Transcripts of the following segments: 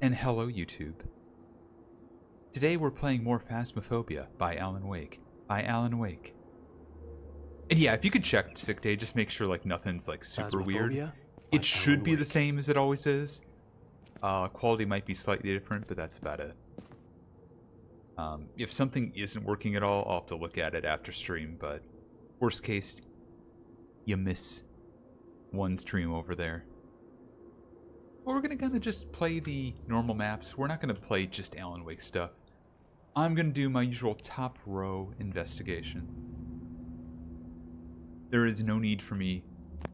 And hello, YouTube. Today we're playing more Phasmophobia by Alan Wake. And yeah, if you could check sick day, just make sure like nothing's like super weird. Phasmophobia by It should Alan be the Wake. same as it always is. Quality might be slightly different, but that's about it. If something isn't working at all, I'll have to look at it after stream, but worst case, you miss one stream over there. Well, we're gonna kind of just play the normal maps. We're not gonna play just Alan Wake stuff. I'm gonna do my usual top row investigation. There is no need for me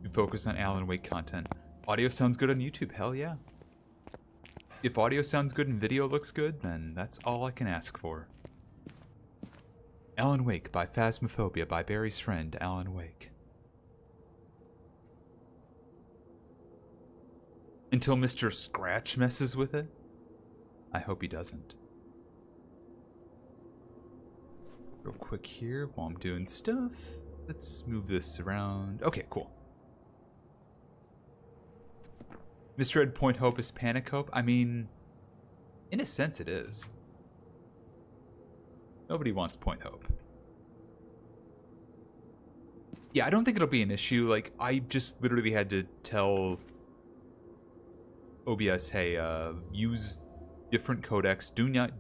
to focus on Alan Wake content. Audio sounds good on YouTube, hell yeah. If audio sounds good and video looks good, then that's all I can ask for. Alan Wake by Phasmophobia by Barry's friend, Alan Wake. Until Mr. Scratch messes with it? I hope he doesn't. Real quick here while I'm doing stuff. Let's move this around. Okay, cool. Mr. Ed Point Hope is Panic Hope? I mean, in a sense it is. Nobody wants Point Hope. Yeah, I don't think it'll be an issue. Like, I just literally had to tell OBS, hey, use different codecs. Do not...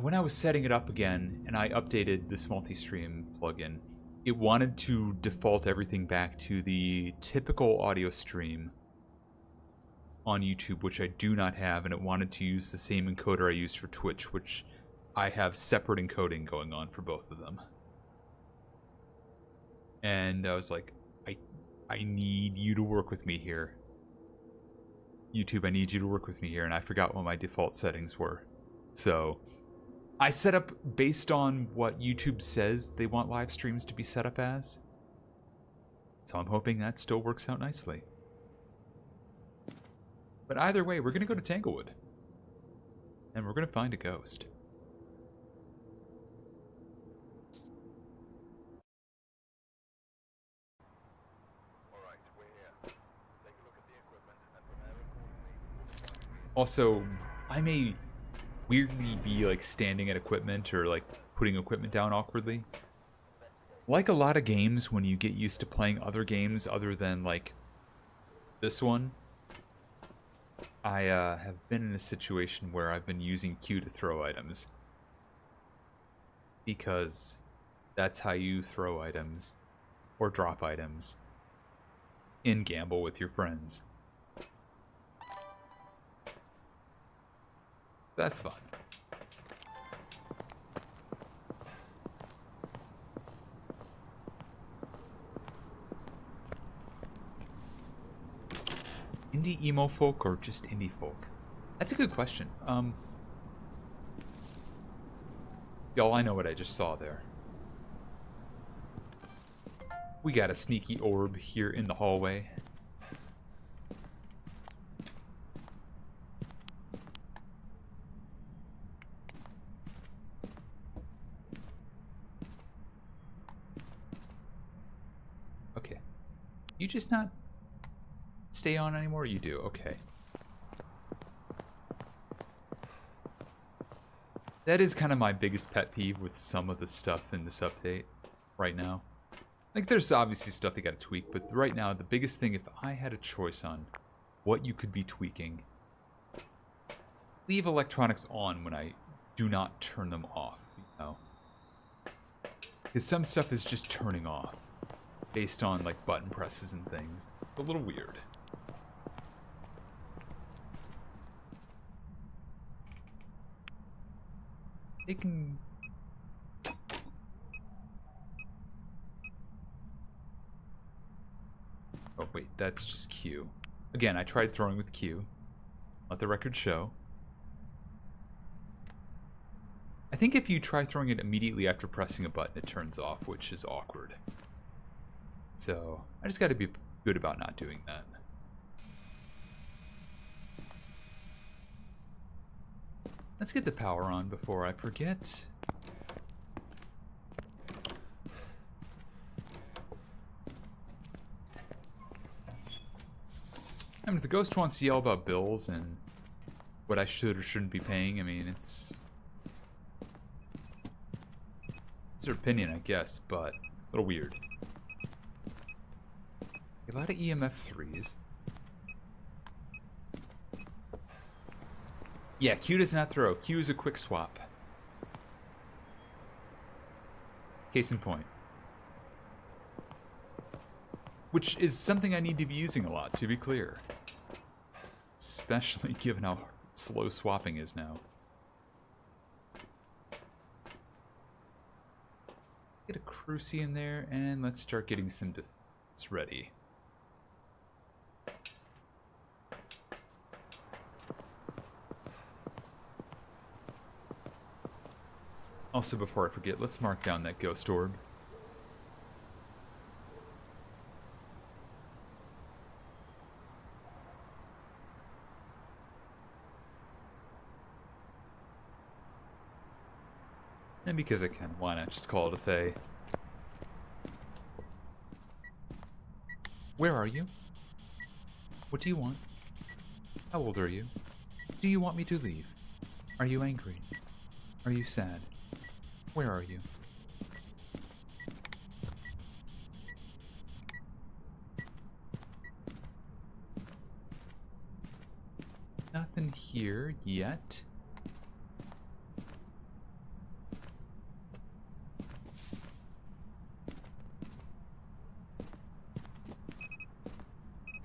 when I was setting it up again, and I updated this multi-stream plugin, it wanted to default everything back to the typical audio stream on YouTube, which I do not have, and it wanted to use the same encoder I used for Twitch, which I have separate encoding going on for both of them. And I was like, I need you to work with me here. YouTube, I need you to work with me here, and I forgot what my default settings were. So I set up based on what YouTube says they want live streams to be set up as. So I'm hoping that still works out nicely. But either way, we're going to go to Tanglewood. And we're going to find a ghost. Also, I may weirdly be like standing at equipment or like putting equipment down awkwardly. Like a lot of games, when you get used to playing other games other than like this one, I have been in a situation where I've been using Q to throw items. Because that's how you throw items or drop items in Gamble with your friends. That's fun. Indie emo folk or just indie folk? That's a good question. Y'all, I know what I just saw there. We got a sneaky orb here in the hallway. Okay. You just not stay on anymore? You do, okay. That is kind of my biggest pet peeve with some of the stuff in this update right now. Like, there's obviously stuff they gotta tweak, but right now, the biggest thing, if I had a choice on what you could be tweaking, leave electronics on when I do not turn them off, you know? Because some stuff is just turning off based on, like, button presses and things. A little weird. It can... Oh, wait, that's just Q. Again, I tried throwing with Q. Let the record show. I think if you try throwing it immediately after pressing a button, it turns off, which is awkward. So, I just gotta be good about not doing that. Let's get the power on before I forget. I mean, if the ghost wants to yell about bills and what I should or shouldn't be paying, I mean, it's their opinion, I guess, but a little weird. A lot of EMF 3s. Yeah, Q does not throw. Q is a quick swap. Case in point. Which is something I need to be using a lot, to be clear. Especially given how slow swapping is now. Get a Cruci in there, and let's start getting some defense ready. Also, before I forget, let's mark down that ghost orb. And because I can, why not just call it a Fae? Where are you? What do you want? How old are you? Do you want me to leave? Are you angry? Are you sad? Where are you? Nothing here yet.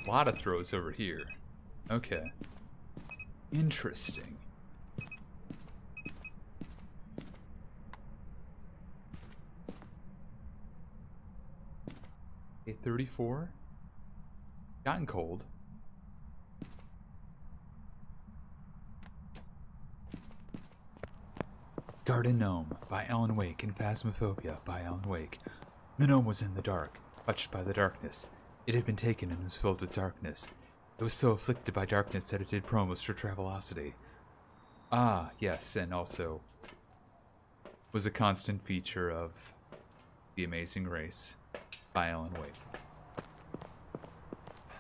A lot of throws over here. Okay. Interesting. Okay, 34. Gotten cold. Garden Gnome by Alan Wake and Phasmophobia by Alan Wake. The gnome was in the dark, touched by the darkness. It had been taken and was filled with darkness. It was so afflicted by darkness that it did promos for Travelocity. Ah, yes, and also was a constant feature of The Amazing Race by Alan Wake.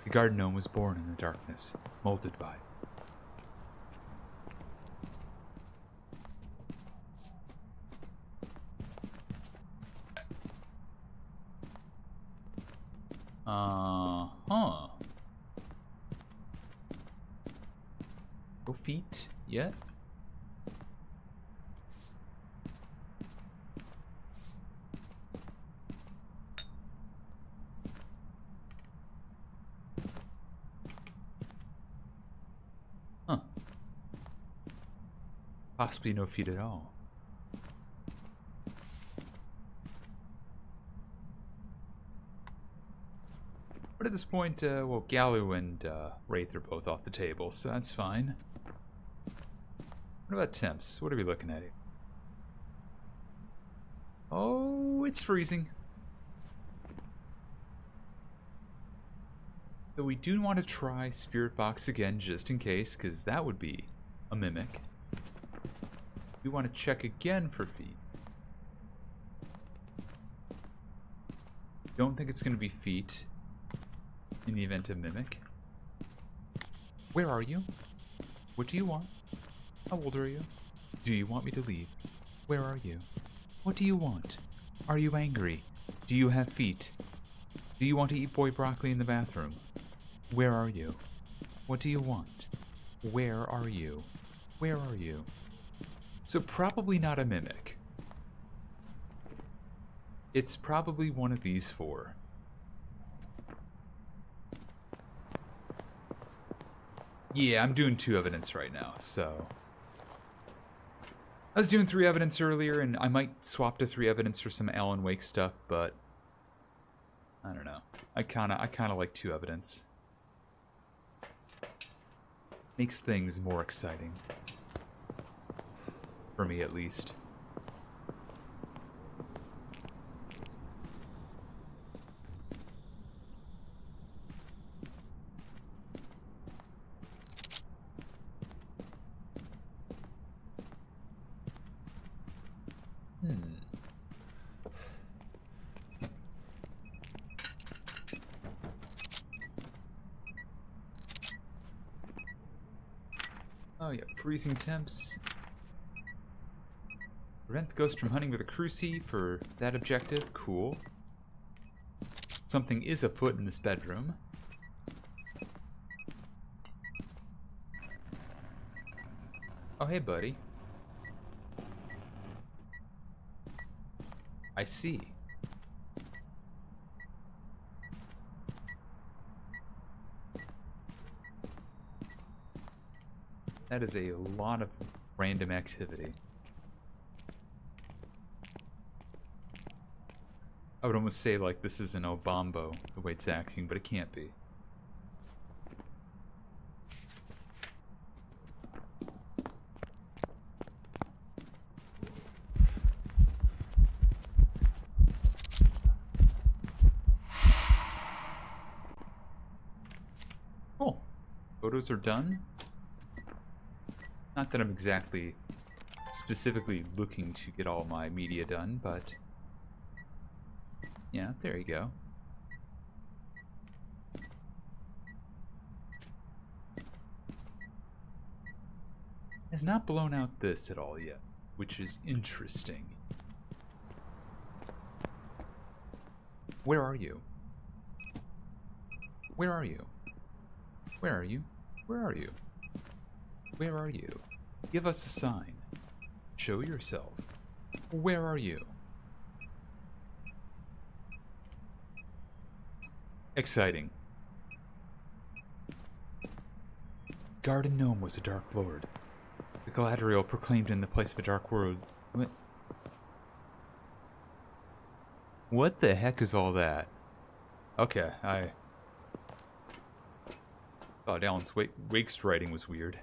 The garden gnome was born in the darkness, molded by it. Huh. No feet yet? Huh. Possibly no feet at all. But at this point, well, Galu and Wraith are both off the table, so that's fine. What about temps? What are we looking at here? Oh, it's freezing. So we do want to try Spirit Box again, just in case, because that would be a mimic. We want to check again for feet. Don't think it's going to be feet in the event of mimic. Where are you? What do you want? How old are you? Do you want me to leave? Where are you? What do you want? Are you angry? Do you have feet? Do you want to eat boy broccoli in the bathroom? Where are you? What do you want? Where are you? Where are you? So probably not a mimic. It's probably one of these four. Yeah, I'm doing 2 evidence right now, so... I was doing 3 evidence earlier, and I might swap to 3 evidence for some Alan Wake stuff, but... I don't know. I kinda like 2 evidence. Makes things more exciting. For me, at least. Oh yeah, freezing temps. Prevent the ghost from hunting with a cruci for that objective. Cool. Something is afoot in this bedroom. Oh, hey, buddy. I see. That is a lot of random activity. I would almost say, like, this is an Obambo, the way it's acting, but it can't be. Cool. Photos are done. Not that I'm exactly specifically looking to get all my media done, but yeah, there you go. Has not blown out this at all yet, which is interesting. Where are you? Where are you? Where are you? Where are you? Where are you? Give us a sign. Show yourself. Where are you? Exciting. Garden Gnome was a Dark Lord. The Galadriel proclaimed in the place of a dark world. What the heck is all that? Okay, I thought Alan's Wake's writing was weird.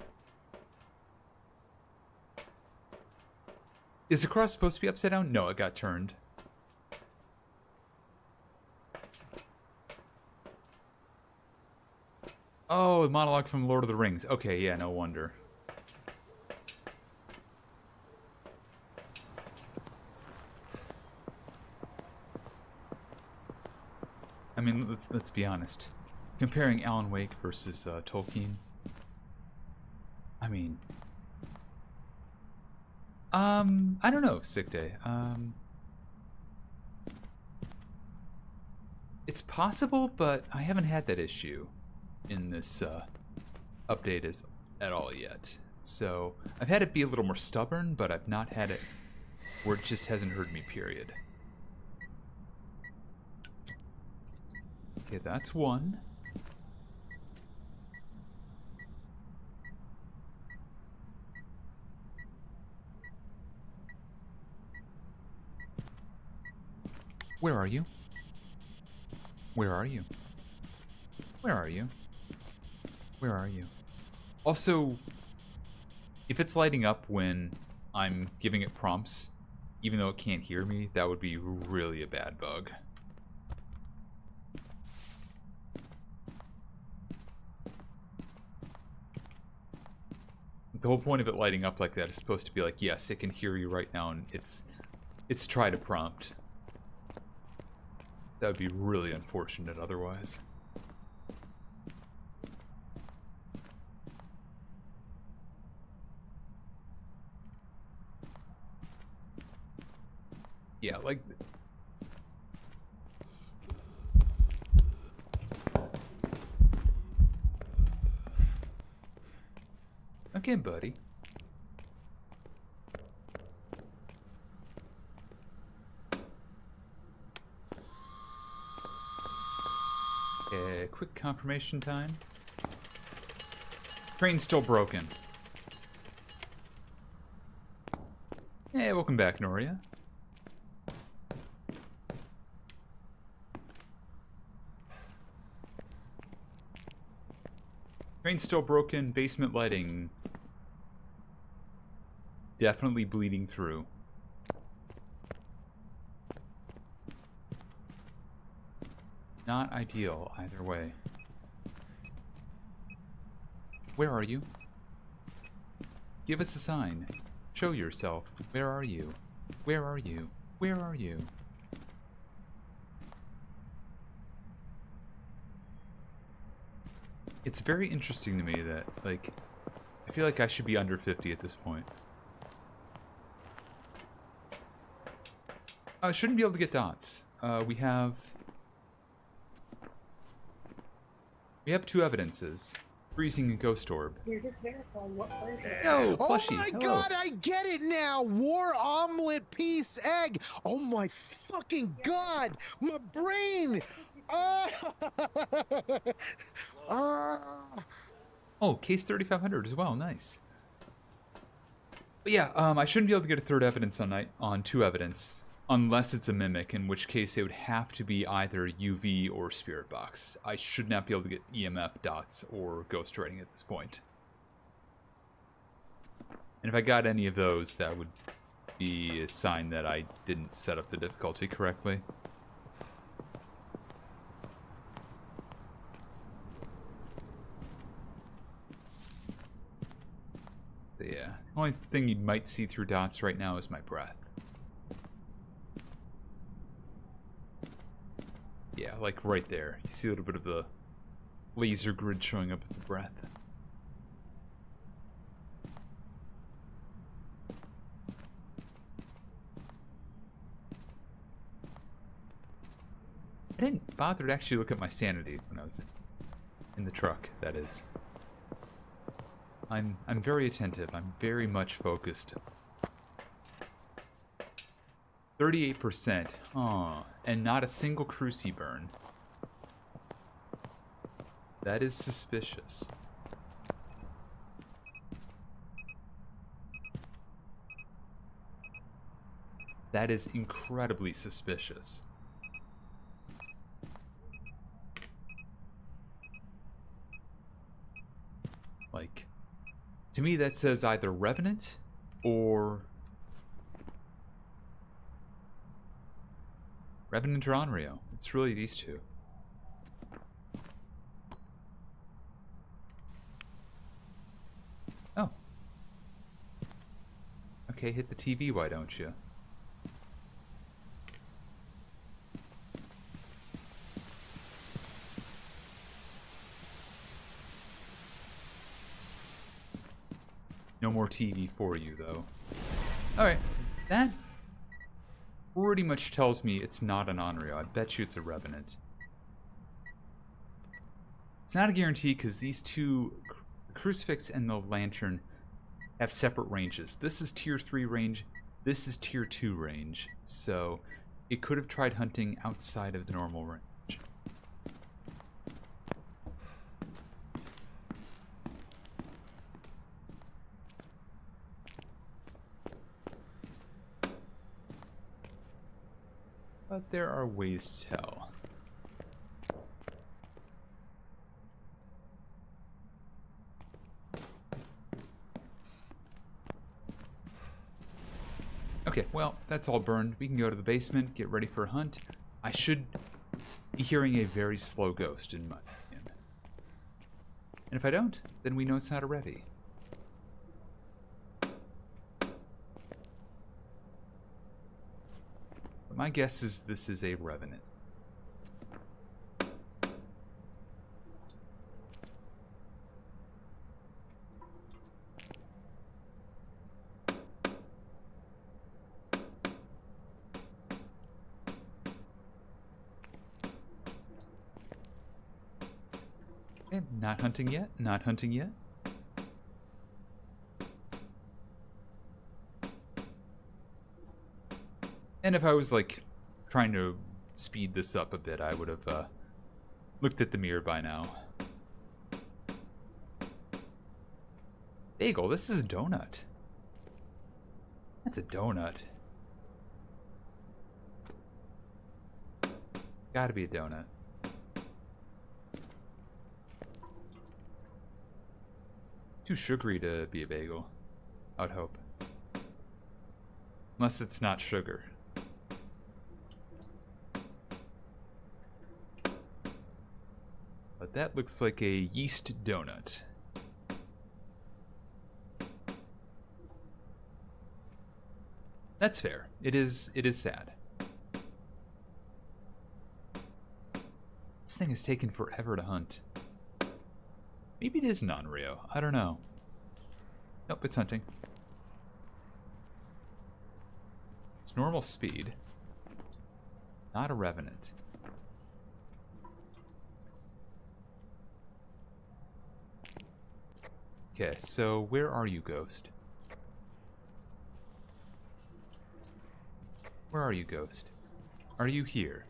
Is the cross supposed to be upside down? No, it got turned. Oh, the monologue from Lord of the Rings. Okay, yeah, no wonder. I mean, let's be honest. Comparing Alan Wake versus Tolkien. I mean, I don't know, Sick Day. It's possible, but I haven't had that issue in this update at all yet. So I've had it be a little more stubborn, but I've not had it where it just hasn't heard me, period. Okay, that's one. Where are you? Where are you? Where are you? Where are you? Also, if it's lighting up when I'm giving it prompts, even though it can't hear me, that would be really a bad bug. The whole point of it lighting up like that is supposed to be like, yes, it can hear you right now, and it's try to prompt. That would be really unfortunate otherwise. Yeah, like... Okay, buddy. Okay, quick confirmation time. Train's still broken. Hey, welcome back, Noria. Train's still broken, basement lighting definitely bleeding through. Not ideal either way. Where are you? Give us a sign. Show yourself. Where are you? Where are you? Where are you? It's very interesting to me that, like, I feel like I should be under 50 at this point. I shouldn't be able to get dots. We have 2 evidences. Freezing and Ghost Orb. You're just verifying what version. Yo, Oh plushie. my Hello. god, I get it now! War omelet piece egg! Oh my fucking god! My brain! Oh, case 3500 as well. Nice. But yeah, I shouldn't be able to get a 3rd evidence on 2 evidence. Unless it's a mimic, in which case it would have to be either UV or Spirit Box. I should not be able to get EMF dots or ghost writing at this point. And if I got any of those, that would be a sign that I didn't set up the difficulty correctly. But yeah, the only thing you might see through dots right now is my breath. Yeah, like right there. You see a little bit of the laser grid showing up at the breath. I didn't bother to actually look at my sanity when I was in the truck, that is. I'm very attentive. I'm very much focused. 38%. Oh, and not a single cruci burn. That is suspicious. That is incredibly suspicious. Like, to me that says either Revenant or Revenant or Onryo. It's really these two. Oh. Okay, hit the TV, why don't you? No more TV for you, though. Alright, that pretty much tells me it's not an Onryo. I bet you it's a Revenant. It's not a guarantee because these two, the Crucifix and the Lantern, have separate ranges. This is tier 3 range, this is tier 2 range. So it could have tried hunting outside of the normal range. But there are ways to tell. Okay, well, that's all burned. We can go to the basement, get ready for a hunt. I should be hearing a very slow ghost in my opinion. And if I don't, then we know it's not a Revi. My guess is this is a Revenant. Okay, not hunting yet, not hunting yet. And if I was, like, trying to speed this up a bit, I would have looked at the mirror by now. Bagel, this is a donut. That's a donut. Gotta be a donut. Too sugary to be a bagel, I would hope. Unless it's not sugar. But that looks like a yeast donut. That's fair. It is sad. This thing has taken forever to hunt. Maybe it is an Onryo. I don't know. Nope, it's hunting. It's normal speed. Not a revenant. Okay, so where are you, Ghost? Where are you, Ghost? Are you here?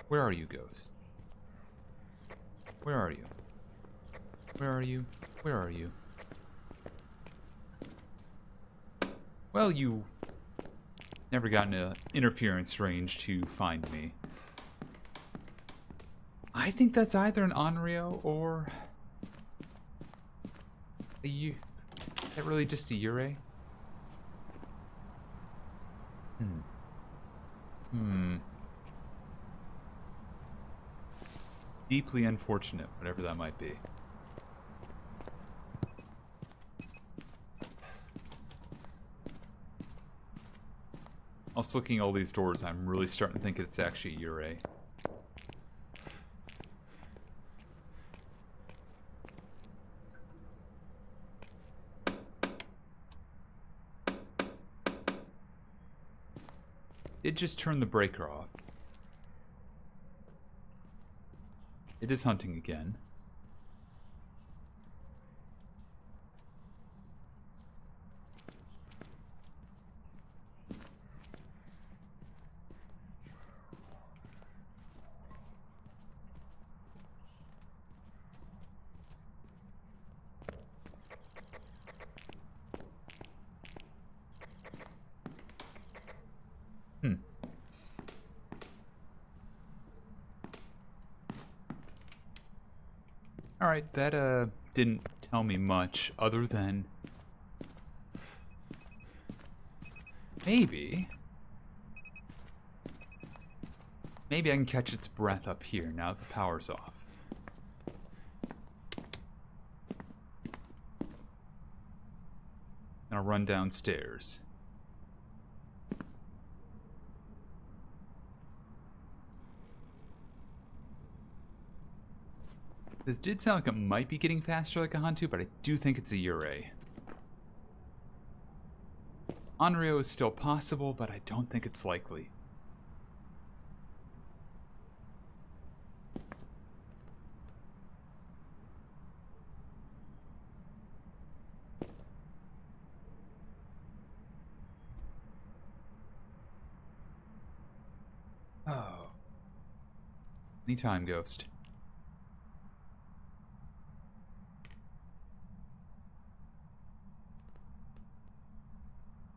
Where are you, Ghost? Where are you? Where are you? Where are you? Well, you never got into interference range to find me. I think that's either an Onryo or a is that really just a Yurei? Deeply unfortunate, whatever that might be. Also, looking at all these doors, I'm really starting to think it's actually a Yurei. It just turned the breaker off. It is hunting again. Alright, that didn't tell me much other than maybe I can catch its breath up here now that the power's off. Now run downstairs. This did sound like it might be getting faster like a Hantu, but I do think it's a Yurei. Onryo is still possible, but I don't think it's likely. Oh. Anytime, Ghost.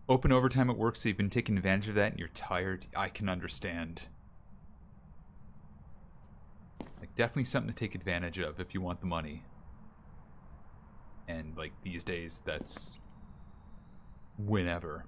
Open overtime at work, so you've been taking advantage of that and you're tired. I can understand. Like, definitely something to take advantage of if you want the money. And, like, these days, that's whenever.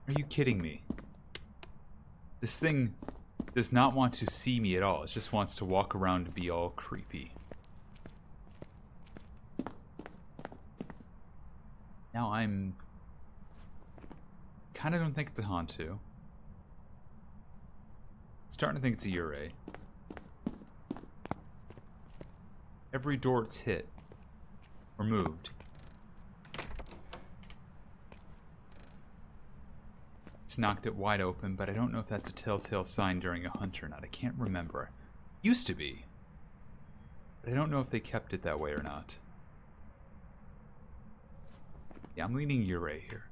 Are you kidding me? This thing does not want to see me at all. It just wants to walk around and be all creepy. Now I'm... kinda don't think it's a Hantu. Starting to think it's a Yurei. Every door it's hit or moved, it's knocked it wide open, but I don't know if that's a telltale sign during a hunt or not. I can't remember. Used to be. But I don't know if they kept it that way or not. Yeah, I'm leaning Yurei here.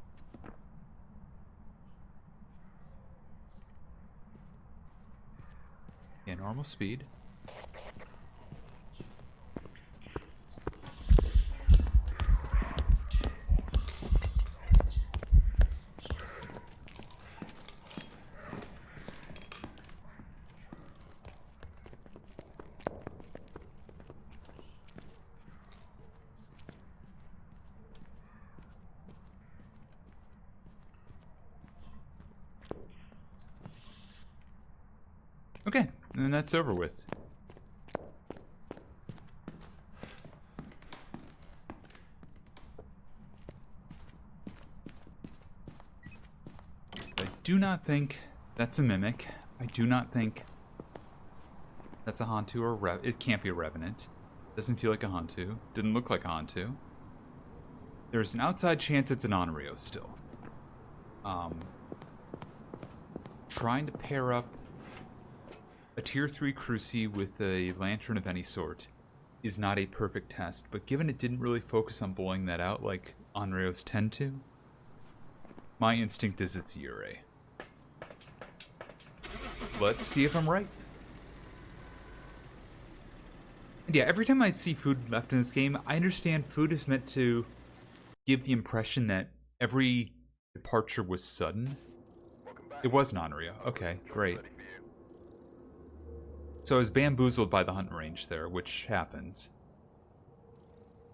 Yeah, normal speed. Okay, and that's over with. I do not think that's a mimic. I do not think that's a Hantu or a Rev. It can't be a Revenant. Doesn't feel like a Hantu. Didn't look like a Hantu. There's an outside chance it's an Onryo still. Trying to pair up a tier 3 Cruci with a lantern of any sort is not a perfect test, but given it didn't really focus on blowing that out like Onryos tend to, my instinct is it's Yurei. Let's see if I'm right. And yeah, every time I see food left in this game, I understand food is meant to give the impression that every departure was sudden. It was an Onryo. Okay, great. So I was bamboozled by the hunting range there, which happens.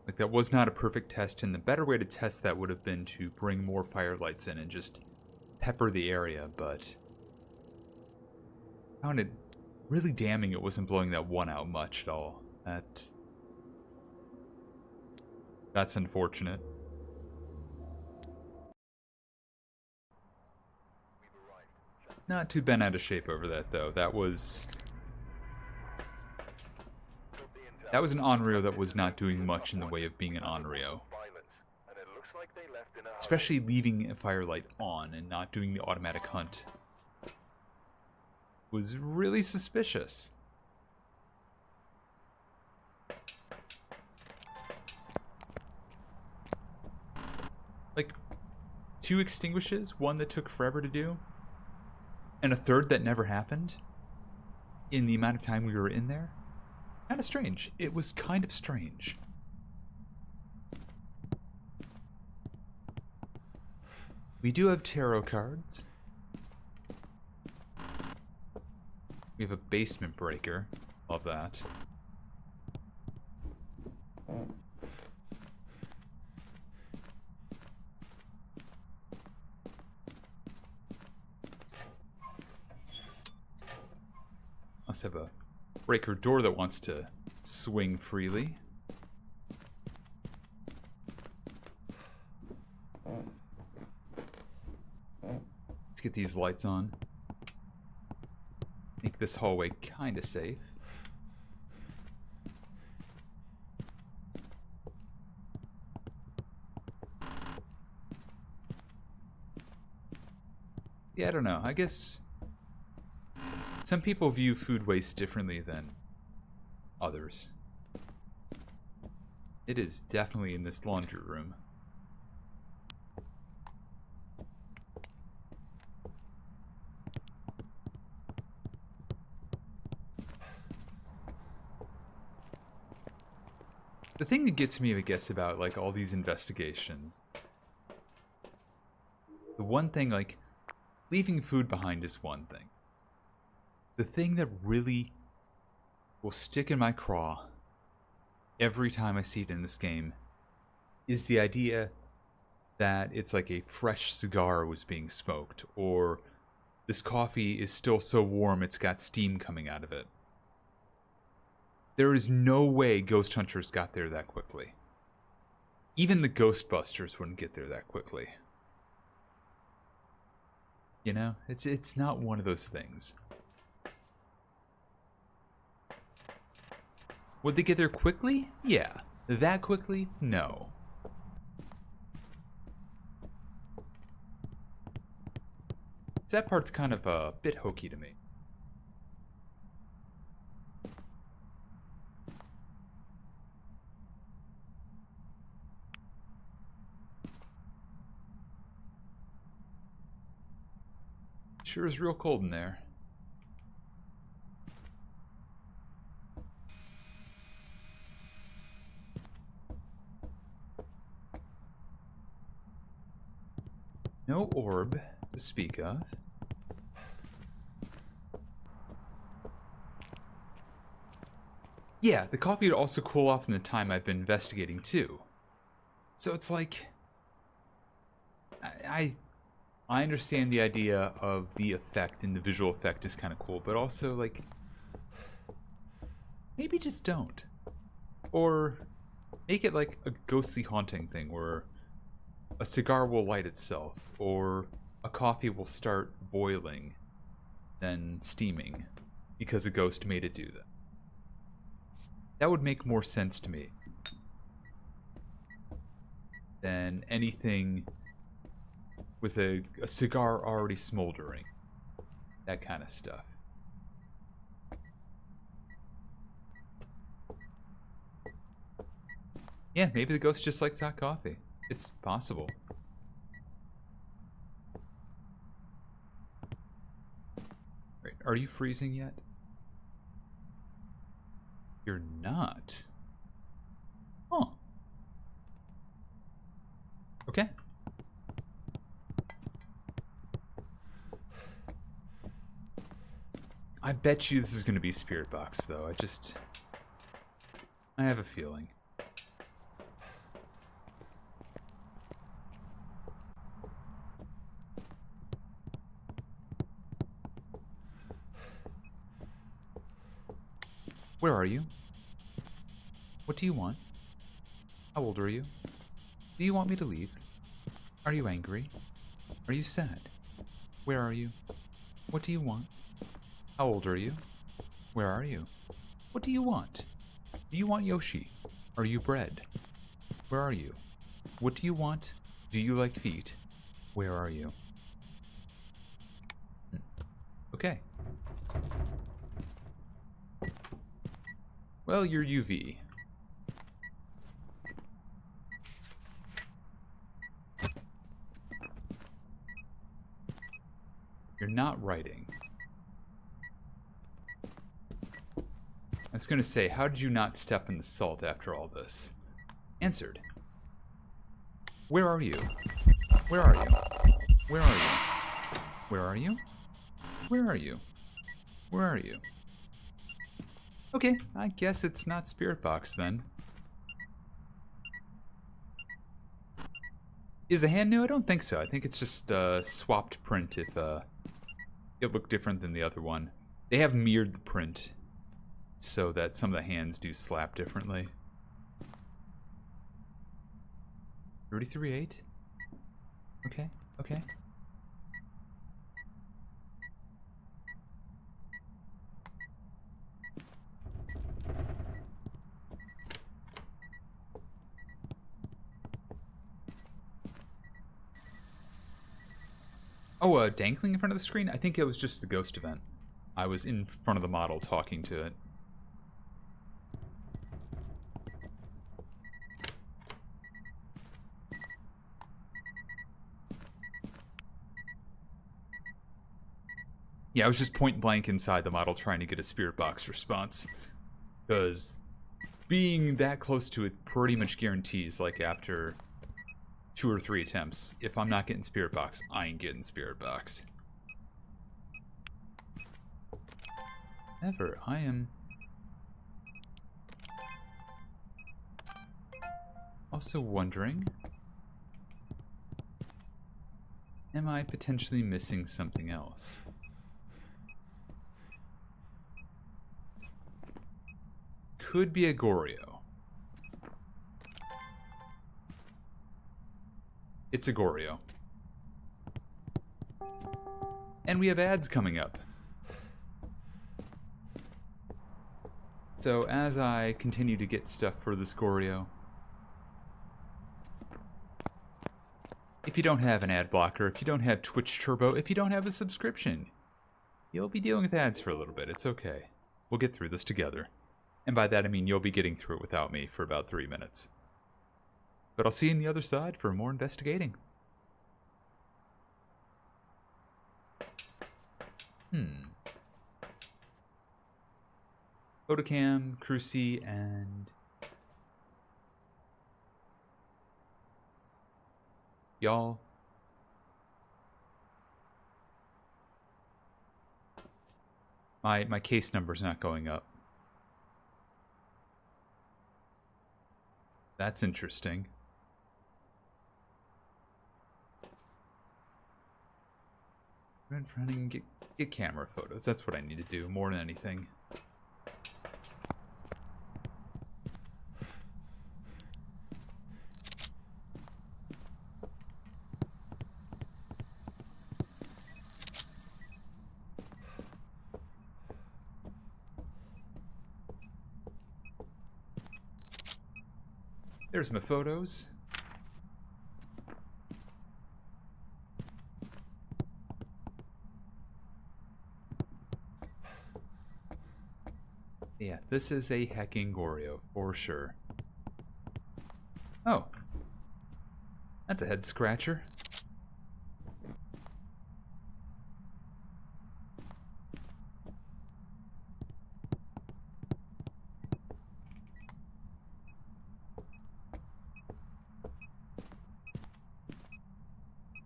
Like, that was not a perfect test, and the better way to test that would have been to bring more firelights in and just pepper the area, but I found it really damning it wasn't blowing that one out much at all. That's unfortunate. Not too bent out of shape over that, though. That was an Onryo that was not doing much in the way of being an Onryo. Especially leaving a firelight on and not doing the automatic hunt was really suspicious. Like, 2 extinguishes, one that took forever to do, and a third that never happened in the amount of time we were in there. Kind of strange. It was kind of strange. We do have tarot cards. We have a basement breaker. Love that. Must have a breaker door that wants to swing freely. Let's get these lights on. Make this hallway kind of safe. Yeah, I don't know. I guess some people view food waste differently than others. It is definitely in this laundry room. The thing that gets me, I guess, about like all these investigations, the one thing, like, leaving food behind is one thing. The thing that really will stick in my craw every time I see it in this game is the idea that it's like a fresh cigar was being smoked, or this coffee is still so warm it's got steam coming out of it. There is no way ghost hunters got there that quickly. Even the Ghostbusters wouldn't get there that quickly. You know, it's not one of those things. Would they get there quickly? Yeah. That quickly? No. So that part's kind of a bit hokey to me. Sure is real cold in there. No orb to speak of. Yeah, the coffee would also cool off in the time I've been investigating too. So it's like, I I understand the idea of the effect, and the visual effect is kind of cool, but also, like, maybe just don't. Or make it like a ghostly haunting thing where a cigar will light itself, or a coffee will start boiling, then steaming, because a ghost made it do that. That would make more sense to me than anything with a cigar already smoldering. That kind of stuff. Yeah, maybe the ghost just likes hot coffee. It's possible. Right, are you freezing yet? You're not. Huh. Okay. I bet you this is going to be Spirit Box, though. I have a feeling. Where are you? What do you want? How old are you? Do you want me to leave? Are you angry? Are you sad? Where are you? What do you want? How old are you? Where are you? What do you want? Do you want Yoshi? Are you bread? Where are you? What do you want? Do you like feet? Where are you? Okay. Well, you're UV. You're not writing. I was going to say, how did you not step in the salt after all this? Answered. Where are you? Where are you? Where are you? Where are you? Where are you? Where are you? Okay, I guess it's not Spirit Box then. Is the hand new? I don't think so. I think it's just swapped print if it looked different than the other one. They have mirrored the print so that some of the hands do slap differently. 33.8? Okay, okay. Oh, dangling in front of the screen? I think it was just the ghost event. I was in front of the model talking to it. Yeah, I was just point blank inside the model trying to get a Spirit Box response. Because being that close to it pretty much guarantees, like, after 2 or 3 attempts, if I'm not getting Spirit Box, I ain't getting Spirit Box. However, I am also wondering, am I potentially missing something else? Could be a Goryo. It's a Goryo. And we have ads coming up. So as I continue to get stuff for this Goryo, if you don't have an ad blocker, if you don't have Twitch Turbo, if you don't have a subscription, you'll be dealing with ads for a little bit. It's okay. We'll get through this together. And by that I mean you'll be getting through it without me for about 3 minutes. But I'll see you on the other side for more investigating. Photocam, Cruci, and y'all. My case number's not going up. That's interesting. running, get camera photos. That's what I need to do more than anything. There's my photos. Yeah, this is a hecking Goryo, for sure. Oh. That's a head scratcher.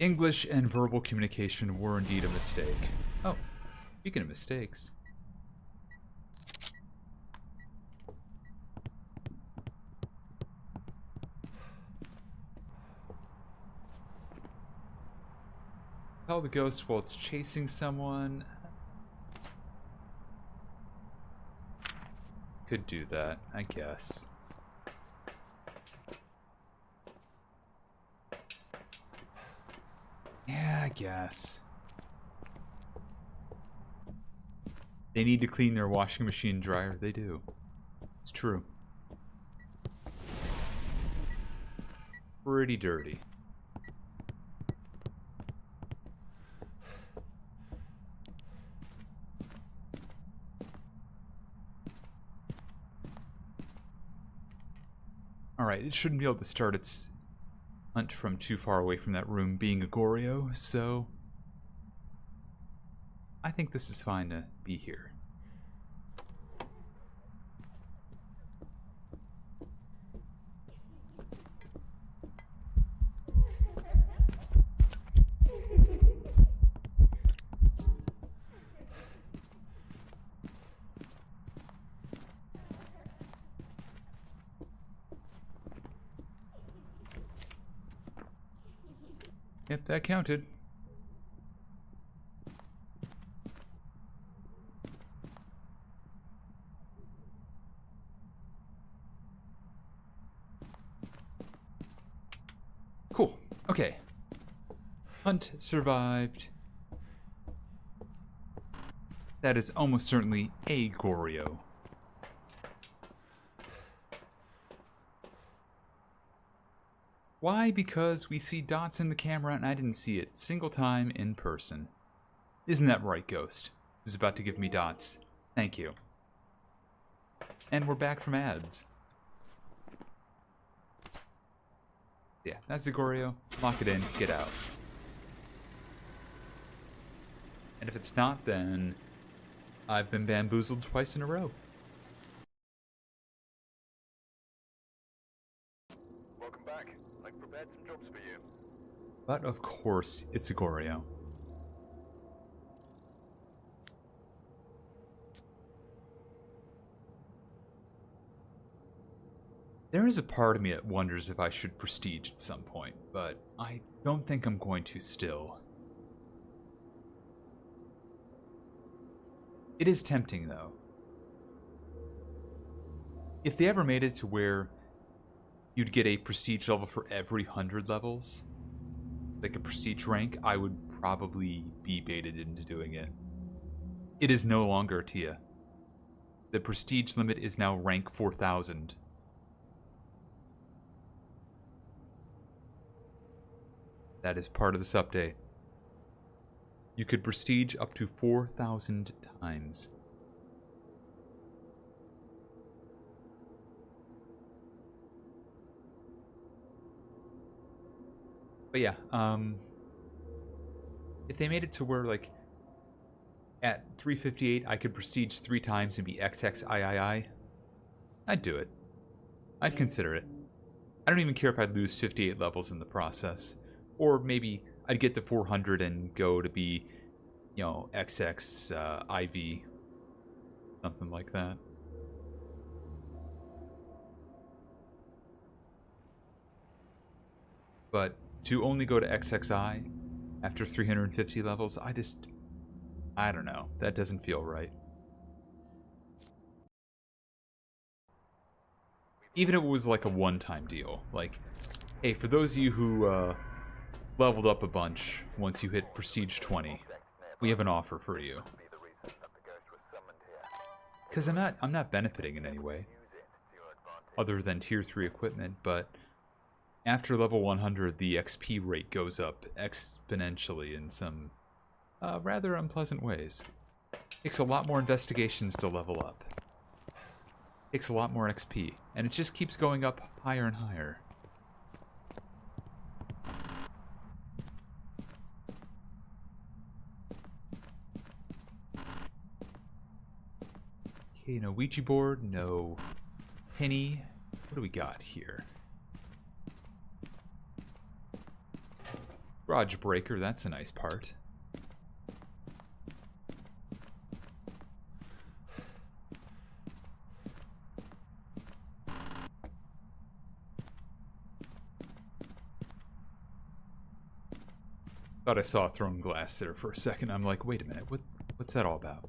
English and verbal communication were indeed a mistake. Oh, speaking of mistakes. Tell the ghost while it's chasing someone. Could do that, I guess. Yeah, I guess. They need to clean their washing machine dryer. They do. It's true. Pretty dirty. Alright, it shouldn't be able to start its hunt from too far away from that room, being a Goryo, so I think this is fine to be here. Yep, that counted. Cool. Okay. Hunt survived. That is almost certainly a Goryo. Why? Because we see dots in the camera and I didn't see it single time in person. Isn't that right, Ghost? Who's about to give me dots. Thank you. And we're back from ads. Yeah, that's a Goryo. Lock it in, get out. And if it's not, then I've been bamboozled twice in a row. Welcome back. I've prepared some jobs for you. But of course, it's a Goryo. There is a part of me that wonders if I should prestige at some point, but I don't think I'm going to still. It is tempting, though. If they ever made it to where you'd get a prestige level for every 100 levels, like a prestige rank, I would probably be baited into doing it. It is no longer Tia. The prestige limit is now rank 4000. That is part of this update. You could prestige up to 4,000 times. But yeah, if they made it to where, like, at 358 I could prestige 3 times and be XXIII, I'd do it. I'd consider it. I don't even care if I'd lose 58 levels in the process. Or maybe I'd get to 400 and go to be, you know, XX IV. Something like that. But to only go to XXI after 350 levels, I just I don't know. That doesn't feel right. Even if it was like a one-time deal. Like, hey, for those of you who leveled up a bunch once you hit Prestige 20, we have an offer for you. Because I'm not benefiting in any way, other than Tier 3 equipment, but after level 100, the XP rate goes up exponentially in some rather unpleasant ways. Takes a lot more investigations to level up. Takes a lot more XP, and it just keeps going up higher and higher. Okay, no Ouija board, no penny. What do we got here? Garage breaker, that's a nice part. Thought I saw a thrown glass there for a second. I'm like, wait a minute, what's that all about?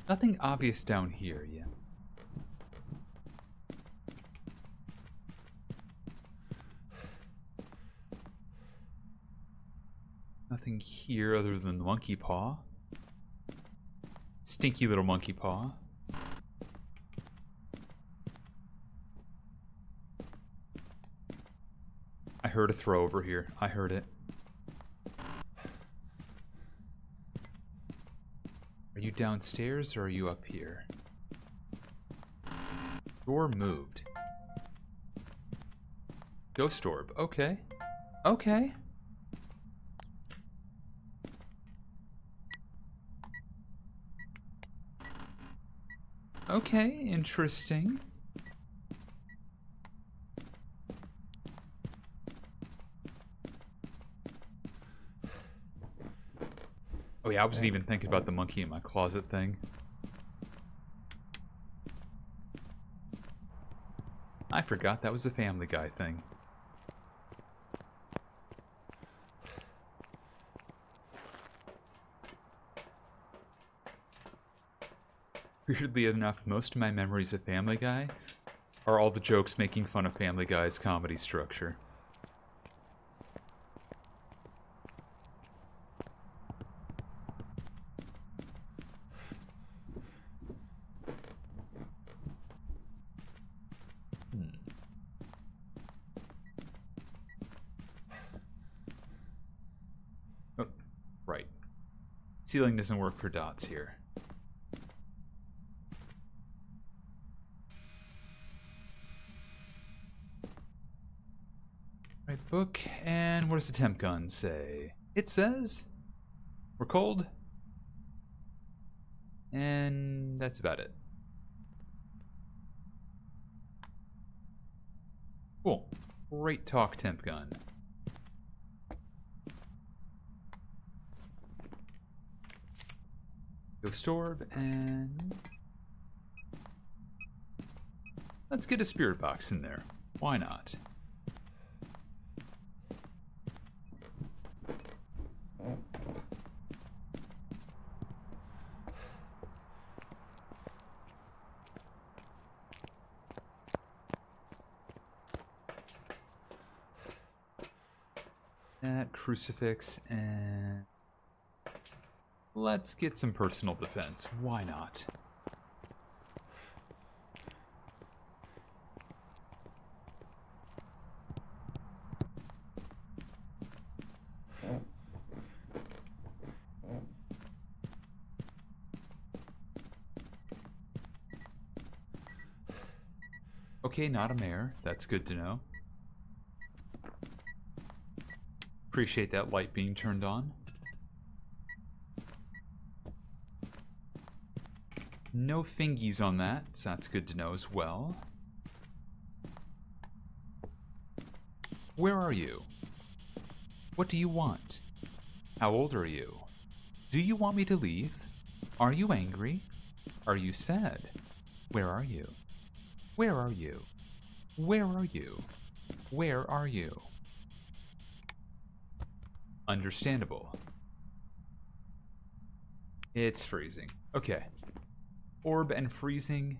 Nothing obvious down here yet. Nothing here other than the monkey paw. Stinky little monkey paw. I heard a throw over here. I heard it. Are you downstairs or are you up here? Door moved. Ghost orb. Okay. Okay. Okay, interesting. Oh yeah, I wasn't even thinking about the monkey in my closet thing. I forgot that was a Family Guy thing. Weirdly enough, most of my memories of Family Guy are all the jokes making fun of Family Guy's comedy structure. Oh, right. Ceiling doesn't work for dots here. Right, book, and what does the temp gun say? It says we're cold, and that's about it. Cool. Great talk, temp gun. Ghost orb, and let's get a spirit box in there. Why not? That crucifix, and let's get some personal defense. Why not? Okay, not a mare. That's good to know. Appreciate that light being turned on. No fingies on that, so that's good to know as well. Where are you? What do you want? How old are you? Do you want me to leave? Are you angry? Are you sad? Where are you? Where are you? Where are you? Where are you? Understandable. It's freezing. Okay. Orb and freezing.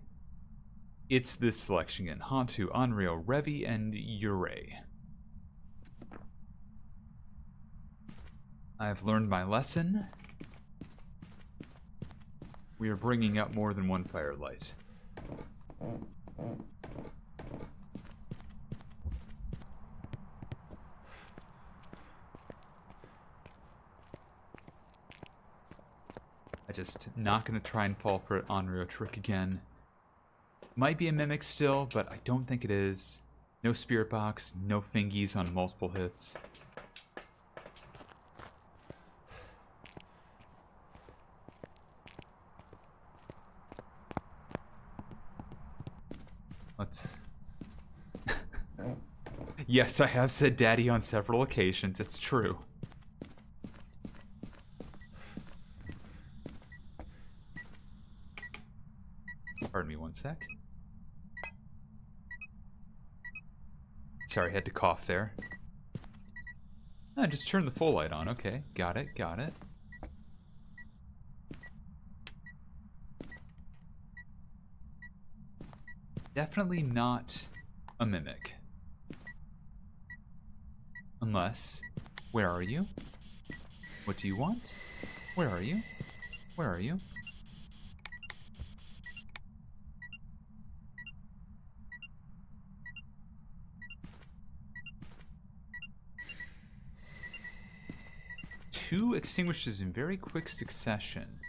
It's this selection again. Hantu, Onryo, Revi, and Yurei. I've learned my lesson. We are bringing up more than one firelight. I just not gonna try and fall for an Onryo trick again. Might be a mimic still, but I don't think it is. No spirit box, no fingies on multiple hits. Let's... Yes, I have said daddy on several occasions, it's true. Pardon me one sec. Sorry, I had to cough there. Ah, just turn the full light on. Okay, got it, got it. Definitely not a mimic. Unless... Where are you? What do you want? Where are you? Where are you? Two extinguishers in very quick succession.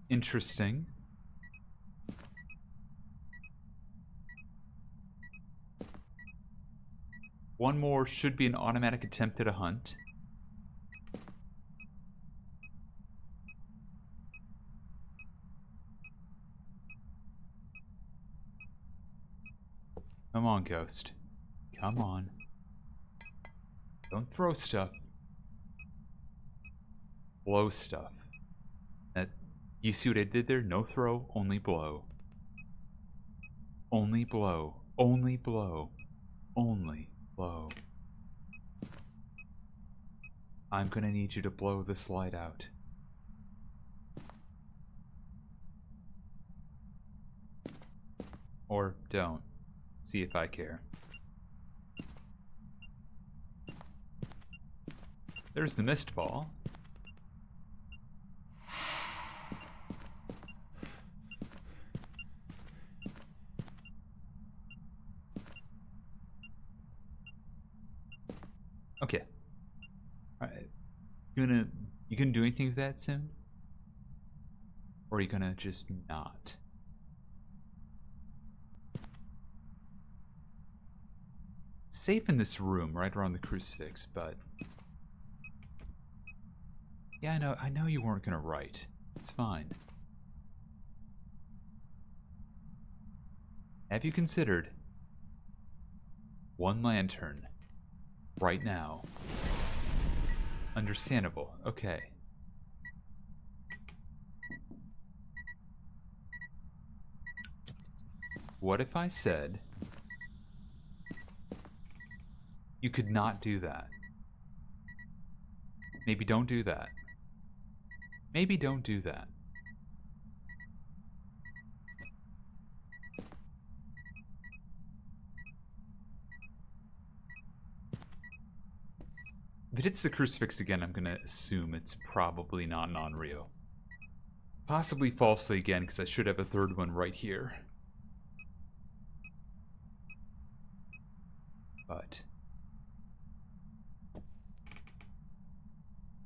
Interesting. One more should be an automatic attempt at a hunt. Come on, Ghost. Come on. Don't throw stuff. Blow stuff. You see what I did there? No throw, only blow. Only blow. Only blow. Only blow. I'm gonna need you to blow this light out. Or don't. See if I care. There's the mist ball. Okay. Alright. You gonna do anything with that soon? Or are you gonna just not? Safe in this room, right around the crucifix, but... Yeah, I know you weren't gonna write. It's fine. Have you considered one lantern right now? Understandable. Okay. What if I said you could not do that? Maybe don't do that. Maybe don't do that. If it hits the crucifix again, I'm gonna assume it's probably not an Onryo. Possibly falsely again, because I should have a third one right here. But I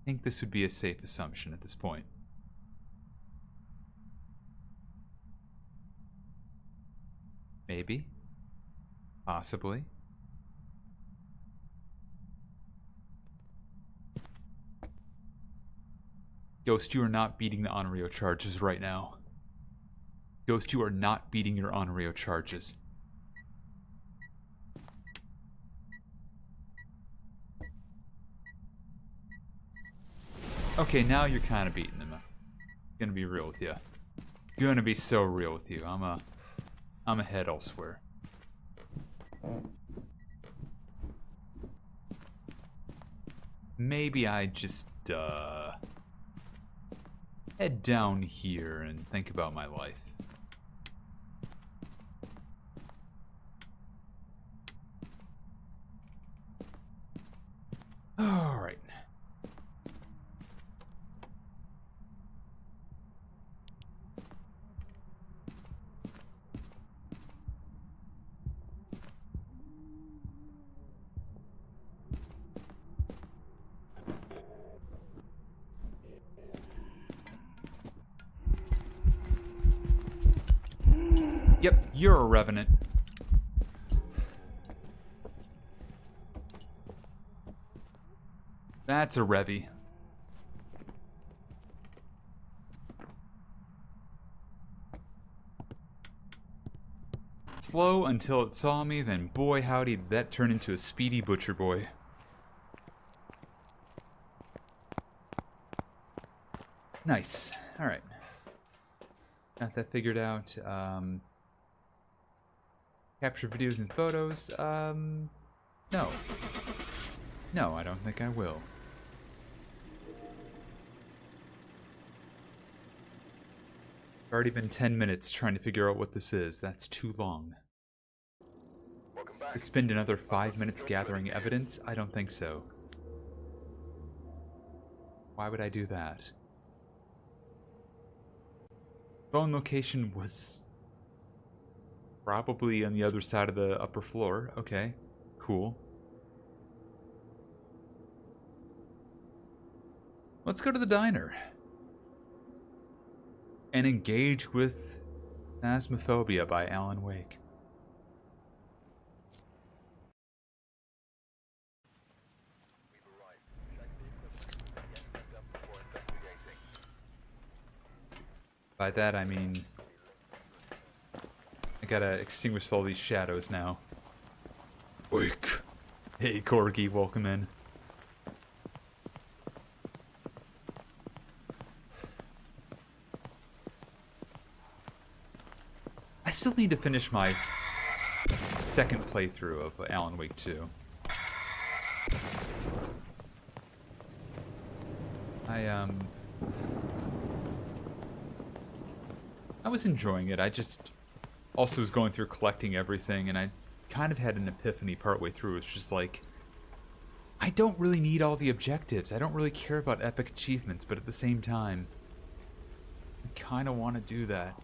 think this would be a safe assumption at this point. Maybe. Possibly. Ghost, you are not beating the Onryo charges right now. Ghost, you are not beating your Onryo charges. Okay, now you're kind of beating them. Gonna be real with you. Gonna be so real with you. I'm ahead elsewhere. Maybe I just head down here and think about my life. All right. Yep, you're a revenant. That's a Revy. Slow until it saw me, then boy howdy did that turn into a speedy butcher boy. Nice. Alright. Got that figured out. Capture videos and photos. No. No, I don't think I will. Already been 10 minutes trying to figure out what this is. That's too long. Welcome back. To spend another 5 minutes gathering evidence? I don't think so. Why would I do that? Phone location was probably on the other side of the upper floor. Okay, cool. Let's go to the diner and engage with Phasmophobia by Alan Wake. We've arrived. Check the equipment. Get set up before investigating. By that I mean I gotta extinguish all these shadows now. Wake. Hey Corgi, welcome in. I still need to finish my second playthrough of Alan Wake 2. I was enjoying it. I just also was going through collecting everything, and I kind of had an epiphany partway through. It's just like, I don't really need all the objectives. I don't really care about epic achievements, but at the same time, I kind of want to do that.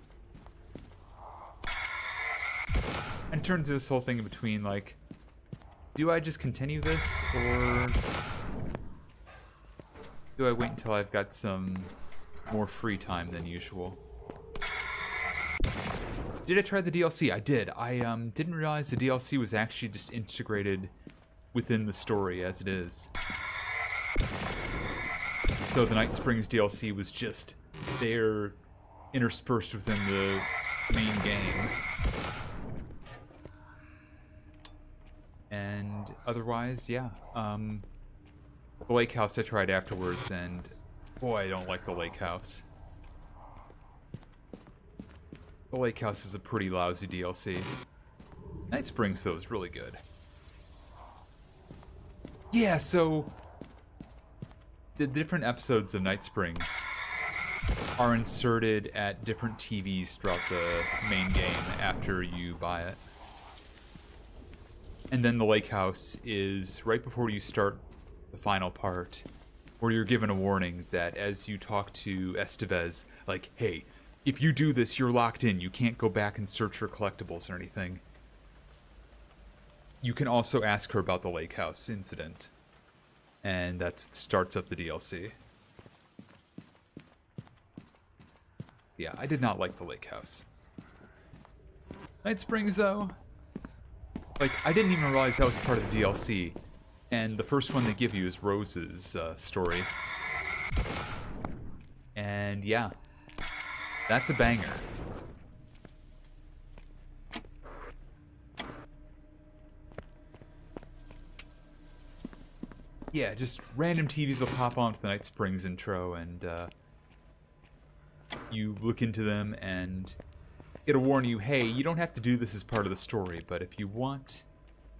And turned to this whole thing in between, like, do I just continue this, or do I wait until I've got some more free time than usual? Did I try the DLC? I did. I didn't realize the DLC was actually just integrated within the story as it is. So the Night Springs DLC was just there, interspersed within the main game. And otherwise, yeah. The lake house I tried afterwards, and boy, I don't like the lake house. The lake house is a pretty lousy DLC. Night Springs, though, is really good. Yeah, so the different episodes of Night Springs are inserted at different TVs throughout the main game after you buy it. And then the lake house is right before you start the final part, where you're given a warning that as you talk to Estevez, like, hey, if you do this, you're locked in. You can't go back and search for collectibles or anything. You can also ask her about the lake house incident. And that starts up the DLC. Yeah, I did not like the lake house. Night Springs, though, like, I didn't even realize that was part of the DLC. And the first one they give you is Rose's story. And yeah, that's a banger. Yeah, just random TVs will pop on to the Night Springs intro, and you look into them and it'll warn you, hey, you don't have to do this as part of the story, but if you want,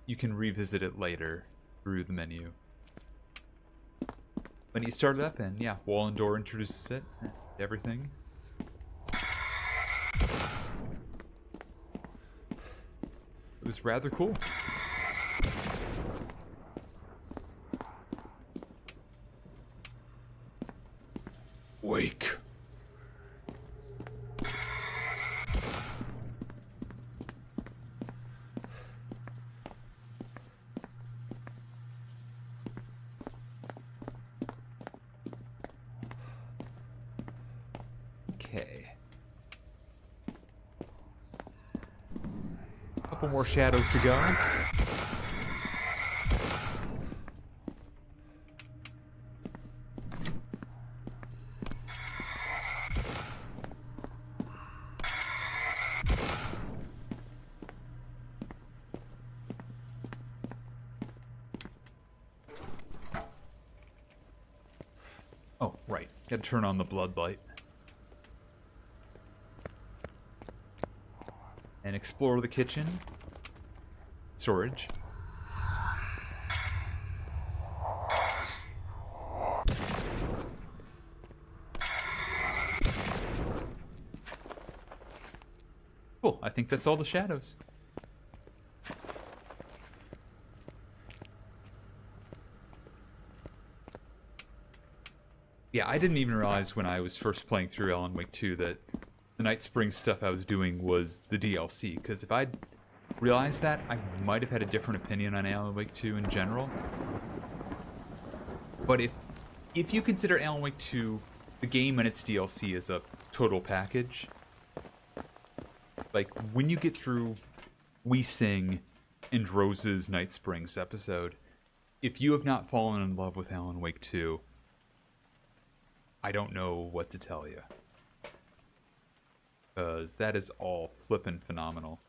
you can revisit it later through the menu. When you start it up, and yeah, Wall and Door introduces it, everything. It was rather cool. Wake. Okay. Couple more shadows to go. Oh, right. Gotta turn on the blood light. And explore the kitchen. Storage. Cool. I think that's all the shadows. Yeah, I didn't even realize when I was first playing through Alan Wake 2 that the Night Spring stuff I was doing was the DLC, because if I'd realized that, I might have had a different opinion on Alan Wake 2 in general. But if you consider Alan Wake 2, the game and its DLC as a total package, like, when you get through We Sing and Rose's Night Springs episode, if you have not fallen in love with Alan Wake 2, I don't know what to tell you. Because that is all flippin' phenomenal.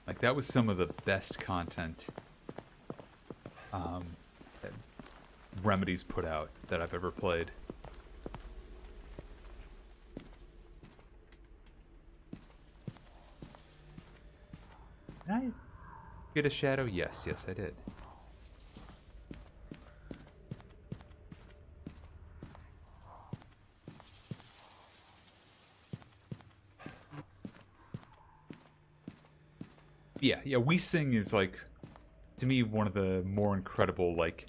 Like, that was some of the best content that Remedy's put out that I've ever played. Did I get a shadow? Yes, yes I did. Yeah, We Sing is, like, to me, one of the more incredible, like,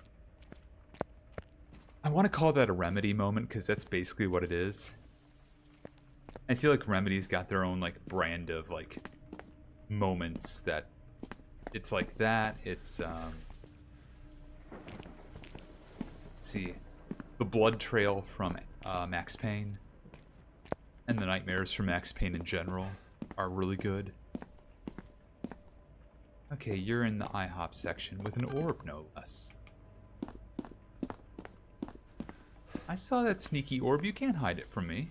I want to call that a Remedy moment, because that's basically what it is. I feel like Remedy's got their own, like, brand of, like, moments that it's like that. It's let's see, the blood trail from Max Payne and the nightmares from Max Payne in general are really good. Okay, you're in the IHOP section with an orb, no less. I saw that sneaky orb. You can't hide it from me.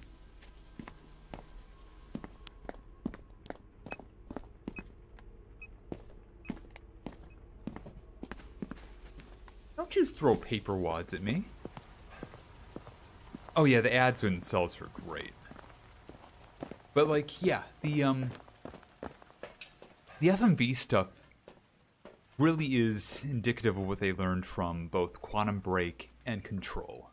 Don't you throw paper wads at me. Oh yeah, the ads themselves are great. But like, yeah, the FMV stuff really is indicative of what they learned from both Quantum Break and Control.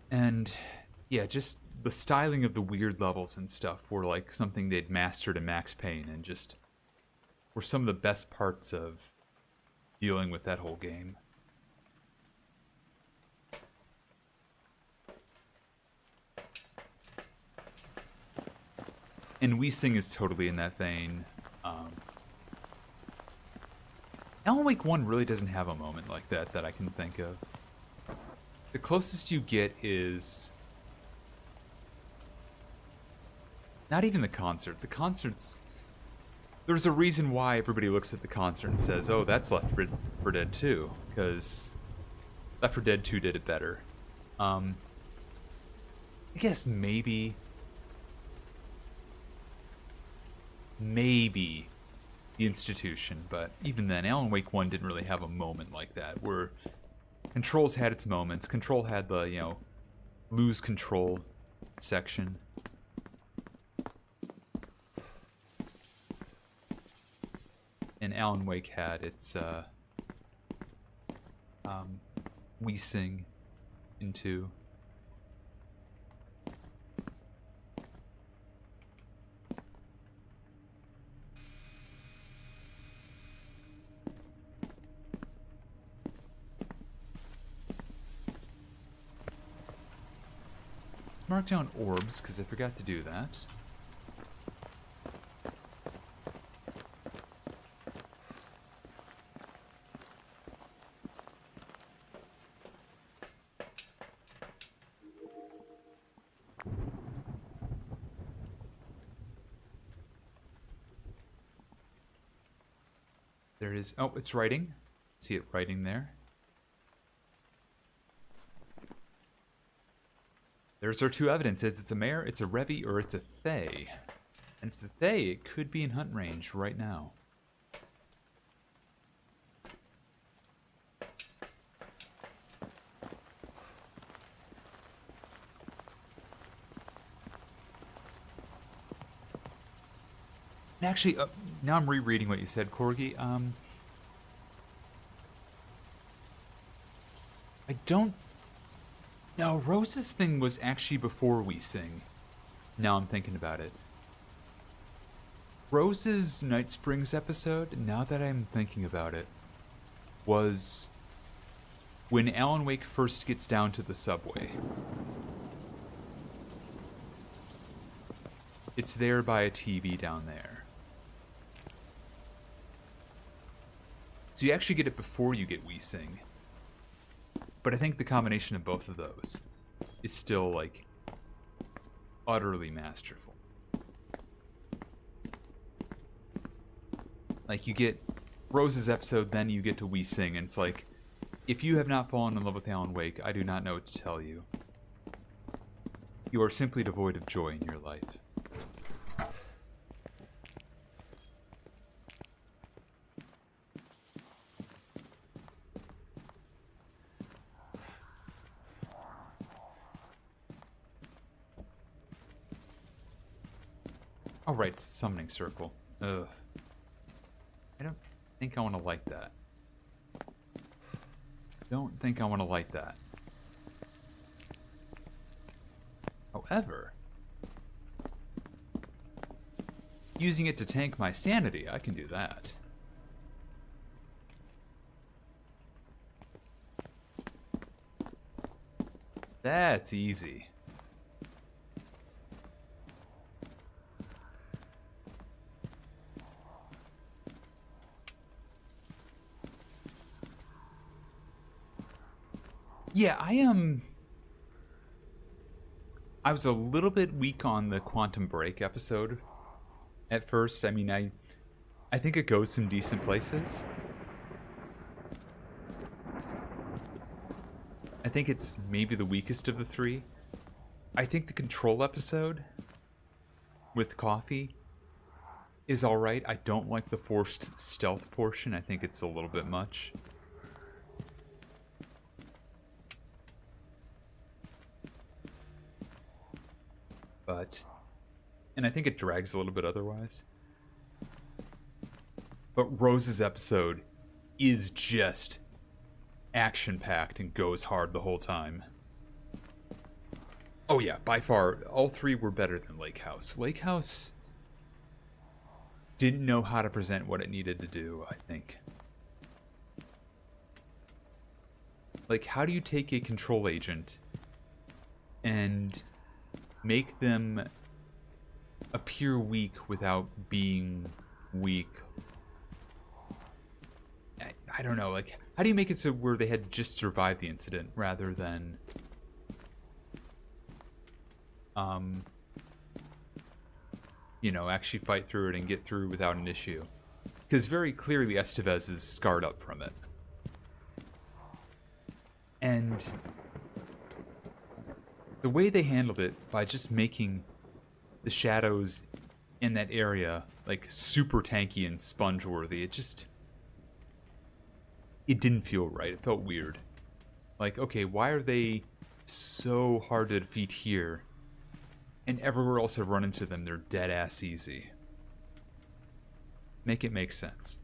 And yeah, just the styling of the weird levels and stuff were like something they'd mastered in Max Payne and just were some of the best parts of dealing with that whole game. And We Sing is totally in that vein. Alan Wake 1 really doesn't have a moment like that that I can think of. The closest you get is not even the concert. The concert's... There's a reason why everybody looks at the concert and says, oh, that's Left 4 Dead 2, because Left 4 Dead 2 did it better. I guess maybe maybe the institution, but even then, Alan Wake 1 didn't really have a moment like that, where Control's had its moments. Control had the, you know, lose control section. And Alan Wake had its, We Sing into. Let's mark down orbs, because I forgot to do that. There it is. Oh, it's writing. See it writing there. There's our two evidences. It's a mare, it's a Revy, or it's a Thay. And if it's a Thay, it could be in hunt range right now. And actually, now I'm rereading what you said, Corgi. I don't... No, Rose's thing was actually before We Sing. Now I'm thinking about it. Rose's Night Springs episode, now that I'm thinking about it, was when Alan Wake first gets down to the subway. It's there by a TV down there. So you actually get it before you get We Sing. But I think the combination of both of those is still, like, utterly masterful. Like, you get Rose's episode, then you get to We Sing, and it's like, if you have not fallen in love with Alan Wake, I do not know what to tell you. You are simply devoid of joy in your life. Oh, right, summoning circle. Ugh. I don't think I want to light that. Don't think I want to light that. However, using it to tank my sanity, I can do that. That's easy. Yeah, I was a little bit weak on the Quantum Break episode at first. I mean, I think it goes some decent places. I think it's maybe the weakest of the three. I think the Control episode with Coffee is alright. I don't like the forced stealth portion. I think it's a little bit much. And I think it drags a little bit otherwise. But Rose's episode is just action-packed and goes hard the whole time. Oh yeah, by far, all three were better than Lake House. Lake House didn't know how to present what it needed to do, I think. Like, how do you take a control agent and make them appear weak without being weak? I don't know, like, how do you make it so where they had just survived the incident rather than you know, actually fight through it and get through without an issue? Because very clearly Estevez is scarred up from it. And the way they handled it by just making the shadows in that area, like super tanky and sponge worthy. It didn't feel right. It felt weird. Like, okay, why are they so hard to defeat here? And everywhere else I run into them, they're dead ass easy. Make it make sense.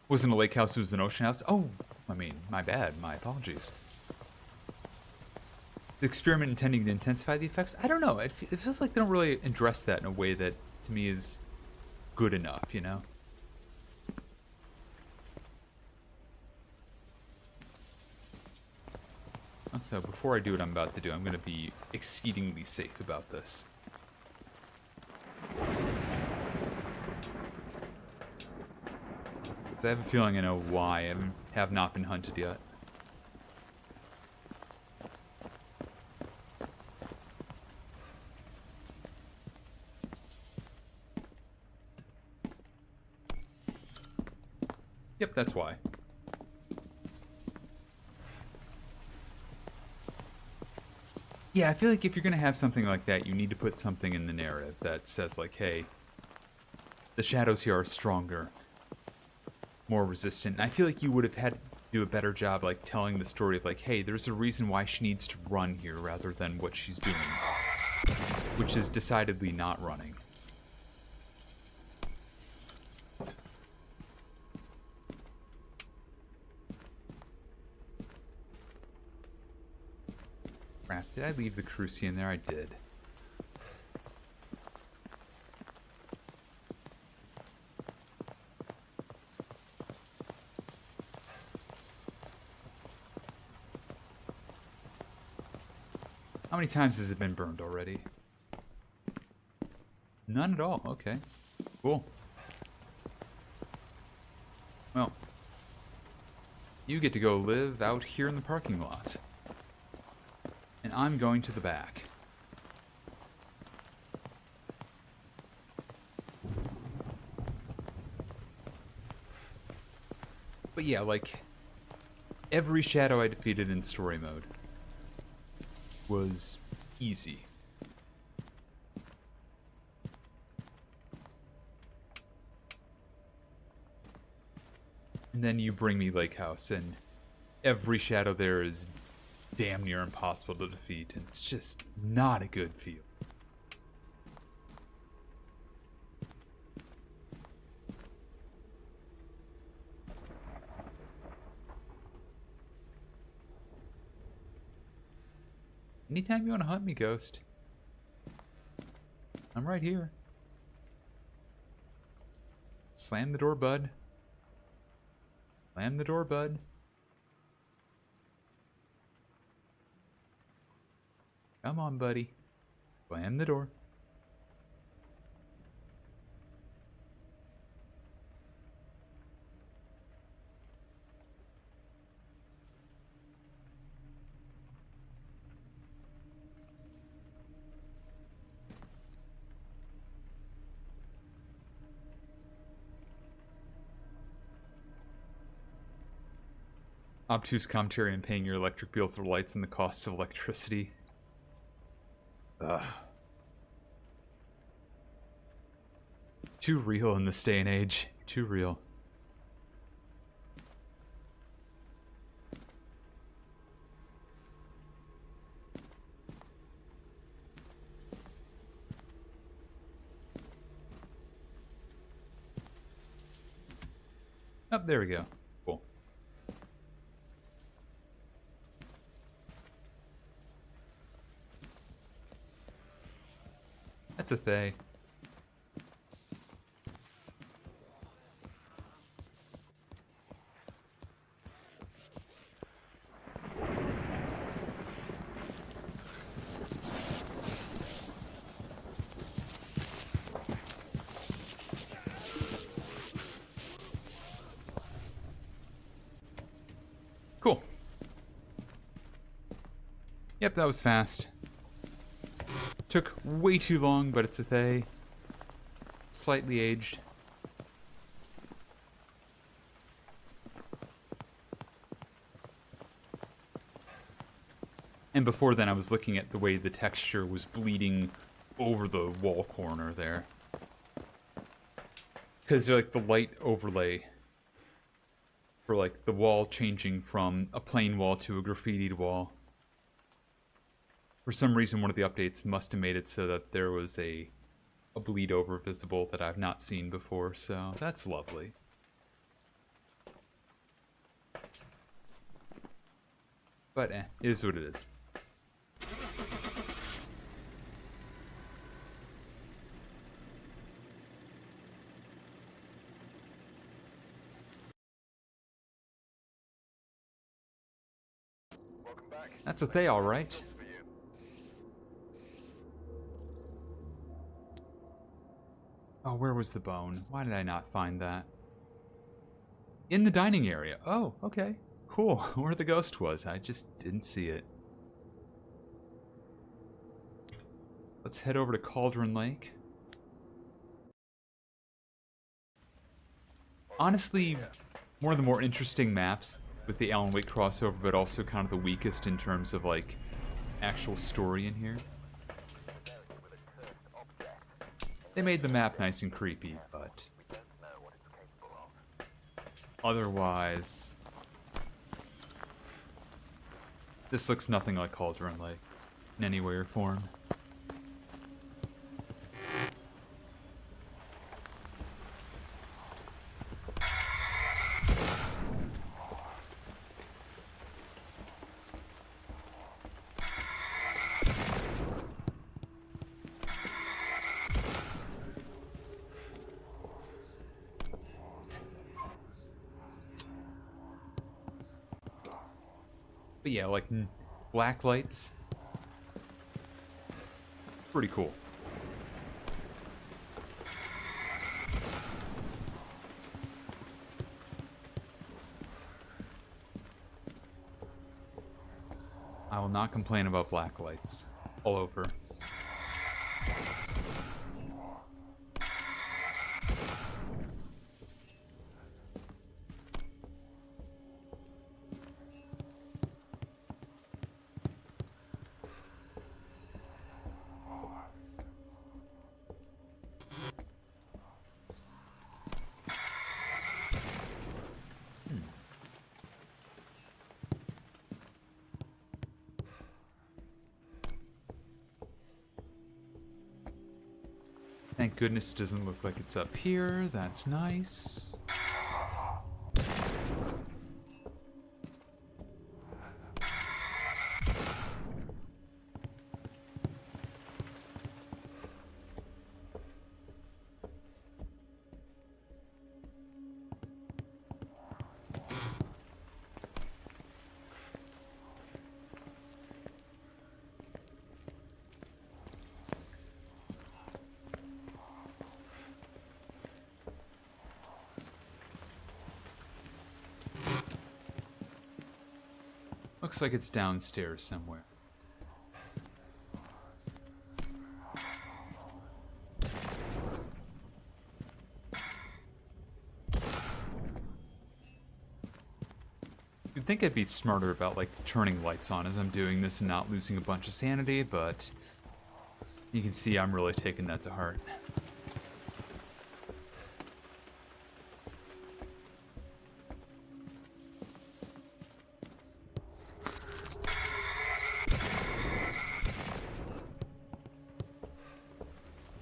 Wasn't a lake house, it was an ocean house. Oh, I mean, my bad. My apologies. The experiment intending to intensify the effects? I don't know. It feels like they don't really address that in a way that, to me, is good enough, you know? Also, before I do what I'm about to do, I'm going to be exceedingly safe about this. Because I have a feeling I know why I have not been hunted yet. Yep, that's why. Yeah, I feel like if you're going to have something like that, you need to put something in the narrative that says, like, hey, the shadows here are stronger, more resistant. And I feel like you would have had to do a better job, like, telling the story of, like, hey, there's a reason why she needs to run here rather than what she's doing, which is decidedly not running. Crap, did I leave the Crucian there? I did. How many times has it been burned already? None at all. Okay. Cool. Well, you get to go live out here in the parking lot. And I'm going to the back. But yeah, like, every shadow I defeated in story mode was easy. And then you bring me Lake House, and every shadow there is damn near impossible to defeat, and it's just not a good feel. Anytime you want to hunt me, Ghost, I'm right here. Slam the door, bud. Slam the door, bud. Come on, buddy. Slam the door. Obtuse commentary on paying your electric bill for lights and the costs of electricity. Ugh. Too real in this day and age. Too real. Oh, there we go. Cool. That's a Thay. Cool. Yep, that was fast. Took way too long, but it's a Thay. Slightly aged. And before then, I was looking at the way the texture was bleeding over the wall corner there. Because like the light overlay for like the wall changing from a plain wall to a graffitied wall. For some reason, one of the updates must have made it so that there was a bleed over visible that I've not seen before, so that's lovely. But it is what it is. Welcome back. That's a Thay, alright. For you. Oh, where was the bone? Why did I not find that? In the dining area. Oh, okay. Cool. Where the ghost was. I just didn't see it. Let's head over to Cauldron Lake. Honestly, one of the more interesting maps with the Alan Wake crossover, but also kind of the weakest in terms of, like, actual story in here. They made the map nice and creepy, but otherwise, this looks nothing like Cauldron Lake in any way or form. But yeah, like black lights. Pretty cool. I will not complain about black lights all over. Thank goodness it doesn't look like it's up here. That's nice. Looks like it's downstairs somewhere. You'd think I'd be smarter about, like, turning lights on as I'm doing this and not losing a bunch of sanity, but you can see I'm really taking that to heart.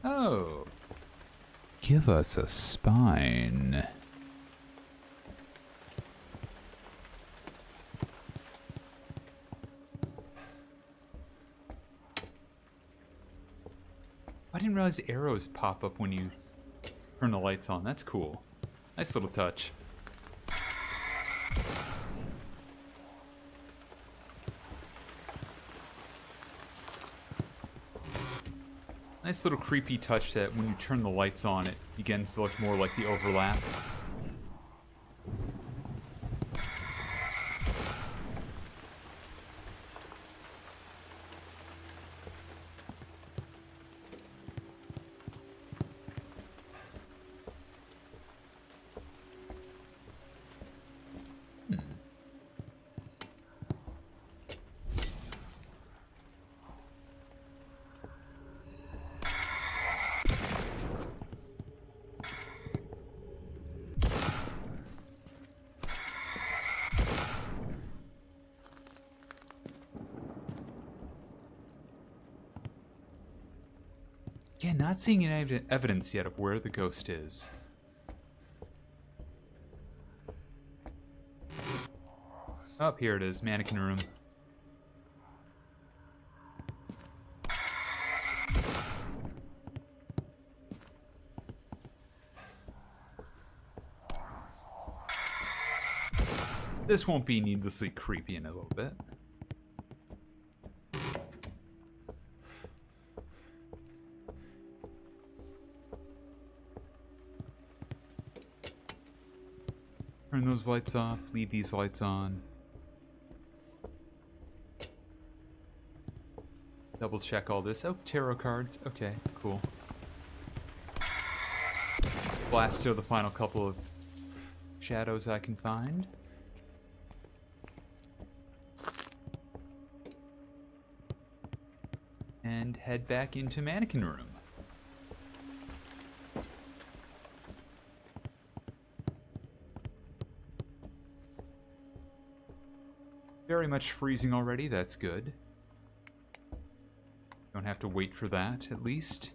Oh. Give us a spine. I didn't realize arrows pop up when you turn the lights on. That's cool. Nice little touch. Nice little creepy touch that when you turn the lights on, it begins to look more like the overlap. Yeah, not seeing any evidence yet of where the ghost is. Oh, here it is, mannequin room. This won't be needlessly creepy in a little bit. Turn those lights off, leave these lights on. Double check all this. Oh, tarot cards. Okay, cool. Blast out the final couple of shadows I can find. And head back into mannequin room. Very much freezing already, that's good. Don't have to wait for that, at least.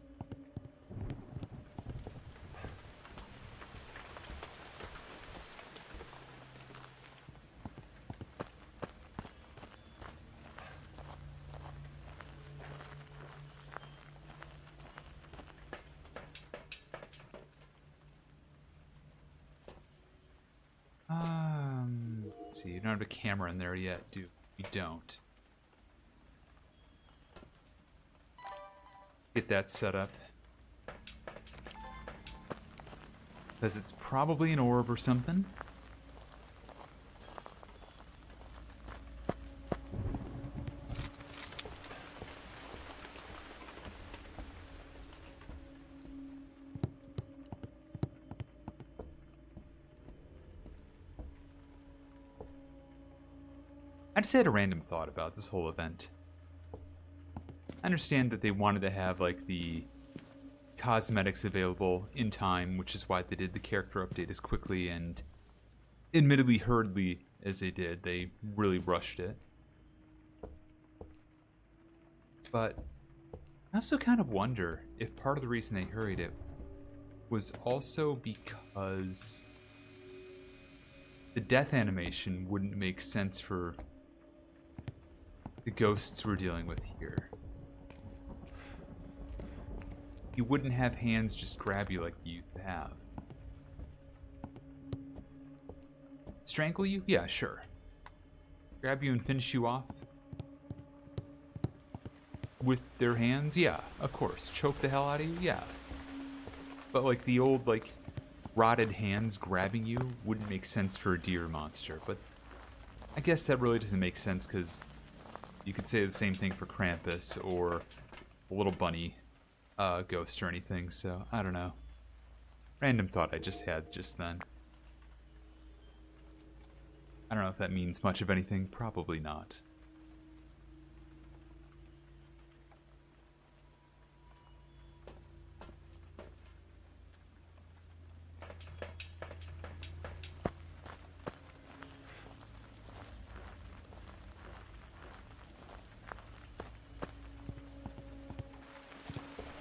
Let's see, you don't have a camera in there yet, do we? Don't. Get that set up. Because it's probably an orb or something. I just had a random thought about this whole event. I understand that they wanted to have like the cosmetics available in time, which is why they did the character update as quickly and admittedly hurriedly as they did. They really rushed it. But I also kind of wonder if part of the reason they hurried it was also because the death animation wouldn't make sense for the ghosts we're dealing with here. You wouldn't have hands just grab you like you used to have. Strangle you? Yeah, sure. Grab you and finish you off? With their hands? Yeah, of course. Choke the hell out of you? Yeah. But like the old, like, rotted hands grabbing you wouldn't make sense for a deer monster. But I guess that really doesn't make sense because you could say the same thing for Krampus or a little bunny ghost or anything, so I don't know. Random thought I just had just then. I don't know if that means much of anything. Probably not.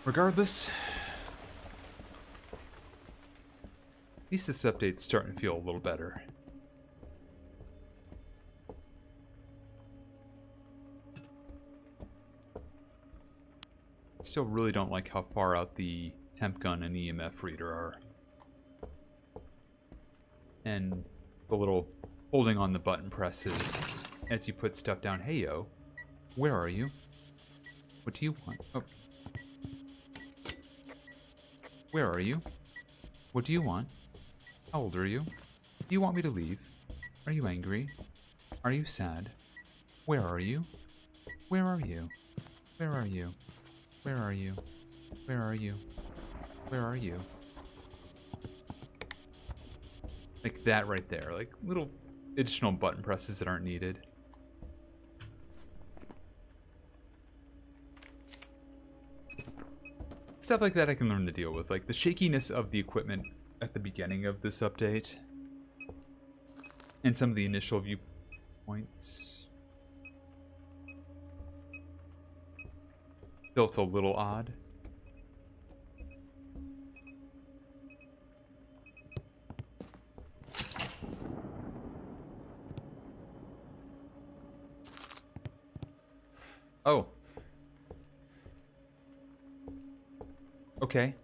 Regardless, at least this update's starting to feel a little better. Still really don't like how far out the temp gun and EMF reader are. And the little holding on the button presses as you put stuff down. Hey yo, where are you? What do you want? Oh. Where are you? What do you want? How old are you? Do you want me to leave? Are you angry? Are you sad? Where are you? Where are you? Where are you? Where are you? Where are you? Where are you? Like that right there. Like little additional button presses that aren't needed. Stuff like that I can learn to deal with. Like the shakiness of the equipment at the beginning of this update. And some of the initial viewpoints felt a little odd. Oh. Okay.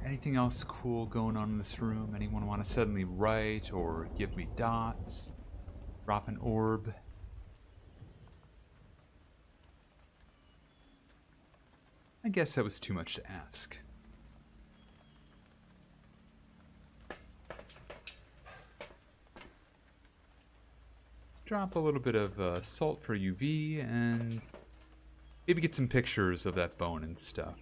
Anything else cool going on in this room? Anyone want to suddenly write or give me dots? Drop an orb? I guess that was too much to ask. Let's drop a little bit of salt for UV and maybe get some pictures of that bone and stuff.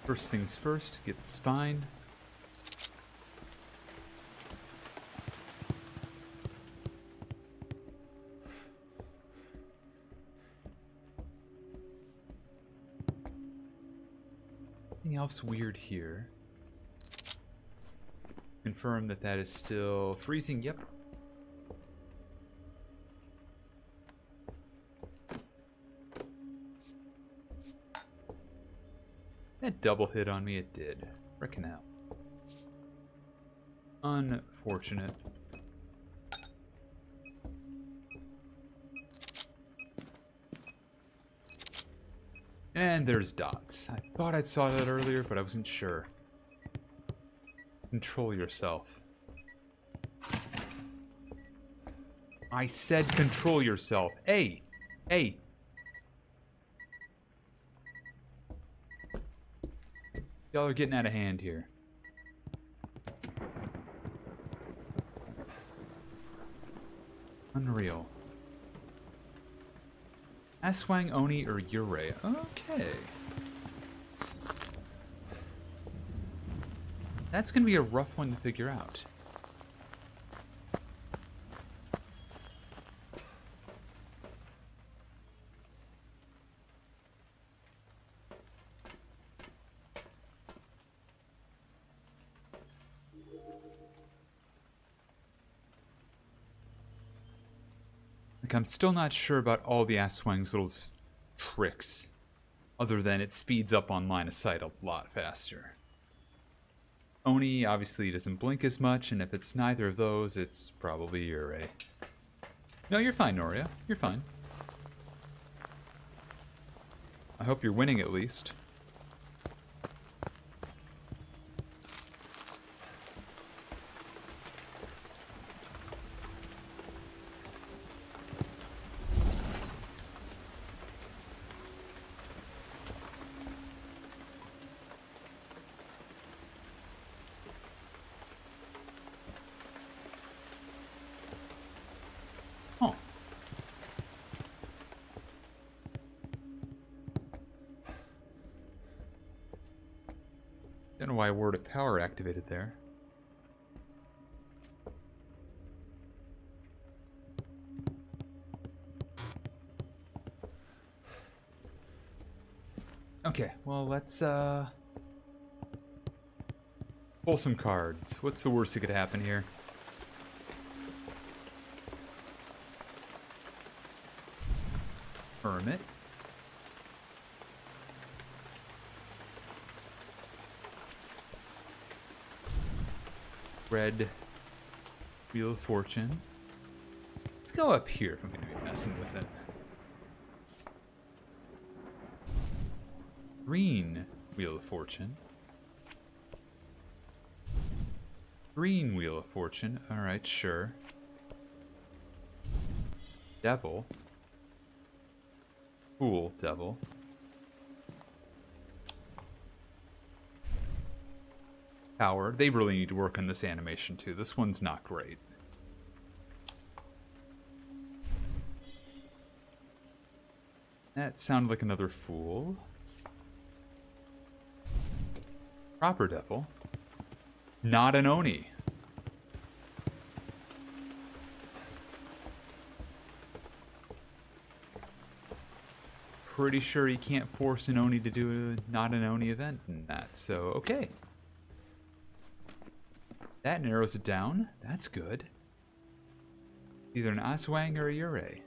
First things first, get the spine. Anything else weird here? Confirm that that is still freezing. Yep. That double hit on me, it did. Frickin' hell. Unfortunate. And there's dots. I thought I saw that earlier, but I wasn't sure. Control yourself. I said control yourself. Hey! Hey! Y'all are getting out of hand here. Unreal. Aswang, Oni, or Yurei. Okay. That's gonna be a rough one to figure out. Like, I'm still not sure about all the Aswang's little tricks, other than it speeds up on line of sight a lot faster. Oni obviously doesn't blink as much, and if it's neither of those, it's probably Yurei. No, you're fine, Noria. You're fine. I hope you're winning at least. Oh. Don't know why Word of Power activated there. Okay, well, let's pull some cards. What's the worst that could happen here? Hermit. Red Wheel of Fortune. Let's go up here if I'm going to be messing with it. Green Wheel of Fortune. Green Wheel of Fortune. Alright, sure. Devil. Fool Devil. Power. They really need to work on this animation too. This one's not great. That sounded like another Fool. Proper Devil. Not an Oni. Pretty sure you can't force an Oni to do a not an Oni event in that, so okay. That narrows it down. That's good. Either an Aswang or a Yurei.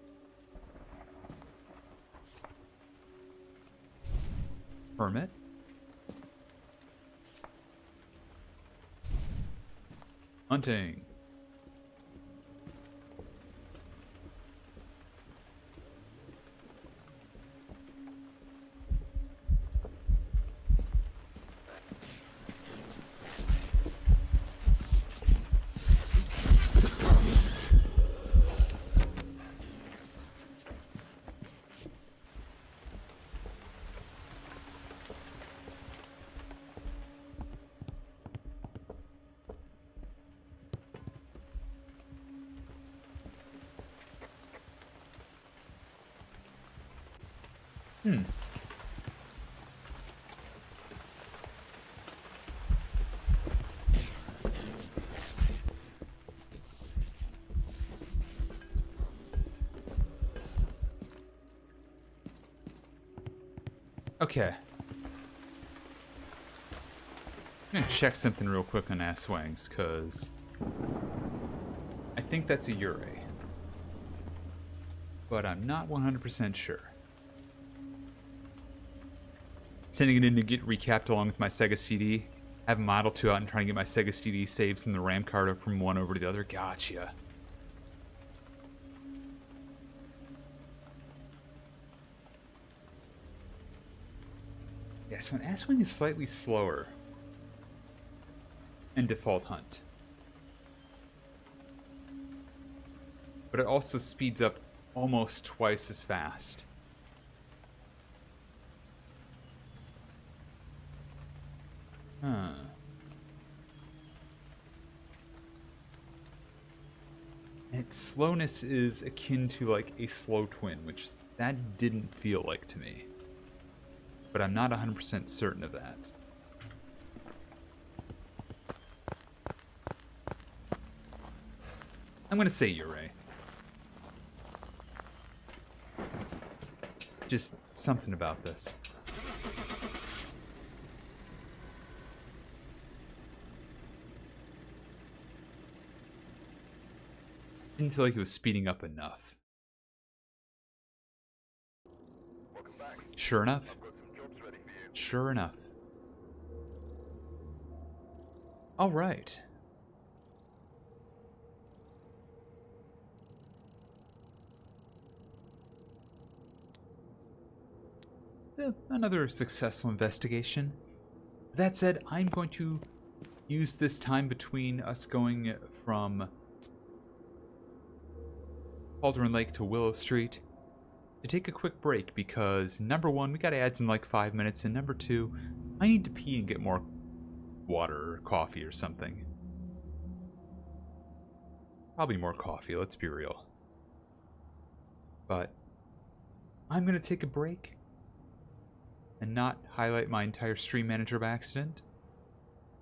Hermit. Hunting. Okay. I'm gonna check something real quick on Aswangs, because I think that's a Yurei. But I'm not 100% sure. Sending it in to get recapped along with my Sega CD. Have Model 2 out and trying to get my Sega CD saves in the RAM card from one over to the other. Gotcha. Yeah, so an Aswang is slightly slower in default hunt. But it also speeds up almost twice as fast. Huh. And its slowness is akin to like a slow twin, which that didn't feel like to me. But I'm not 100% certain of that. I'm gonna say Yurei. Just something about this. Didn't feel like it was speeding up enough. Welcome back. Sure enough. I've got some jobs ready for you. Sure enough. All right. So, another successful investigation. That said, I'm going to use this time between us going from Cauldron Lake to Willow Street to take a quick break because, number one, we got ads in like 5 minutes, and number two, I need to pee and get more water or coffee or something. Probably more coffee, let's be real. But I'm going to take a break and not highlight my entire stream manager by accident.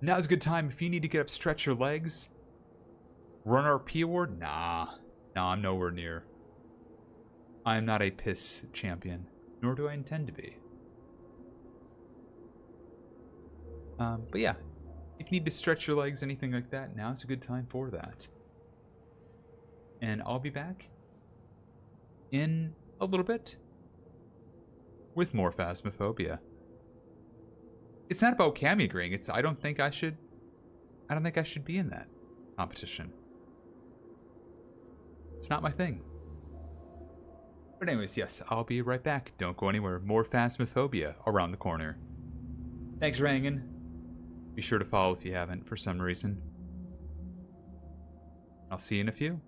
Now's a good time if you need to get up, stretch your legs. Run RP award? Nah, I'm nowhere near. I am not a piss champion, nor do I intend to be. But yeah, if you need to stretch your legs, anything like that, now's a good time for that. And I'll be back in a little bit with more Phasmophobia. It's not about Cammy agreeing. I don't think I should be in that competition. It's not my thing. But anyways, yes, I'll be right back. Don't go anywhere. More Phasmophobia around the corner. Thanks for hanging. Be sure to follow if you haven't for some reason. I'll see you in a few.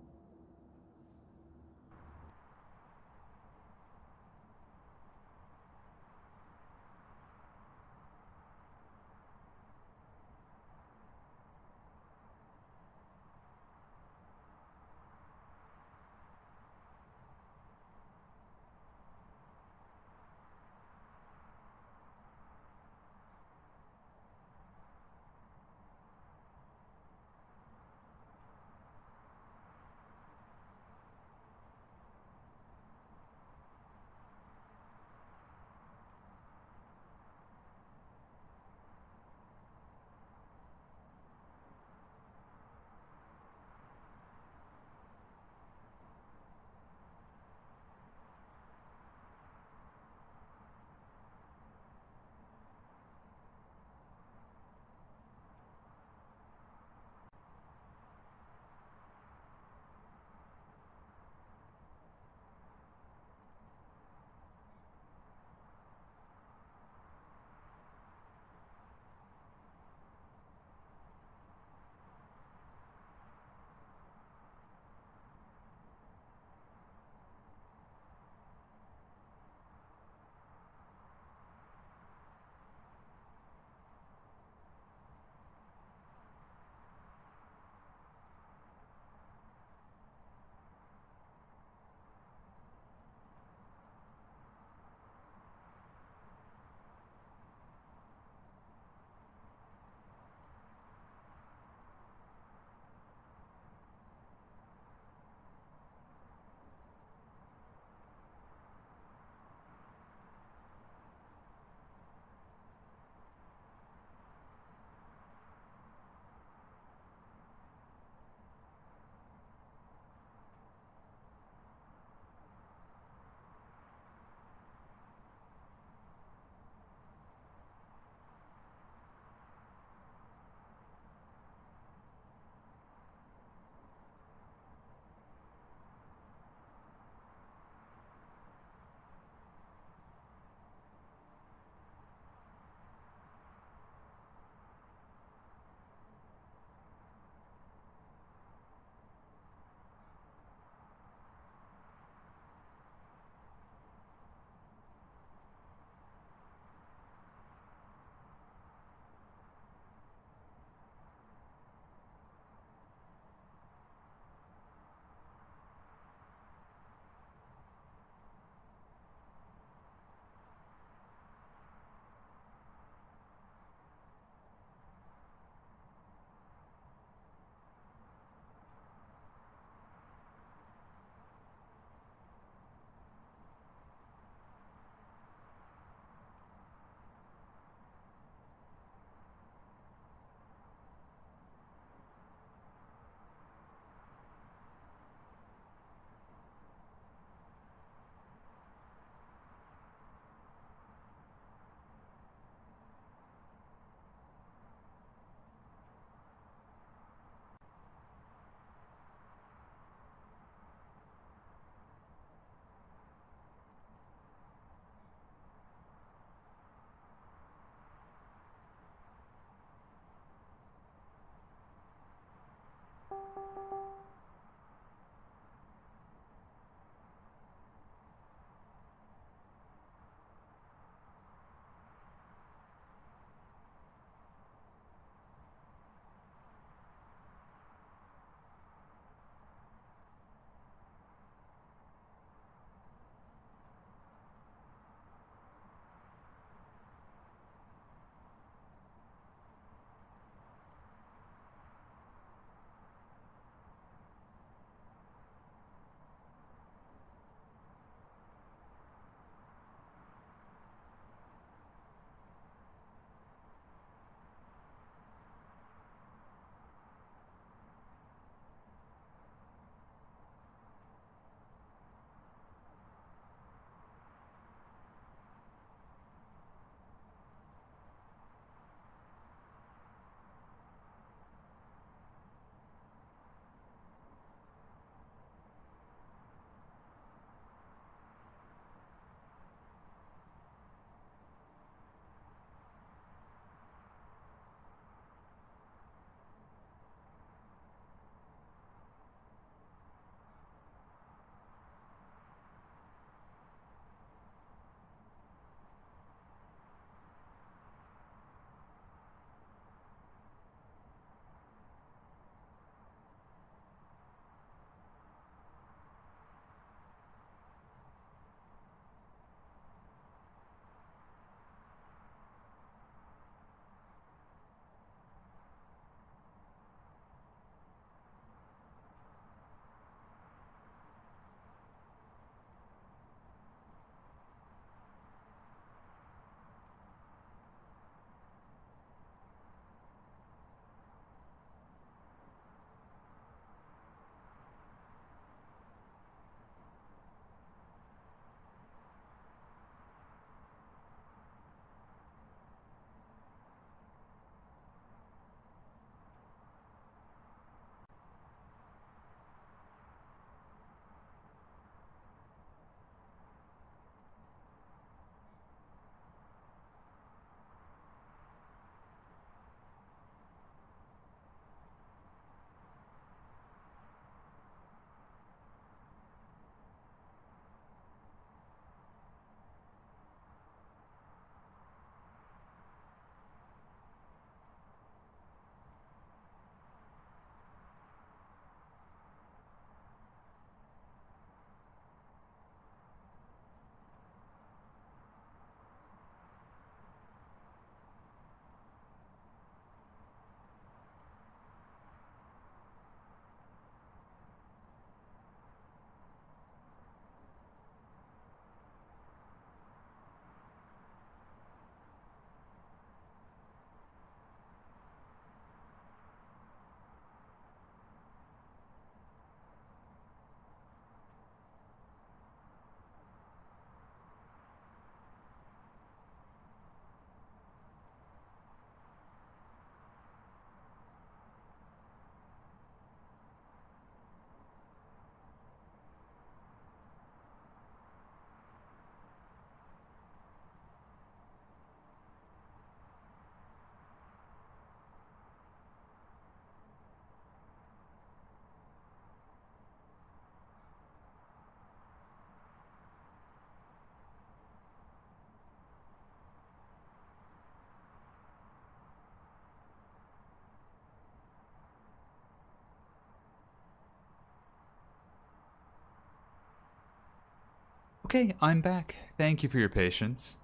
Okay, I'm back. Thank you for your patience.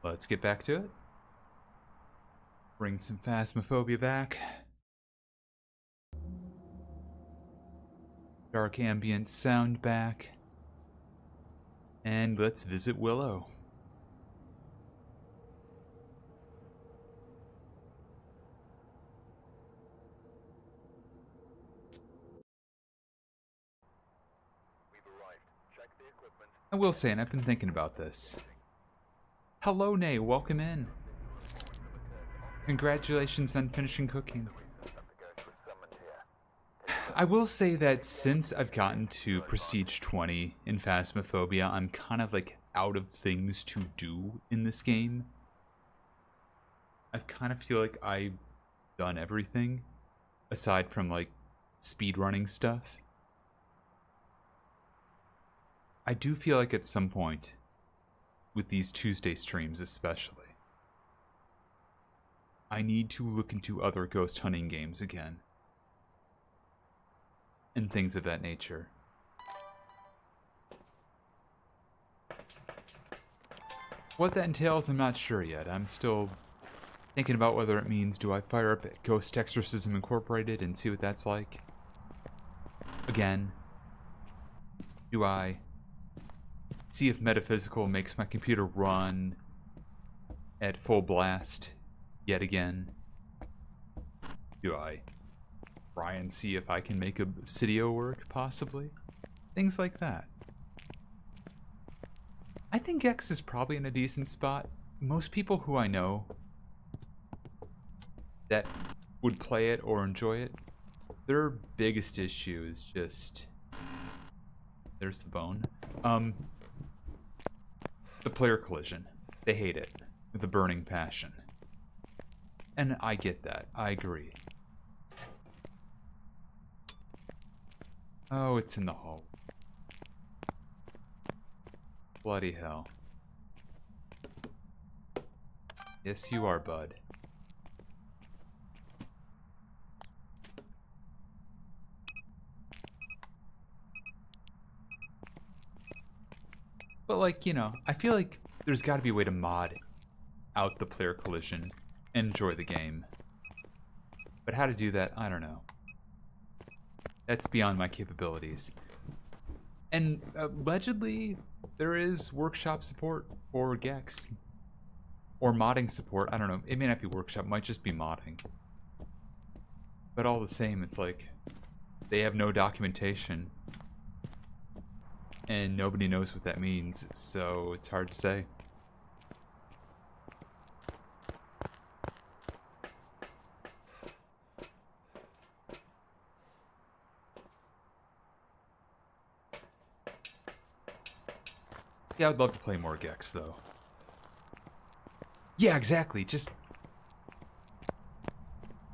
Let's get back to it. Bring some Phasmophobia back. Dark ambient sound back. And let's visit Willow. We've arrived. Check the equipment. I will say, and I've been thinking about this. Hello, Nay. Welcome in. Congratulations on finishing cooking. I will say that since I've gotten to Prestige 20 in Phasmophobia, I'm kind of like out of things to do in this game. I kind of feel like I've done everything aside from like speedrunning stuff. I do feel like at some point, with these Tuesday streams especially, I need to look into other ghost hunting games again. And things of that nature. What that entails, I'm not sure yet. I'm still thinking about whether it means, do I fire up Ghost Exorcism Incorporated and see what that's like? Again. Do I see if Metaphysical makes my computer run at full blast yet again? Do I try and see if I can make Obsidio work, possibly? Things like that. I think X is probably in a decent spot. Most people who I know that would play it or enjoy it, their biggest issue is just... There's the bone. The player collision. They hate it with a burning passion. And I get that. I agree. Oh, it's in the hall. Bloody hell. Yes, you are, bud. But, like, you know, I feel like there's got to be a way to mod out the player collision and enjoy the game. But how to do that, I don't know. That's beyond my capabilities. And allegedly, there is workshop support for Gex. Or modding support, I don't know. It may not be workshop, it might just be modding. But all the same, it's like, they have no documentation. And nobody knows what that means, so it's hard to say. Yeah, I'd love to play more Gex, though. Yeah, exactly. Just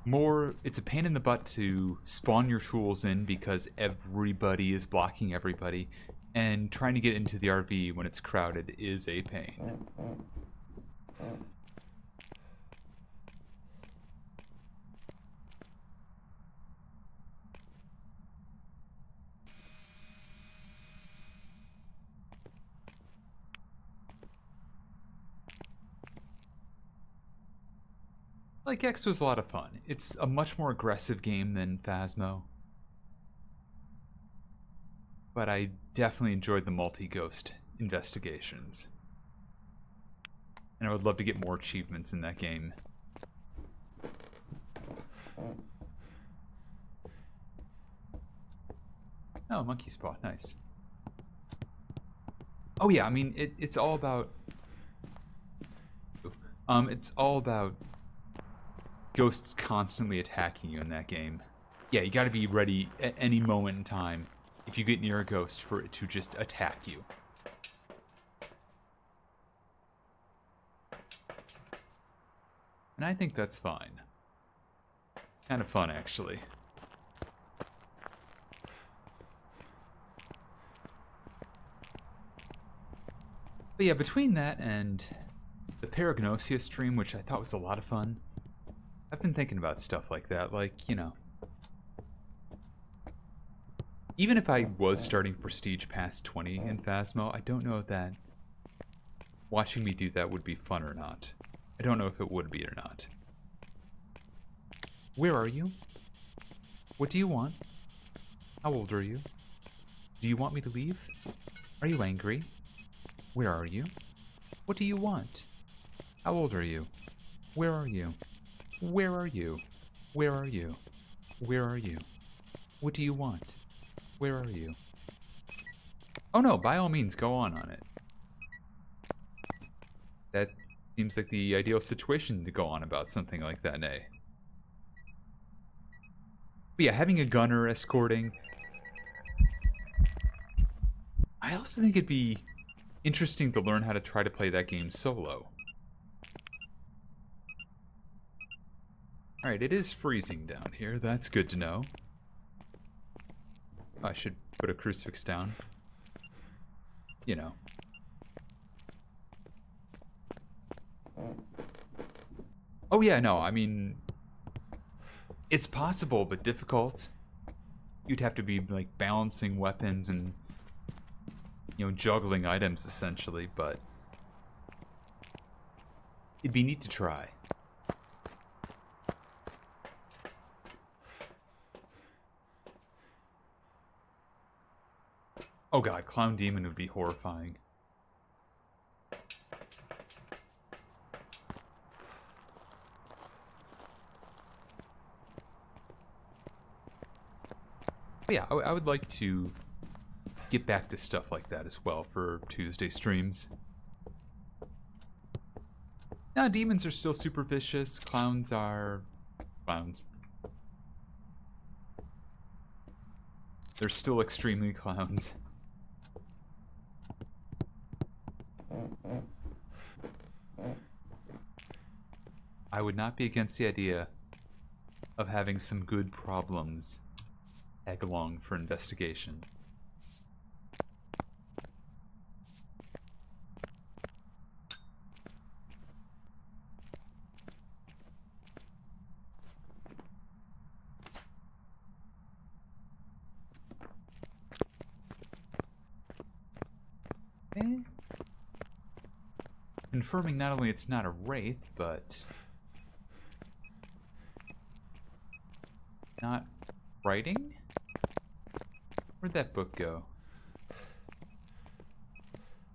more... It's a pain in the butt to spawn your tools in because everybody is blocking everybody. And trying to get into the RV when it's crowded is a pain. Like, X was a lot of fun. It's a much more aggressive game than Phasmo. But I definitely enjoyed the multi-ghost investigations. And I would love to get more achievements in that game. Oh, monkey paw, nice. Oh yeah, I mean, it's all about... it's all about ghosts constantly attacking you in that game. Yeah, you gotta be ready at any moment in time if you get near a ghost for it to just attack you. And I think that's fine. Kind of fun, actually. But yeah, between that and the Paragnosia stream, which I thought was a lot of fun, I've been thinking about stuff like that, like, you know, Even if I was starting prestige past 20 in Phasmo, I don't know if that watching me do that would be fun or not. I don't know if it would be or not. Where are you? What do you want? How old are you? Do you want me to leave? Are you angry? Where are you? What do you want? How old are you? Where are you? Where are you? Where are you? Where are you? What do you want? Where are you? Oh no, by all means, go on it. That seems like the ideal situation to go on about something like that, eh? But yeah, having a gunner escorting. I also think it'd be interesting to learn how to try to play that game solo. Alright, it is freezing down here. That's good to know. I should put a crucifix down. You know. Oh yeah, no, I mean... It's possible, but difficult. You'd have to be, like, balancing weapons and... You know, juggling items, essentially, but... It'd be neat to try. Oh god, Clown Demon would be horrifying. But yeah, I would like to get back to stuff like that as well for Tuesday streams. Now, demons are still super vicious. Clowns are... clowns. They're still extremely clowns. I would not be against the idea of having some good problems tag along for investigation. Okay. Confirming not only it's not a wraith, but not writing? Where'd that book go?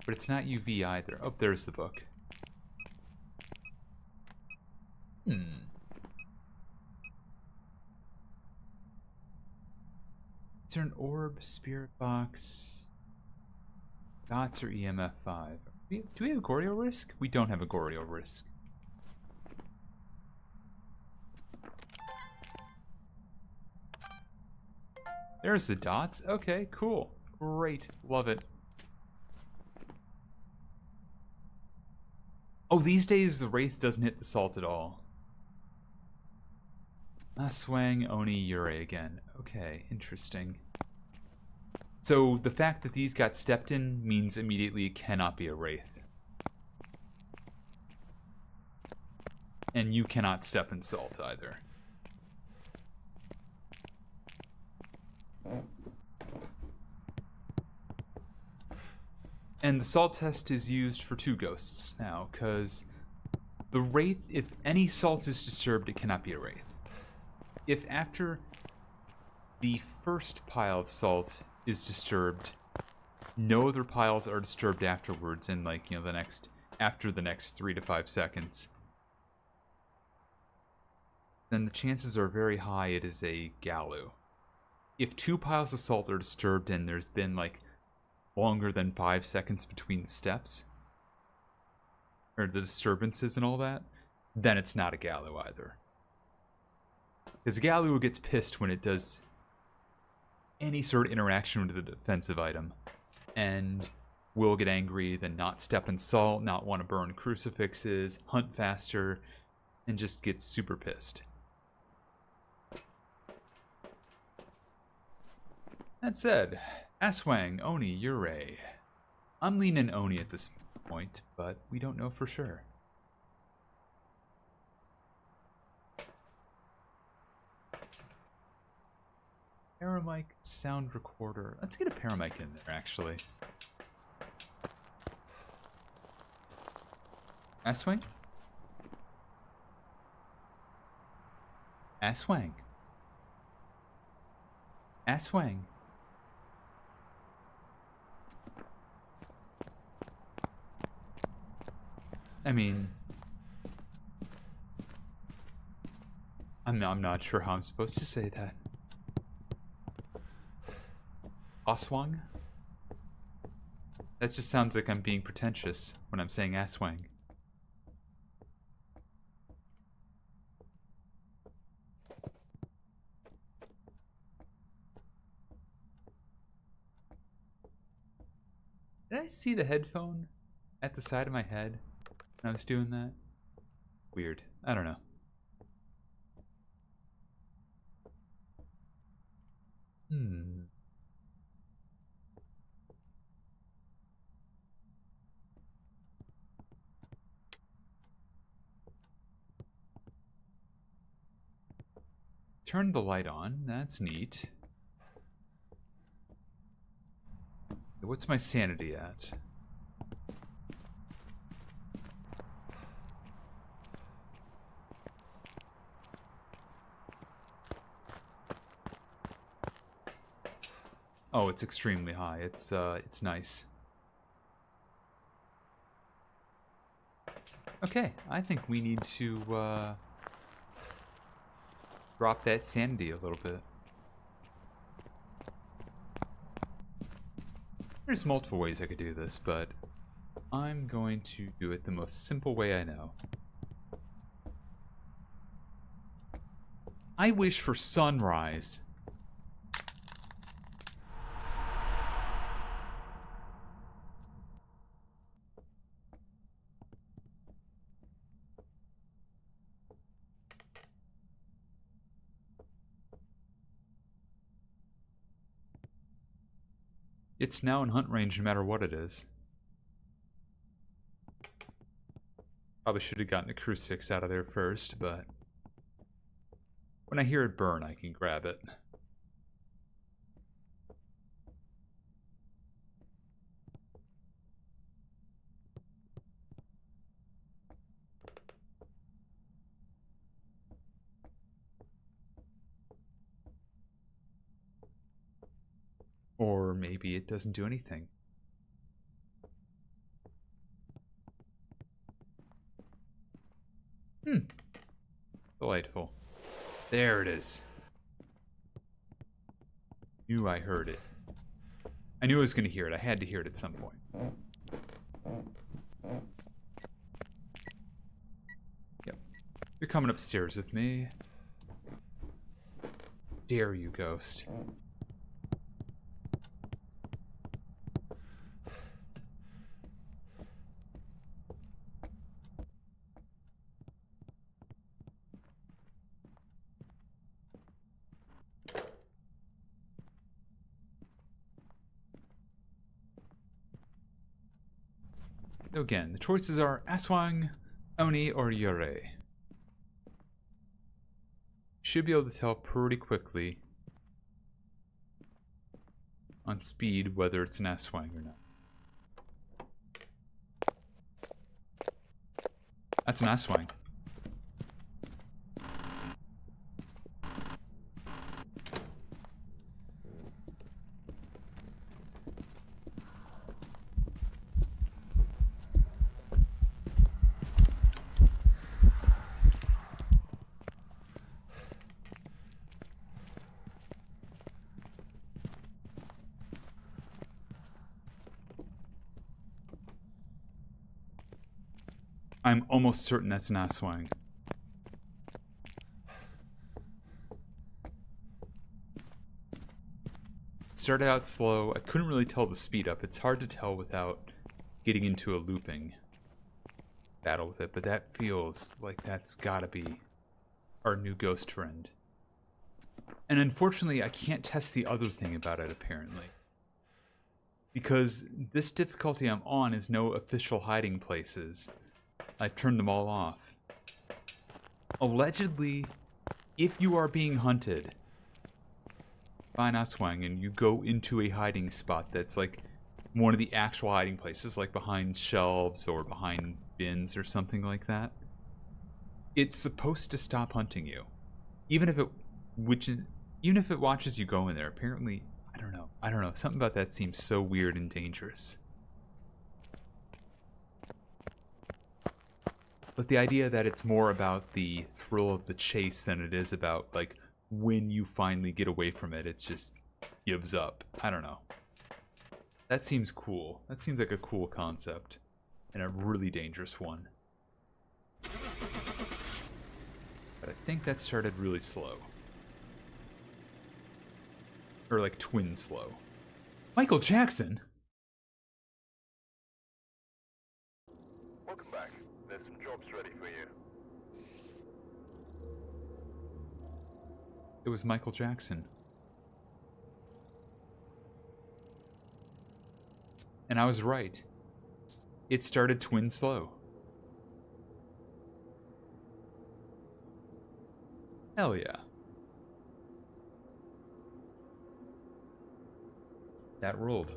But it's not UV either. Oh, there's the book. Is there an orb, spirit box, dots, or EMF 5? Do we have a Goryo risk? We don't have a Goryo risk. There's the dots. Okay, cool. Great. Love it. Oh, these days the Wraith doesn't hit the salt at all. Aswang, Oni, Yurei again. Okay, interesting. So the fact that these got stepped in means immediately it cannot be a Wraith. And you cannot step in salt either. And the salt test is used for 2 ghosts now, because the Wraith, if any salt is disturbed, it cannot be a Wraith. If after the first pile of salt is disturbed, no other piles are disturbed afterwards in, like, you know, after the next 3 to 5 seconds, then the chances are very high it is a Galu. If 2 piles of salt are disturbed and there's been, like, longer than 5 seconds between steps, or the disturbances and all that, then it's not a Galu either. Because Galu gets pissed when it does any sort of interaction with a defensive item, and will get angry, then not step in salt, not want to burn crucifixes, hunt faster, and just gets super pissed. That said, Aswang, Oni, Yurei. I'm leaning Oni at this point, but we don't know for sure. Paramic sound recorder. Let's get a paramic in there, actually. Asswang? Asswang. Asswang. I mean, I'm not sure how I'm supposed to say that. Aswang? That just sounds like I'm being pretentious when I'm saying Aswang. Did I see the headphone at the side of my head when I was doing that? Weird. I don't know. Turn the light on. That's neat. What's my sanity at? Oh, it's extremely high. It's nice. Okay, I think we need to drop that sanity a little bit. There's multiple ways I could do this, but I'm going to do it the most simple way I know. I wish for sunrise. It's now in hunt range no matter what it is. Probably should have gotten the crucifix out of there first, but when I hear it burn, I can grab it. Or maybe it doesn't do anything. Delightful. There it is. Knew I heard it. I knew I was going to hear it. I had to hear it at some point. Yep. You're coming upstairs with me. Dare you, ghost. Again, the choices are Aswang, Oni, or Yurei. Should be able to tell pretty quickly on speed whether it's an Aswang or not. That's an Aswang. I'm almost certain that's an Aswang. Started out slow. I couldn't really tell the speed up. It's hard to tell without getting into a looping battle with it, but that feels like that's gotta be our new ghost friend. And unfortunately, I can't test the other thing about it, apparently. Because this difficulty I'm on is no official hiding places. I've turned them all off. Allegedly, if you are being hunted, Fine, I swang, and you go into a hiding spot that's like one of the actual hiding places, like behind shelves or behind bins or something like that. It's supposed to stop hunting you, even if it, which, even if it watches you go in there. Apparently, I don't know. I don't know. Something about that seems so weird and dangerous. But the idea that it's more about the thrill of the chase than it is about, like, when you finally get away from it, it just gives up. I don't know. That seems cool. That seems like a cool concept. And a really dangerous one. But I think that started really slow. Or like twin slow. Michael Jackson? Welcome back. There's some jobs ready for you. It was Michael Jackson. And I was right. It started twin slow. Hell yeah. That ruled.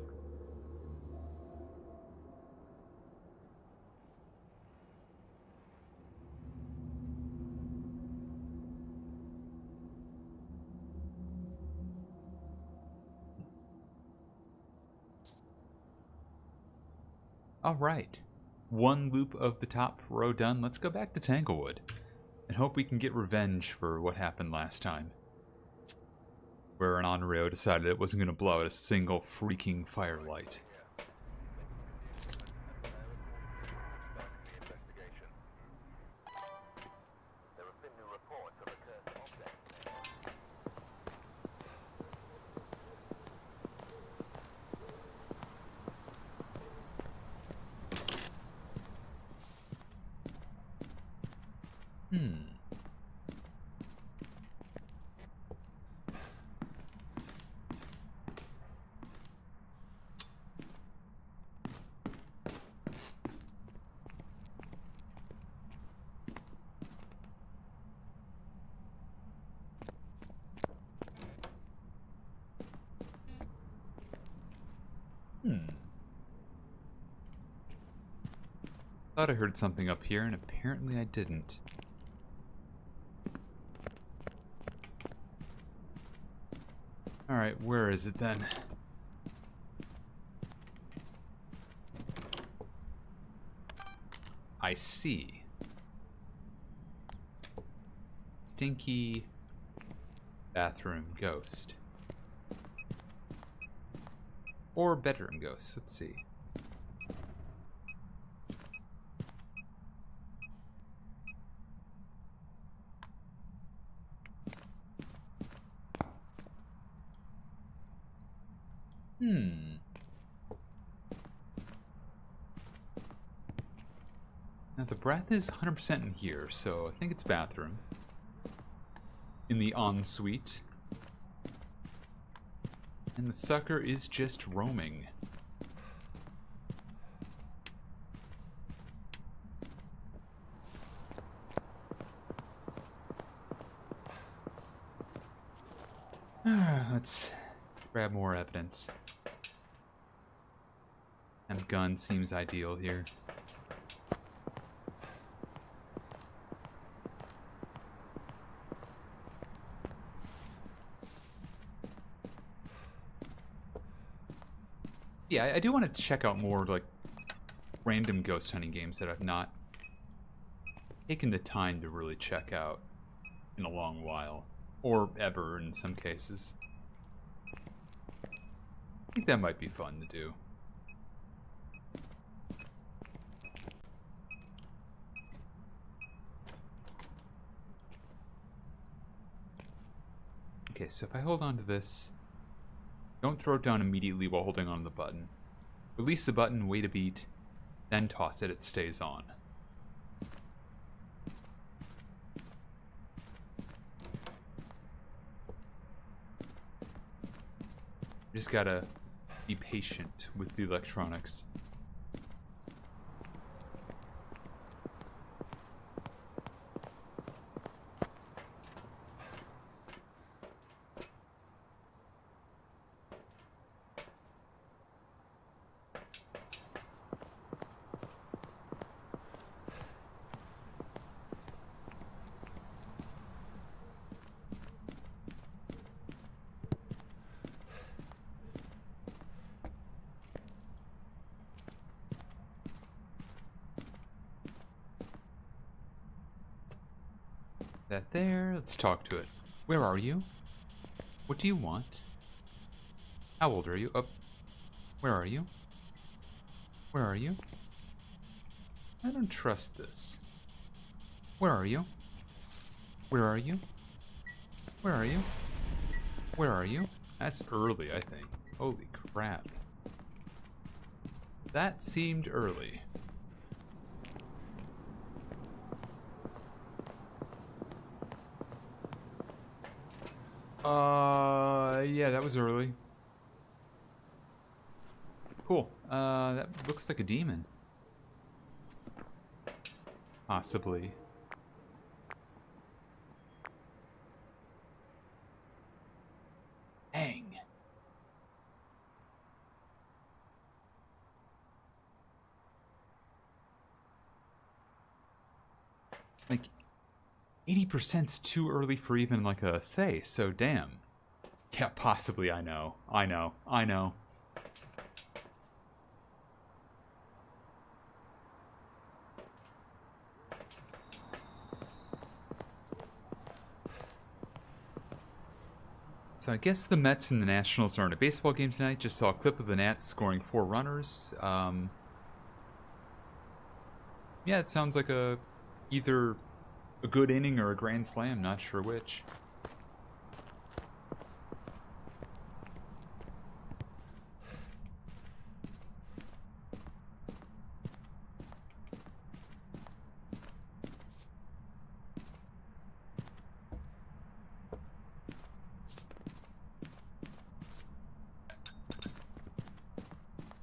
Alright. One loop of the top row done. Let's go back to Tanglewood. And hope we can get revenge for what happened last time. Where an Onryo decided it wasn't going to blow out a single freaking firelight. There have been new reports of a cursed object. Thought I heard something up here, and apparently I didn't. Alright, where is it then? I see. Stinky bathroom ghost. Or bedroom ghost, let's see. Now the breath is 100% in here, so I think it's bathroom. In the ensuite. And the sucker is just roaming. Let's grab more evidence. And gun seems ideal here. Yeah, I do want to check out more, like, random ghost hunting games that I've not taken the time to really check out in a long while. Or ever, in some cases. I think that might be fun to do. Okay, so if I hold on to this, don't throw it down immediately while holding on to the button. Release the button, wait a beat, then toss it, it stays on. You just gotta be patient with the electronics. That there. Let's talk to it. Where are you? What do you want? How old are you? Oh, where are you? Where are you? I don't trust this. Where are you? Where are you? Where are you? Where are you? That's early, I think. Holy crap. That seemed early. Yeah, that was early. Cool. That looks like a demon. Possibly. Dang. Like, 80%'s too early for even like a Thay, so damn. Yeah, possibly, I know. I know. I know. So I guess the Mets and the Nationals are in a baseball game tonight. Just saw a clip of the Nats scoring 4 runners. Yeah, it sounds like either a good inning or a grand slam. Not sure which.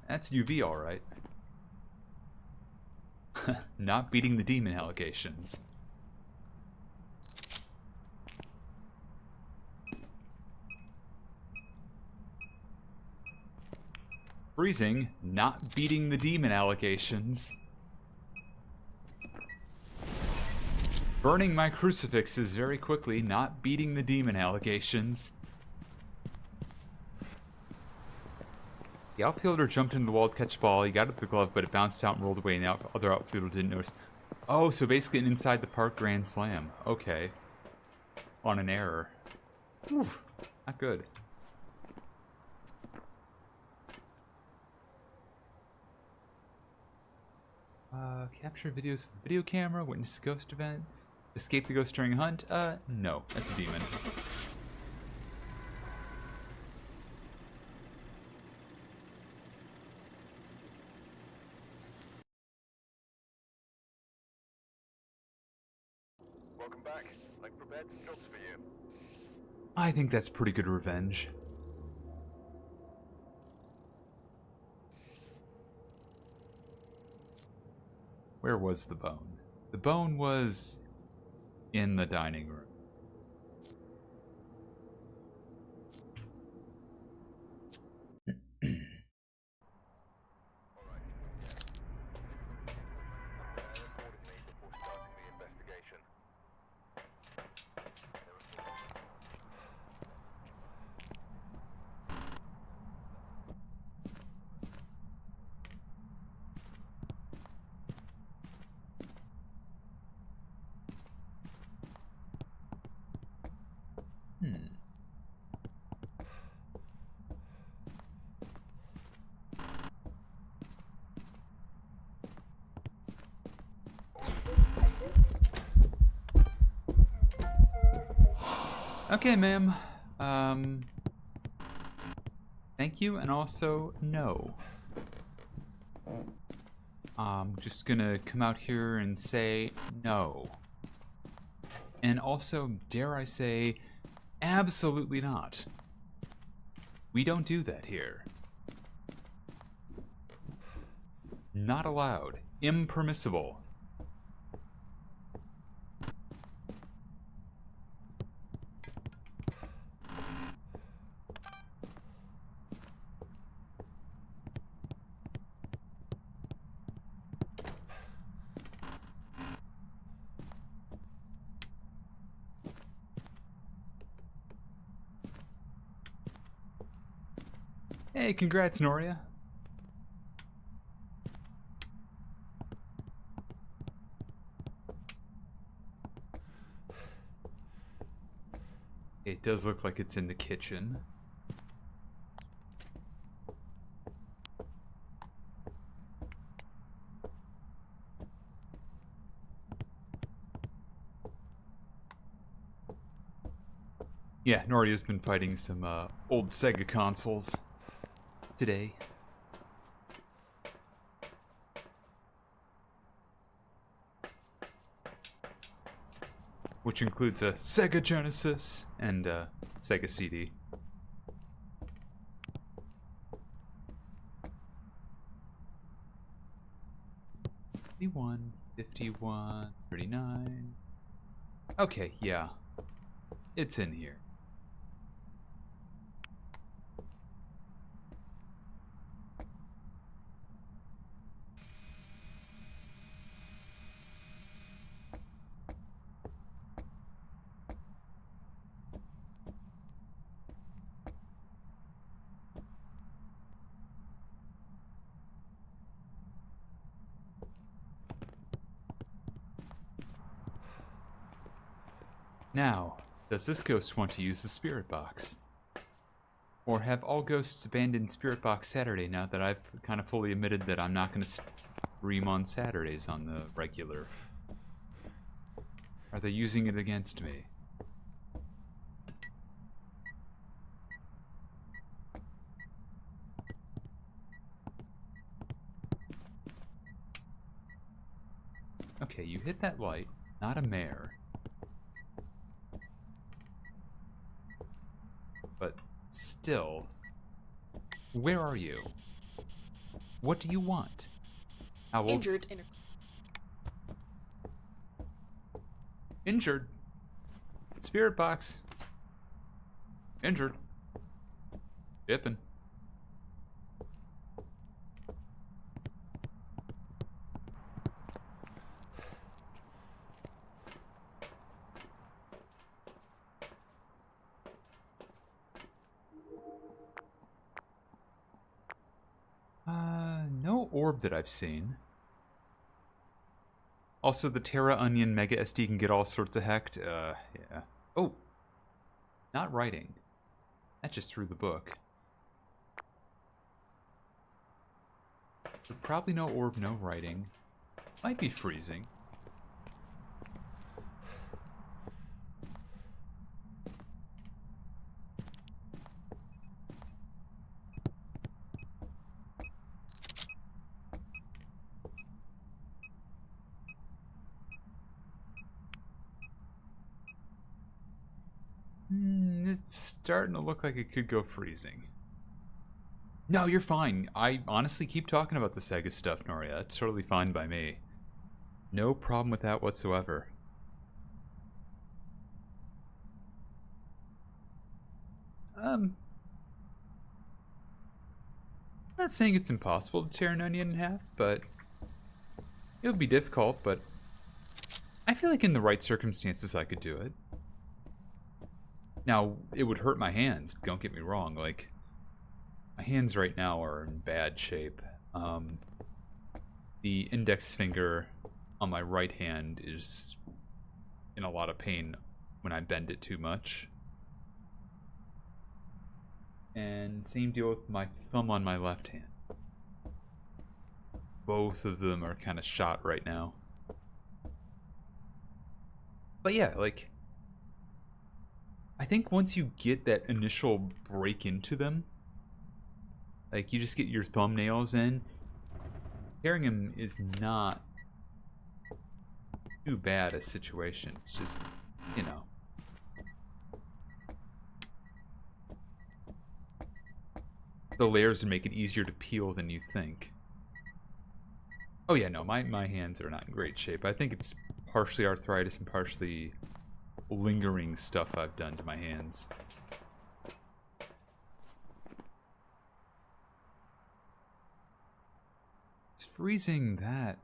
That's UV, all right. Not beating the demon allegations. Freezing, not beating the demon allegations. Burning my crucifixes very quickly, not beating the demon allegations. The outfielder jumped into the wall to catch the ball. He got up the glove, but it bounced out and rolled away, and the other outfielder didn't notice. Oh, so basically an inside the park grand slam. Okay. On an error. Oof, not good. Capture videos with the video camera, witness a ghost event, escape the ghost during a hunt. No, that's a demon. Welcome back. I've prepared some jobs for you. I think that's pretty good revenge. Where was the bone? The bone was in the dining room. Alright. Report me before starting the investigation. Okay, ma'am. Thank you, and also no. I'm just gonna come out here and say no. And also, dare I say, absolutely not. We don't do that here. Not allowed. Impermissible. Hey, congrats, Noria. It does look like it's in the kitchen. Yeah, Noria's been fighting some old Sega consoles today. Which includes a Sega Genesis and a Sega CD. $51, $39. Okay, yeah. It's in here. Now, does this ghost want to use the spirit box? Or have all ghosts abandoned Spirit Box Saturday now that I've kind of fully admitted that I'm not going to stream on Saturdays on the regular? Are they using it against me? Okay, you hit that light, not a mare. But still, where are you? What do you want? How old? Injured. Injured. Spirit box. Injured. Dipping. No orb that I've seen. Also, the Terra Onion Mega SD can get all sorts of hecked. Yeah. Oh. Not writing. That just threw the book. But probably no orb, no writing. Might be freezing. It's starting to look like it could go freezing. No, you're fine. I honestly keep talking about the Sega stuff, Noria. It's totally fine by me. No problem with that whatsoever. I'm not saying it's impossible to tear an onion in half, but it would be difficult, but I feel like in the right circumstances I could do it. Now, it would hurt my hands, don't get me wrong, like, my hands right now are in bad shape. The index finger on my right hand is in a lot of pain when I bend it too much. And same deal with my thumb on my left hand. Both of them are kind of shot right now. But yeah, like, I think once you get that initial break into them, like you just get your thumbnails in, tearing them is not too bad a situation. It's just, you know. The layers would make it easier to peel than you think. Oh yeah, no, my hands are not in great shape. I think it's partially arthritis and partially lingering stuff I've done to my hands. It's freezing that.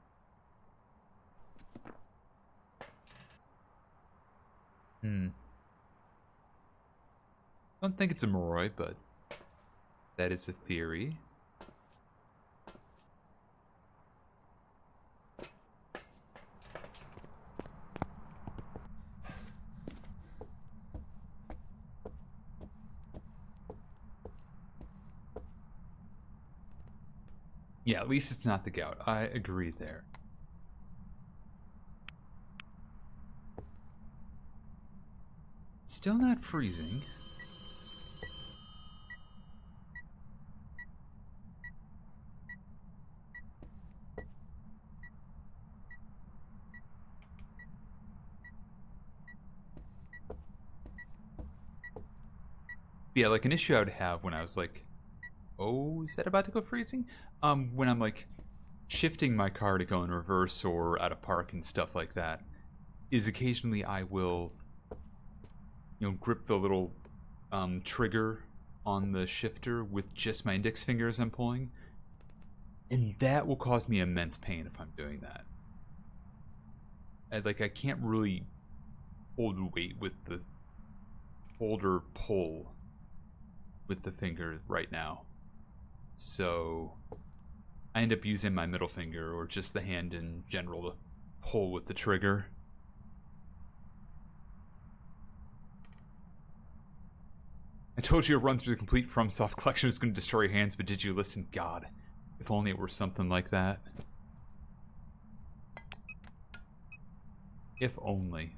Don't think it's a Moroi, but that is a theory. Yeah, at least it's not the gout. I agree there. Still not freezing. Yeah, like an issue I would have when I was like, oh, is that about to go freezing? When I'm like shifting my car to go in reverse or out of park and stuff like that, is occasionally I will, grip the little trigger on the shifter with just my index finger as I'm pulling, and that will cause me immense pain if I'm doing that. I can't really hold weight with the hold or pull with the finger right now, so I end up using my middle finger or just the hand in general to pull with the trigger. I told you a run through the complete FromSoft collection is going to destroy your hands, but did you listen? God, if only it were something like that. If only.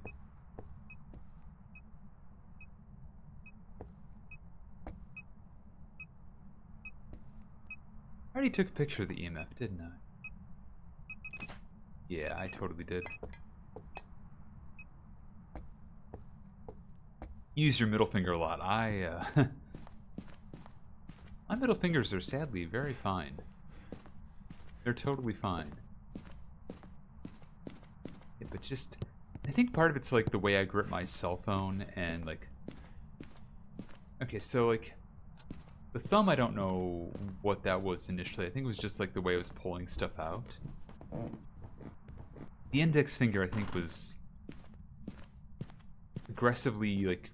I already took a picture of the EMF, didn't I? Yeah, I totally did. Use your middle finger a lot. My middle fingers are sadly very fine. They're totally fine. Yeah, but just, I think part of it's like the way I grip my cell phone and like, okay, so like, the thumb, I don't know what that was initially. I think it was just like the way I was pulling stuff out. The index finger, I think, was aggressively like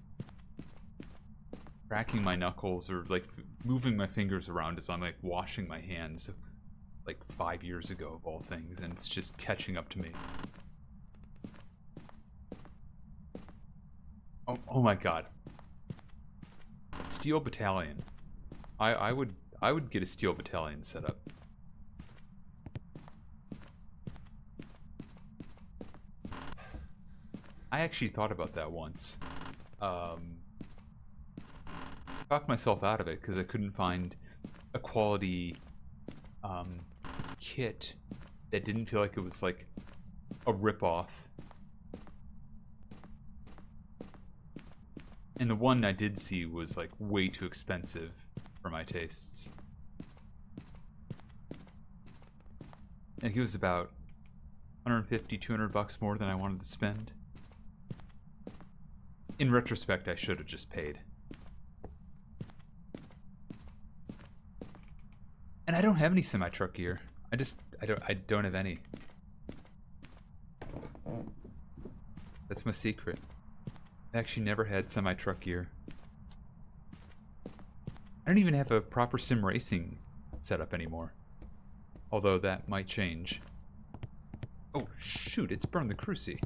cracking my knuckles or like moving my fingers around as I'm like washing my hands like 5 years ago of all things, and it's just catching up to me. Oh my god. Steel Battalion. I would get a Steel Battalion set up. I actually thought about that once. Talked myself out of it because I couldn't find a quality kit that didn't feel like it was like a ripoff. And the one I did see was like way too expensive for my tastes. I think it was about 150, 200 bucks more than I wanted to spend. In retrospect, I should have just paid. And I don't have any semi-truck gear. I don't have any. That's my secret. I actually never had semi-truck gear. I don't even have a proper sim racing setup anymore. Although that might change. Oh shoot, it's burned the Cruci.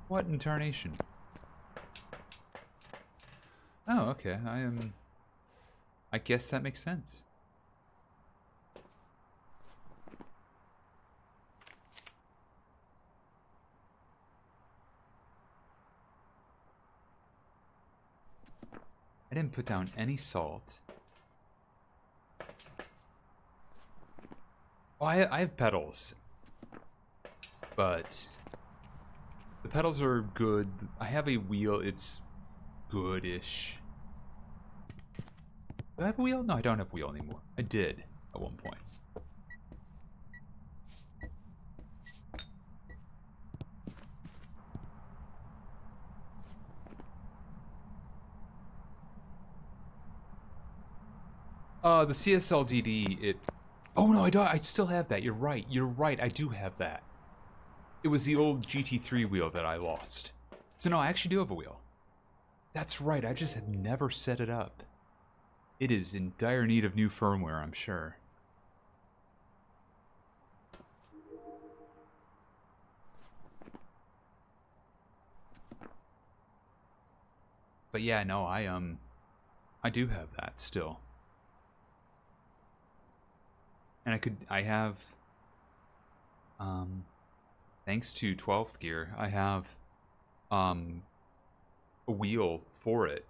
What in tarnation? Oh, okay. I guess that makes sense. I didn't put down any salt. Oh, I have pedals. But the pedals are good. I have a wheel. It's good-ish. Do I have a wheel? No, I don't have a wheel anymore. I did at one point. The CSLDD, it... Oh no, I don't. I still have that. You're right. You're right. I do have that. It was the old GT3 wheel that I lost. So no, I actually do have a wheel. That's right. I just have never set it up. It is in dire need of new firmware, I'm sure. But yeah, no, I I do have that still. And I have, thanks to 12th gear, I have, a wheel for it.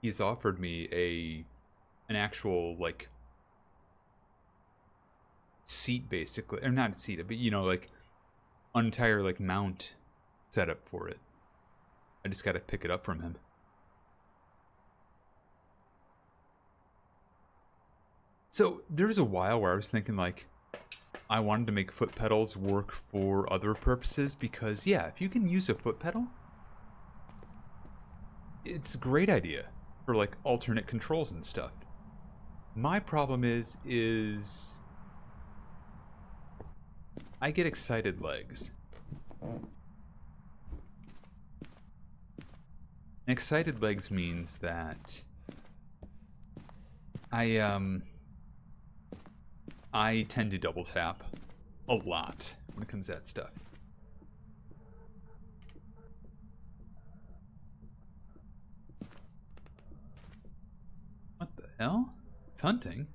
He's offered me an actual, like, seat, basically, or not a seat, but, you know, like, entire, like, mount setup for it. I just gotta pick it up from him. So there was a while where I was thinking, like, I wanted to make foot pedals work for other purposes, because yeah, if you can use a foot pedal, it's a great idea for, like, alternate controls and stuff. My problem is I get excited legs. And excited legs means that I tend to double tap a lot when it comes to that stuff. What the hell? It's hunting.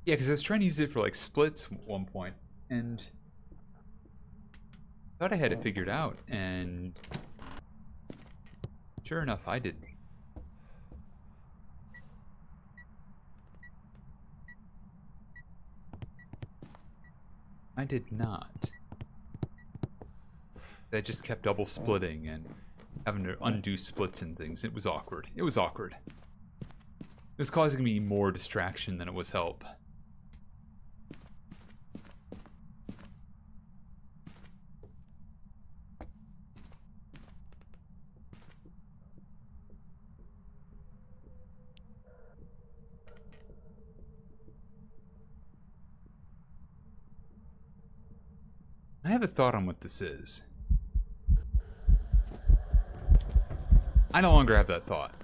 Yeah, because I was trying to use it for, like, splits at one point, and thought I had it figured out, and sure enough, I didn't. I did not. I just kept double splitting and having to undo splits and things. It was awkward. It was awkward. It was causing me more distraction than it was help. I have a thought on what this is. I no longer have that thought.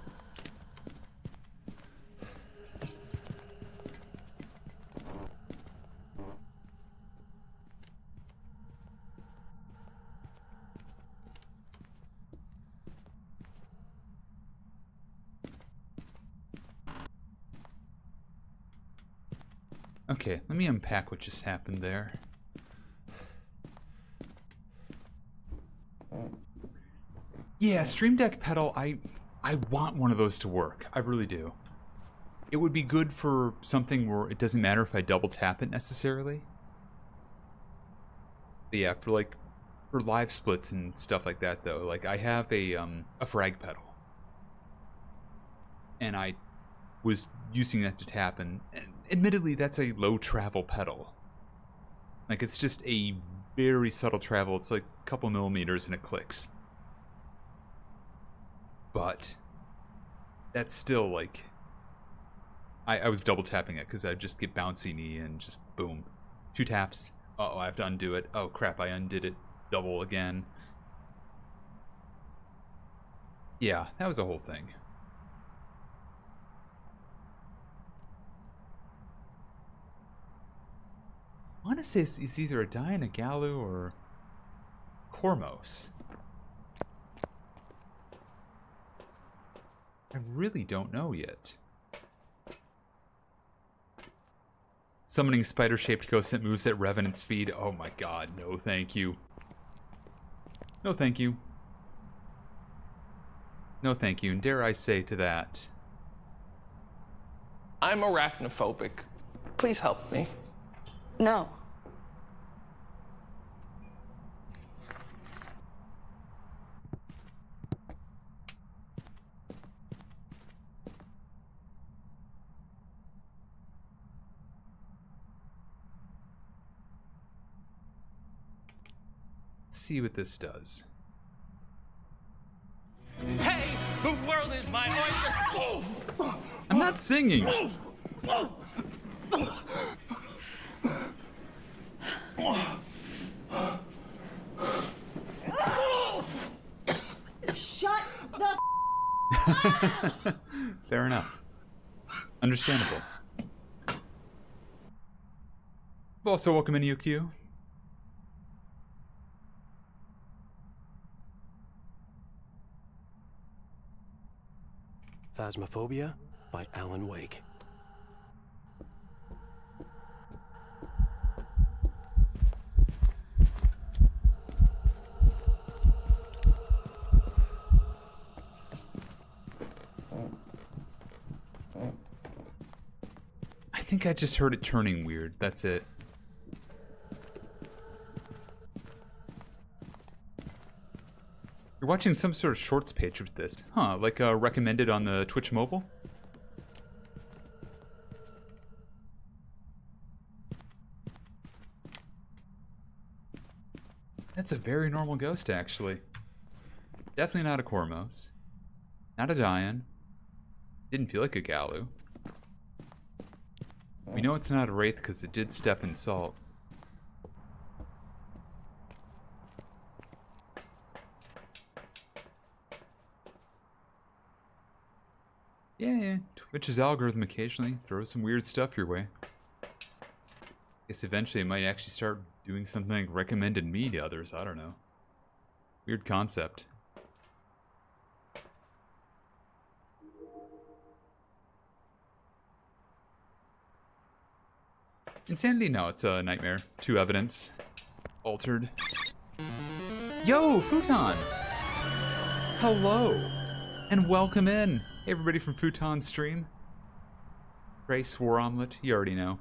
Okay, let me unpack what just happened there. Yeah, Stream Deck pedal, I want one of those to work. I really do. It would be good for something where it doesn't matter if I double tap it necessarily. But yeah, for live splits and stuff like that though, like I have a frag pedal. And I was using that to tap, and admittedly that's a low travel pedal. Like, it's just a very subtle travel. It's like a couple millimeters and it clicks. But that's still, like, I was double tapping it because I'd just get bouncy knee and just boom. 2 taps. Uh-oh, I have to undo it. Oh crap, I undid it. Double again. Yeah, that was a whole thing. I want to say it's either a Diana Galu or Cormos. I really don't know yet. Summoning spider-shaped ghosts that moves at revenant speed. Oh my god, no thank you. No thank you. No thank you, and dare I say to that. I'm arachnophobic. Please help me. No. Let's see what this does. Hey, the world is my oyster. I'm not singing. Fair enough. Understandable. Also, welcome in, UQ. Phasmophobia by Alan Wake. I think I just heard it turning weird. That's it. You're watching some sort of shorts page with this. Huh, like recommended on the Twitch mobile? That's a very normal ghost, actually. Definitely not a Cormos. Not a Dian. Didn't feel like a Galu. We know it's not a Wraith because it did step in salt. Yeah, Twitch's algorithm occasionally throws some weird stuff your way. Guess eventually it might actually start doing something like recommended me to others, I don't know. Weird concept. Insanity? No, it's a nightmare. 2 evidence. Altered. Yo, Futon! Hello! And welcome in! Hey everybody from Futon's stream. Grace War Omelet, you already know.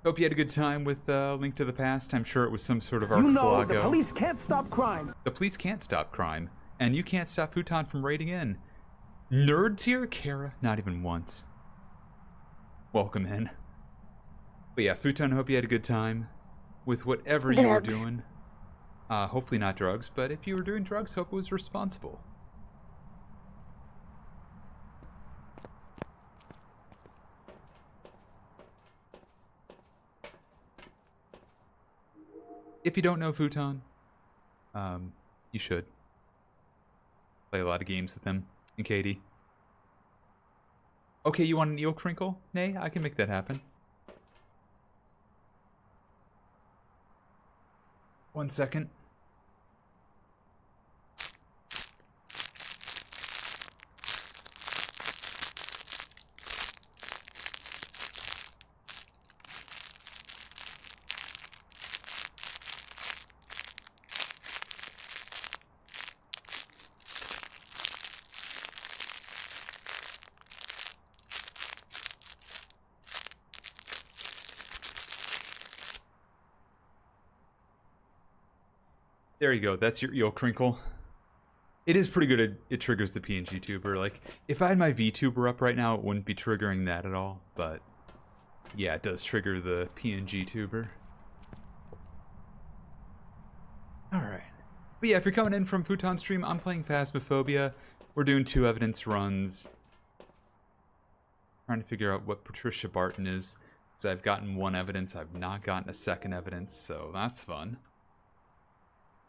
Hope you had a good time with Link to the Past. I'm sure it was some sort of archipelago. The police can't stop crime. The police can't stop crime. And you can't stop Futon from raiding in. Nerd tier? Kara? Not even once. Welcome in. But yeah, Futon, hope you had a good time with whatever you were doing. Hopefully not drugs, but if you were doing drugs, hope it was responsible. If you don't know Futon, you should. Play a lot of games with him and Katie. Okay, you want an eel crinkle? Nay, I can make that happen. 1 second. There you go. That's your eel crinkle. It is pretty good. It triggers the PNG tuber. Like, if I had my VTuber up right now, it wouldn't be triggering that at all. But, yeah, it does trigger the PNG tuber. Alright. But yeah, if you're coming in from Futon stream, I'm playing Phasmophobia. We're doing 2 evidence runs. Trying to figure out what Patricia Barton is. Because I've gotten 1 evidence. I've not gotten a 2nd evidence, so that's fun.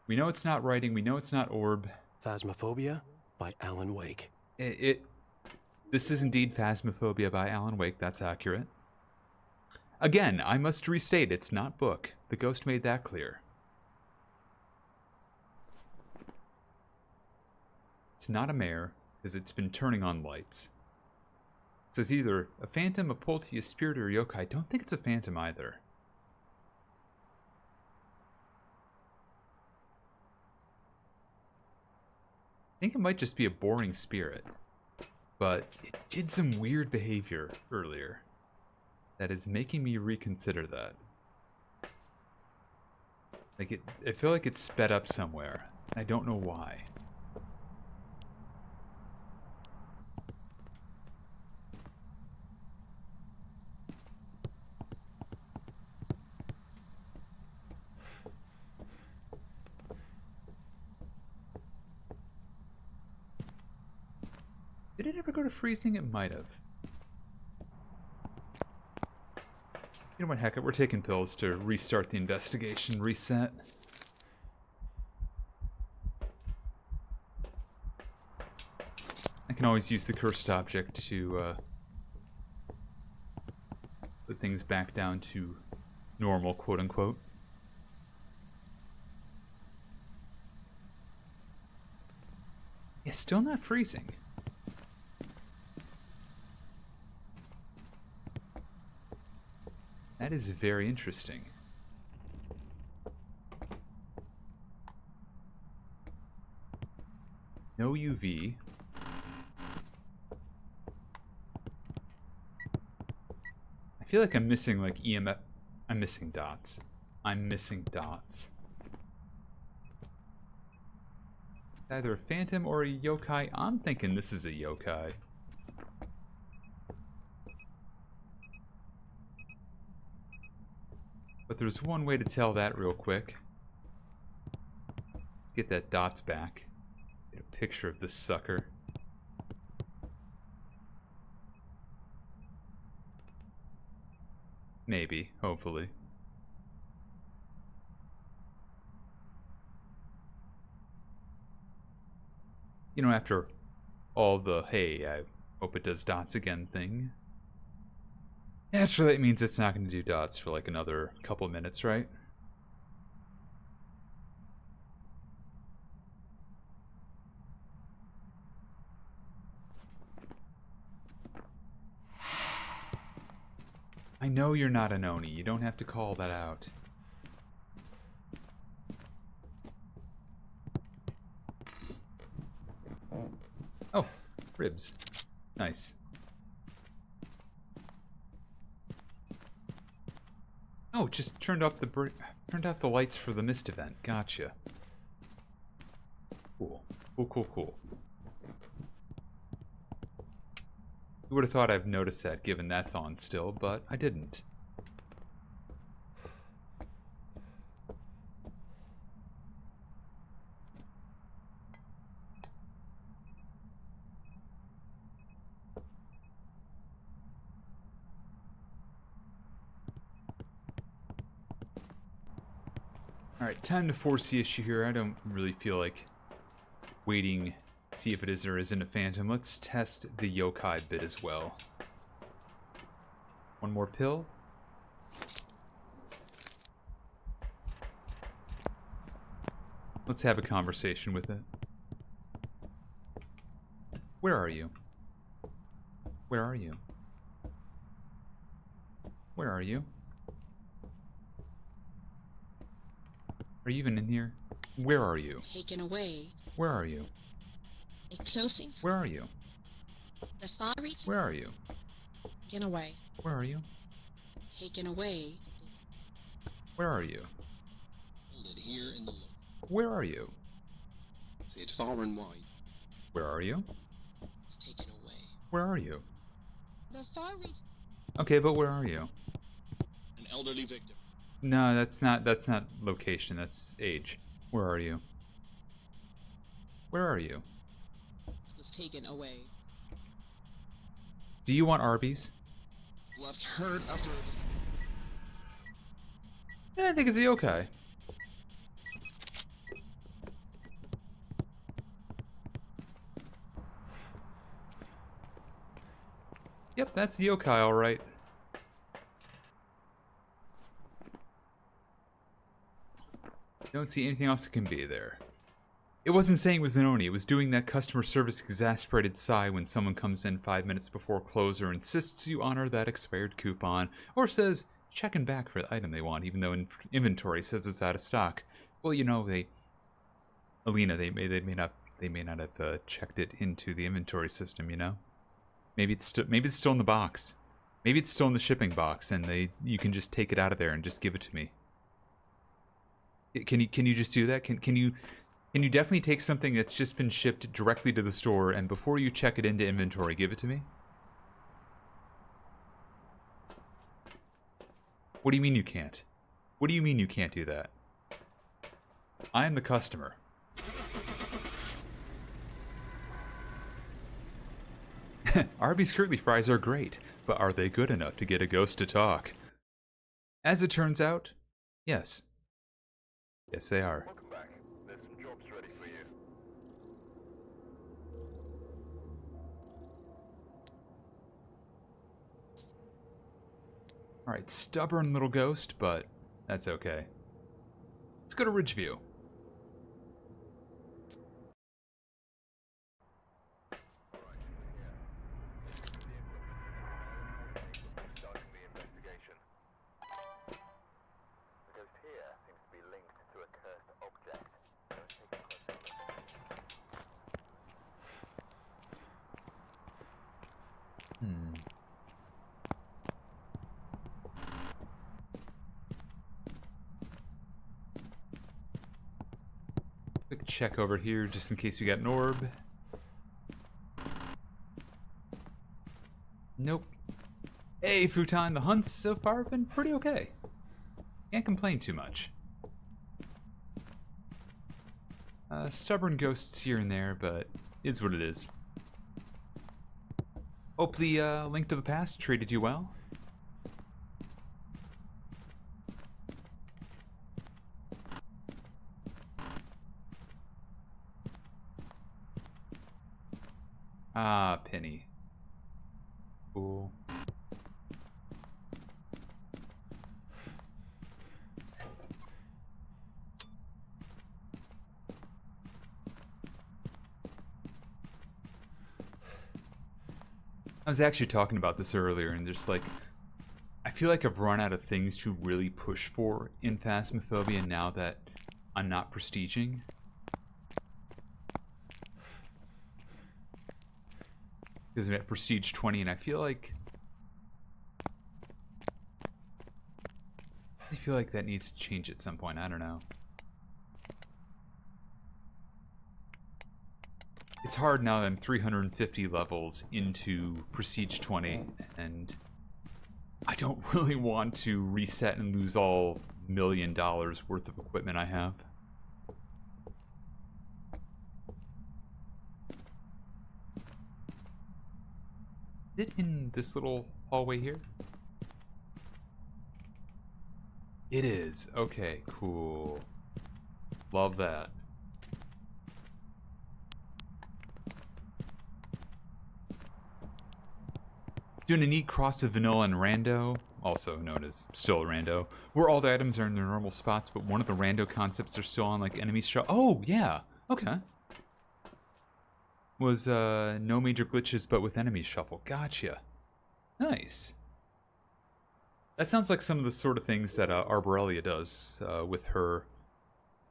We know it's not writing. We know it's not orb. Phasmophobia by Alan Wake. This is indeed Phasmophobia by Alan Wake. That's accurate. Again, I must restate, it's not book. The ghost made that clear. It's not a mare, because it's been turning on lights. So it's either a phantom, a polty, a spirit, or a yokai. I don't think it's a phantom either. I think it might just be a boring spirit, but it did some weird behavior earlier that is making me reconsider that. Like, I feel like it sped up somewhere. I don't know why. Did it ever go to freezing? It might have. You know what, heck it, we're taking pills to restart the investigation, reset. can always use the cursed object to put things back down to normal, quote unquote. It's still not freezing. That is very interesting. No UV. I feel like I'm missing like EMF. I'm missing dots. I'm missing dots. Either a phantom or a yokai. I'm thinking this is a yokai. But there's one way to tell that real quick. Let's get that dots back. Get a picture of this sucker. Maybe, hopefully. You know, after all the, hey, I hope it does dots again thing. Naturally, that means it's not going to do dots for like another couple minutes, right? I know you're not an Oni. You don't have to call that out. Oh, ribs. Nice. Oh, just turned off the lights for the mist event. Gotcha. Cool. Cool, cool, cool. You would have thought I've noticed that given that's on still, but I didn't. Alright, time to force the issue here. I don't really feel like waiting to see if it is or isn't a phantom. Let's test the yokai bit as well. One more pill. Let's have a conversation with it. Where are you? Where are you? Where are you? Are you even in here? Where are you? Taken away. Where are you? A closing. Where are you? The far reach. Where are you? Taken away. Where are you? Taken away. Where are you? Hold it here in the loop. Where are you? Say it far and wide. Where are you? It's taken away. Where are you? The far reach. Okay, but where are you? An elderly victim. No, that's not location, that's age. Where are you? Where are you? Was taken away. Do you want Arby's? Left hurt after. I think it's a yokai. Yep, that's yokai, alright. Don't see anything else that can be there. It wasn't saying it was an Oni, it was doing that customer service exasperated sigh when someone comes in 5 minutes before close or insists you honor that expired coupon, or says checking back for the item they want even though inventory says it's out of stock. Well, you know, Alina, they may not have checked it into the inventory system, you know? Maybe it's still in the box. Maybe it's still in the shipping box and you can just take it out of there and just give it to me. Can you just do that? Can you definitely take something that's just been shipped directly to the store and before you check it into inventory, give it to me? What do you mean you can't? What do you mean you can't do that? I am the customer. Arby's curly fries are great, but are they good enough to get a ghost to talk? As it turns out, yes. Yes, they are. Welcome back. There's some jobs ready for you. Alright, stubborn little ghost, but that's okay. Let's go to Ridgeview. Starting the investigation. The ghost here seems to be linked to a cursed object. Let's take a closer look. Quick check over here just in case we got an orb. Nope. Hey, Futon, the hunts so far have been pretty okay. Can't complain too much. Stubborn ghosts here and there, but is what it is. Hope the Link to the Past treated you well. Ah, Penny. Cool. I was actually talking about this earlier, and just like, I feel like I've run out of things to really push for in Phasmophobia now that I'm not prestiging. Because I'm at Prestige 20, and I feel like that needs to change at some point. I don't know. It's hard now that I'm 350 levels into Prestige 20, and I don't really want to reset and lose all $1 million worth of equipment I have. Is it in this little hallway here? It is. Okay, cool. Love that. Doing a neat cross of vanilla and rando, also known as still rando, where all the items are in their normal spots, but one of the rando concepts are still on like enemy shuffle. Oh yeah, okay. Was no major glitches, but with enemy shuffle. Gotcha. Nice. That sounds like some of the sort of things that Arborelia does with her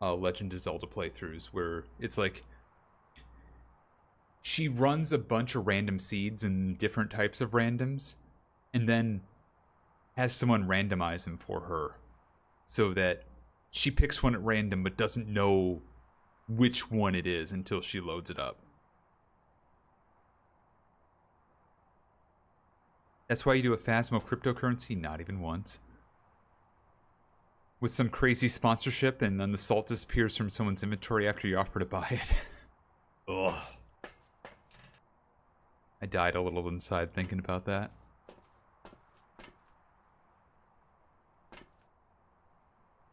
Legend of Zelda playthroughs, where it's like she runs a bunch of random seeds and different types of randoms, and then has someone randomize them for her, so that she picks one at random but doesn't know which one it is until she loads it up. That's why you do a Phasmo cryptocurrency, not even once. With some crazy sponsorship, and then the salt disappears from someone's inventory after you offer to buy it. Ugh. I died a little inside thinking about that.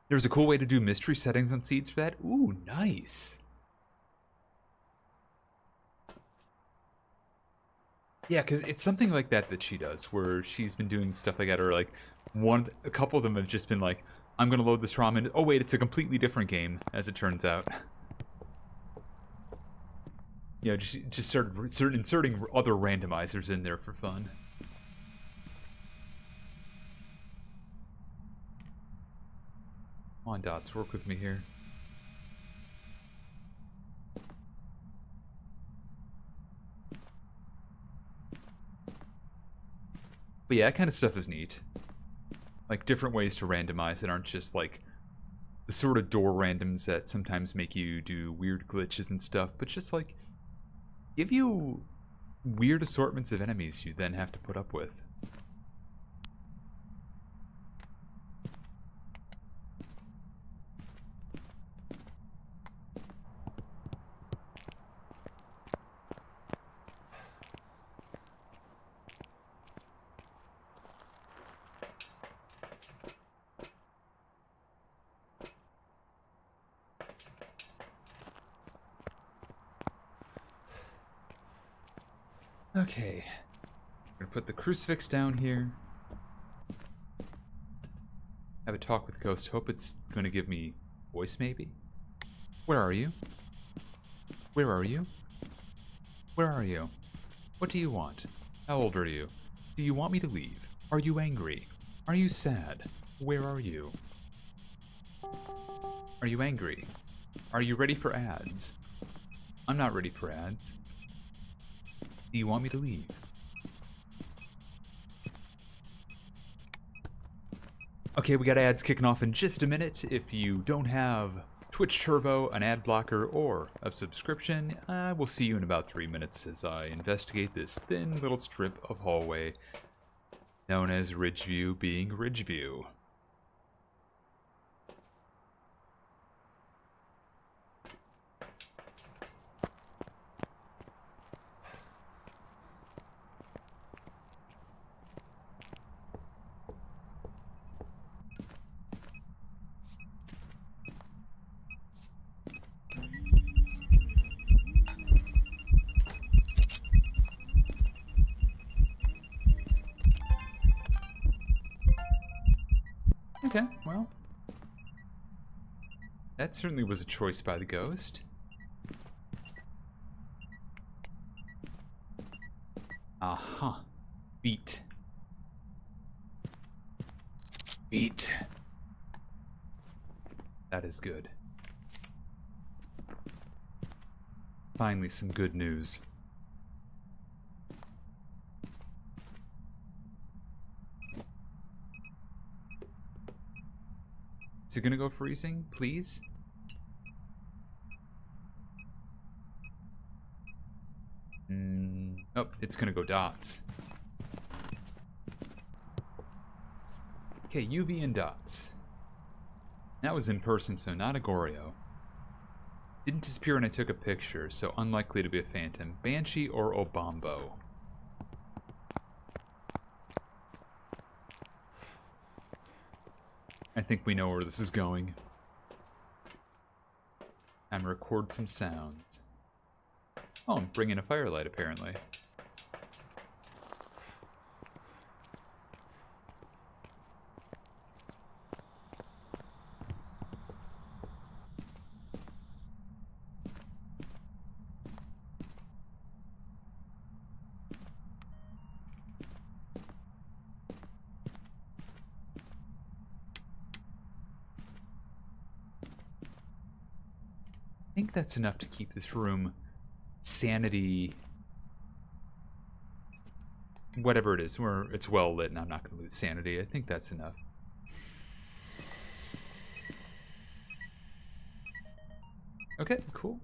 There's a cool way to do mystery settings on seeds for that. Ooh, nice. Yeah, because it's something like that that she does, where she's been doing stuff like that, or like a couple of them have just been like, I'm gonna load this ROM, and oh wait, it's a completely different game, as it turns out. You know, just started inserting other randomizers in there for fun. Come on, Dots, work with me here. But yeah, that kind of stuff is neat. Like, different ways to randomize that aren't just like the sort of door randoms that sometimes make you do weird glitches and stuff, but just like give you weird assortments of enemies you then have to put up with. Okay, I'm gonna put the crucifix down here. Have a talk with Ghost. Hope it's going to give me voice, maybe? Where are you? Where are you? Where are you? What do you want? How old are you? Do you want me to leave? Are you angry? Are you sad? Where are you? Are you angry? Are you ready for ads? I'm not ready for ads. Do you want me to leave? Okay, we got ads kicking off in just a minute. If you don't have Twitch Turbo, an ad blocker, or a subscription, I will see you in about 3 minutes as I investigate this thin little strip of hallway known as Ridgeview being Ridgeview. Okay, well, that certainly was a choice by the ghost. Aha. Beat. Beat. That is good. Finally, some good news. Is it gonna go freezing, please? Nope, it's gonna go dots. Okay, UV and dots. That was in person, so not a Goryo. Didn't disappear when I took a picture, so unlikely to be a phantom. Banshee or Obambo? I think we know where this is going. I'm gonna record some sounds. Oh, I'm bringing a firelight, apparently. I think that's enough to keep this room sanity, whatever it is, where it's well lit and I'm not going to lose sanity. I think that's enough. Okay, cool.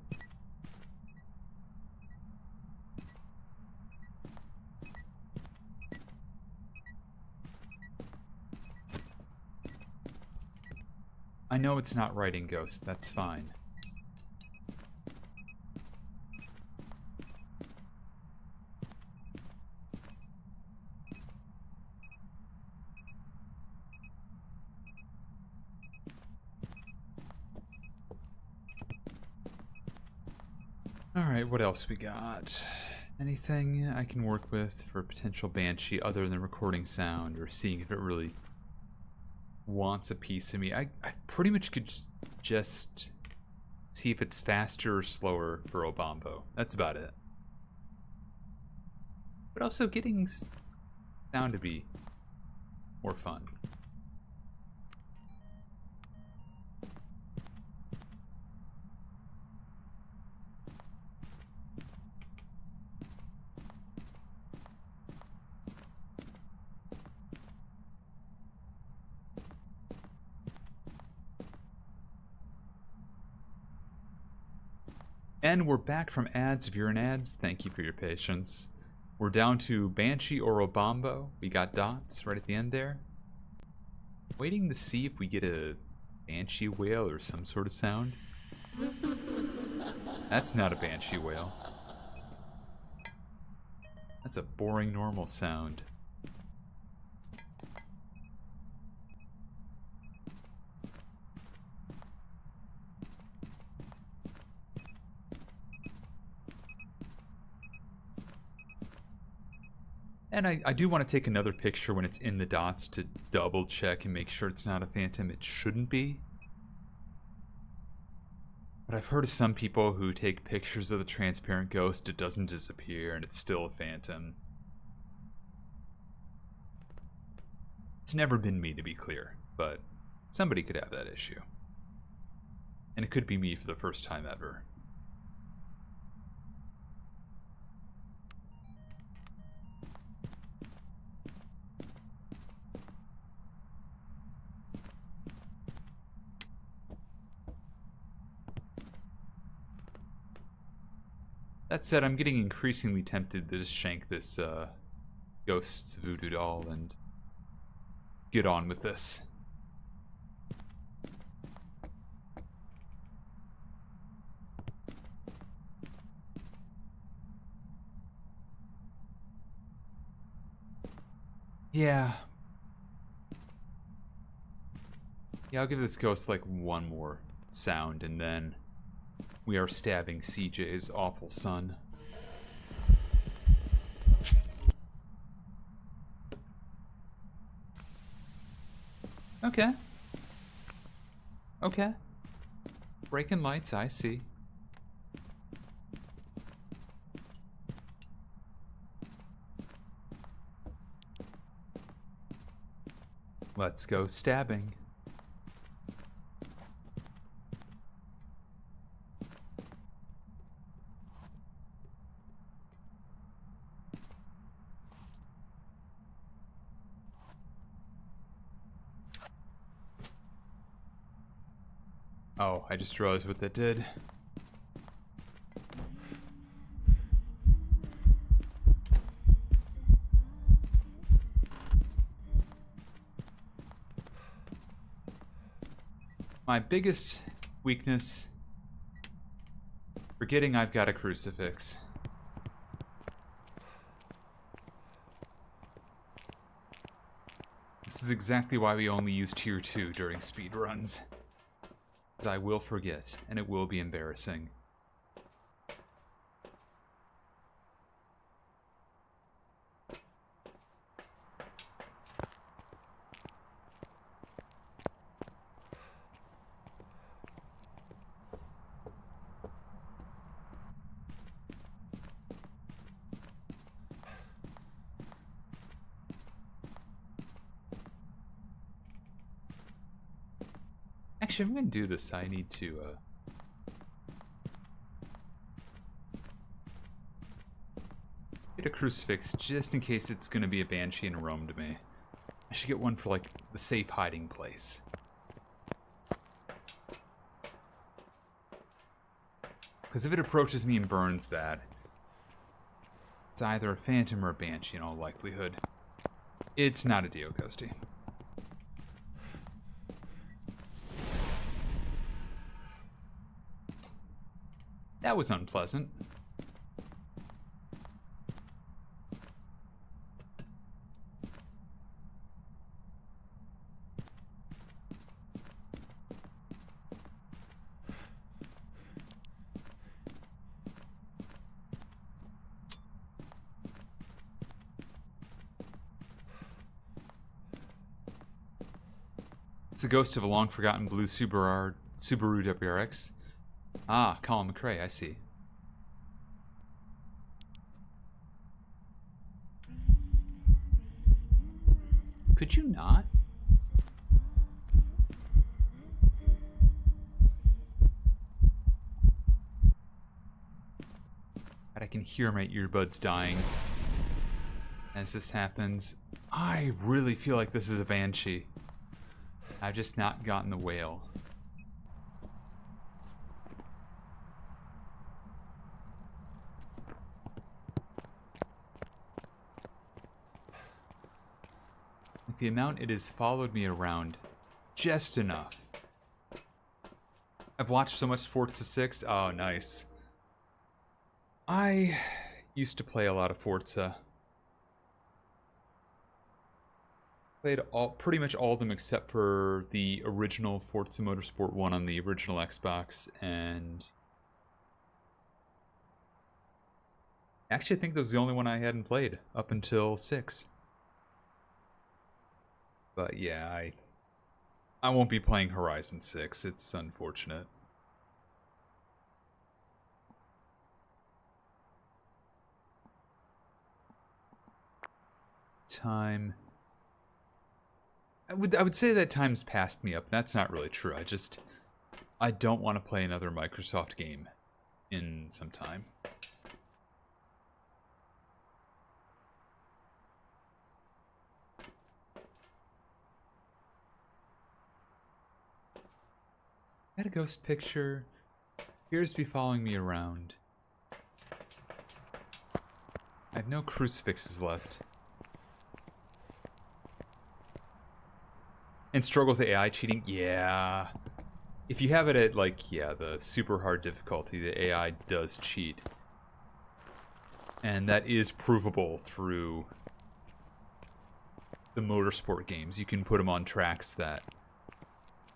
I know it's not writing Ghost, that's fine. Alright, what else we got? Anything I can work with for potential Banshee other than recording sound or seeing if it really wants a piece of me? I pretty much could just see if it's faster or slower for Obambo. That's about it. But also getting sound to be more fun. And we're back from ads. If you're in ads, thank you for your patience. We're down to Banshee or Obambo. We got dots right at the end there. Waiting to see if we get a Banshee wail or some sort of sound. That's not a Banshee wail. That's a boring normal sound. And I do want to take another picture when it's in the dots to double check and make sure it's not a phantom. It shouldn't be. But I've heard of some people who take pictures of the transparent ghost, it doesn't disappear, and it's still a phantom. It's never been me, to be clear, but somebody could have that issue. And it could be me for the first time ever. That said, I'm getting increasingly tempted to just shank this ghost's voodoo doll and get on with this. Yeah. Yeah, I'll give this ghost like one more sound and then we are stabbing CJ's awful son. Okay. Okay. Breaking lights, I see. Let's go stabbing. Oh, I just realized what that did. My biggest weakness, forgetting I've got a crucifix. This is exactly why we only use tier 2 during speedruns. I will forget, and it will be embarrassing. Actually, I'm gonna do this. I need to, get a crucifix just in case it's gonna be a banshee in Rome to me. I should get one for, like, the safe hiding place. Because if it approaches me and burns that, it's either a phantom or a banshee in all likelihood. It's not a Dio Ghosty. That was unpleasant. It's the ghost of a long-forgotten blue Subaru WRX. Ah, Colin McRae, I see. Could you not? God, I can hear my earbuds dying as this happens. I really feel like this is a banshee. I've just not gotten the whale. The amount it has followed me around, just enough. I've watched so much Forza 6. Oh, nice. I used to play a lot of Forza. Played pretty much all of them except for the original Forza Motorsport 1 on the original Xbox, and Actually, I think that was the only one I hadn't played up until 6. But yeah, I won't be playing Horizon 6. It's unfortunate. Time. I would say that time's passed me up. That's not really true. I don't want to play another Microsoft game in some time. Got a ghost picture. Appears to be following me around. I have no crucifixes left. And struggle with AI cheating? Yeah. If you have it at, like, yeah, the super hard difficulty, the AI does cheat. And that is provable through the motorsport games. You can put them on tracks that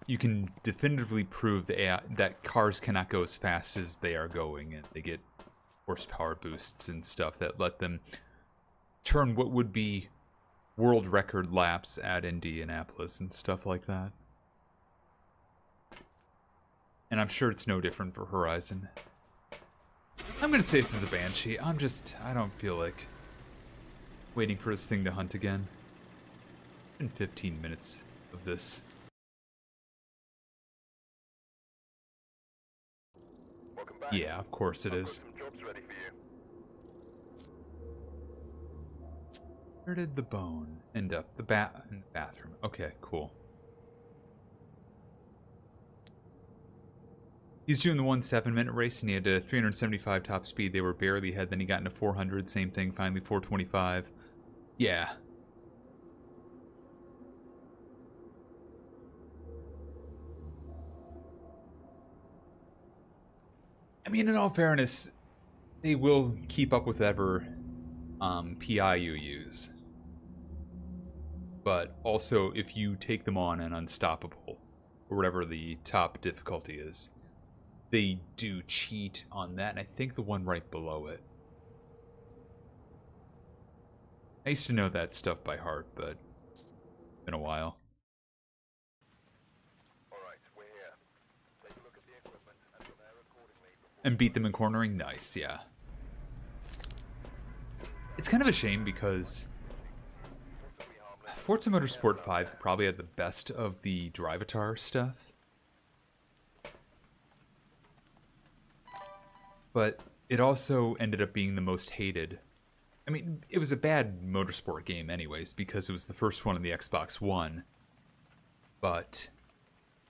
you can definitively prove the AI, that cars cannot go as fast as they are going, and they get horsepower boosts and stuff that let them turn what would be world record laps at Indianapolis and stuff like that. And I'm sure it's no different for Horizon. I'm gonna say this is a Banshee. I don't feel like waiting for this thing to hunt again. It's been 15 minutes of this. Welcome back. Yeah, of course it I've got is. some jobs ready for you. Where did the bone end up? In the bathroom. Okay, cool. He's doing the 1 7-minute race, and he had a 375 top speed. They were barely ahead. Then he got into 400. Same thing. Finally 425. Yeah. I mean, in all fairness, they will keep up with whatever PI you use. But also, if you take them on an unstoppable, or whatever the top difficulty is, they do cheat on that, and I think the one right below it. I used to know that stuff by heart, but it's been a while. Alright, we're here. Take a look at the equipment and prepare accordingly before... And beat them in cornering? Nice, yeah. It's kind of a shame because Forza Motorsport 5 probably had the best of the Drivatar stuff. But it also ended up being the most hated. I mean, it was a bad motorsport game anyways, because it was the first one on the Xbox One. But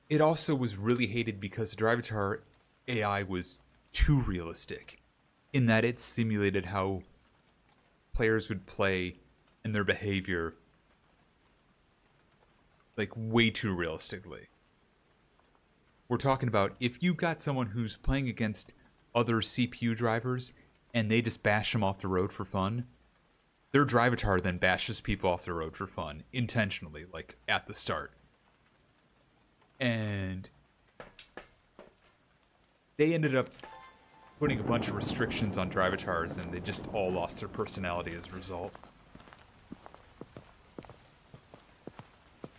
it also was really hated because the Drivatar AI was too realistic, in that it simulated how players would play and their behavior, like, way too realistically. We're talking about if you got someone who's playing against other CPU drivers and they just bash them off the road for fun, their Drivatar then bashes people off the road for fun, intentionally, like, at the start. And they ended up putting a bunch of restrictions on Drivatars, and they just all lost their personality as a result.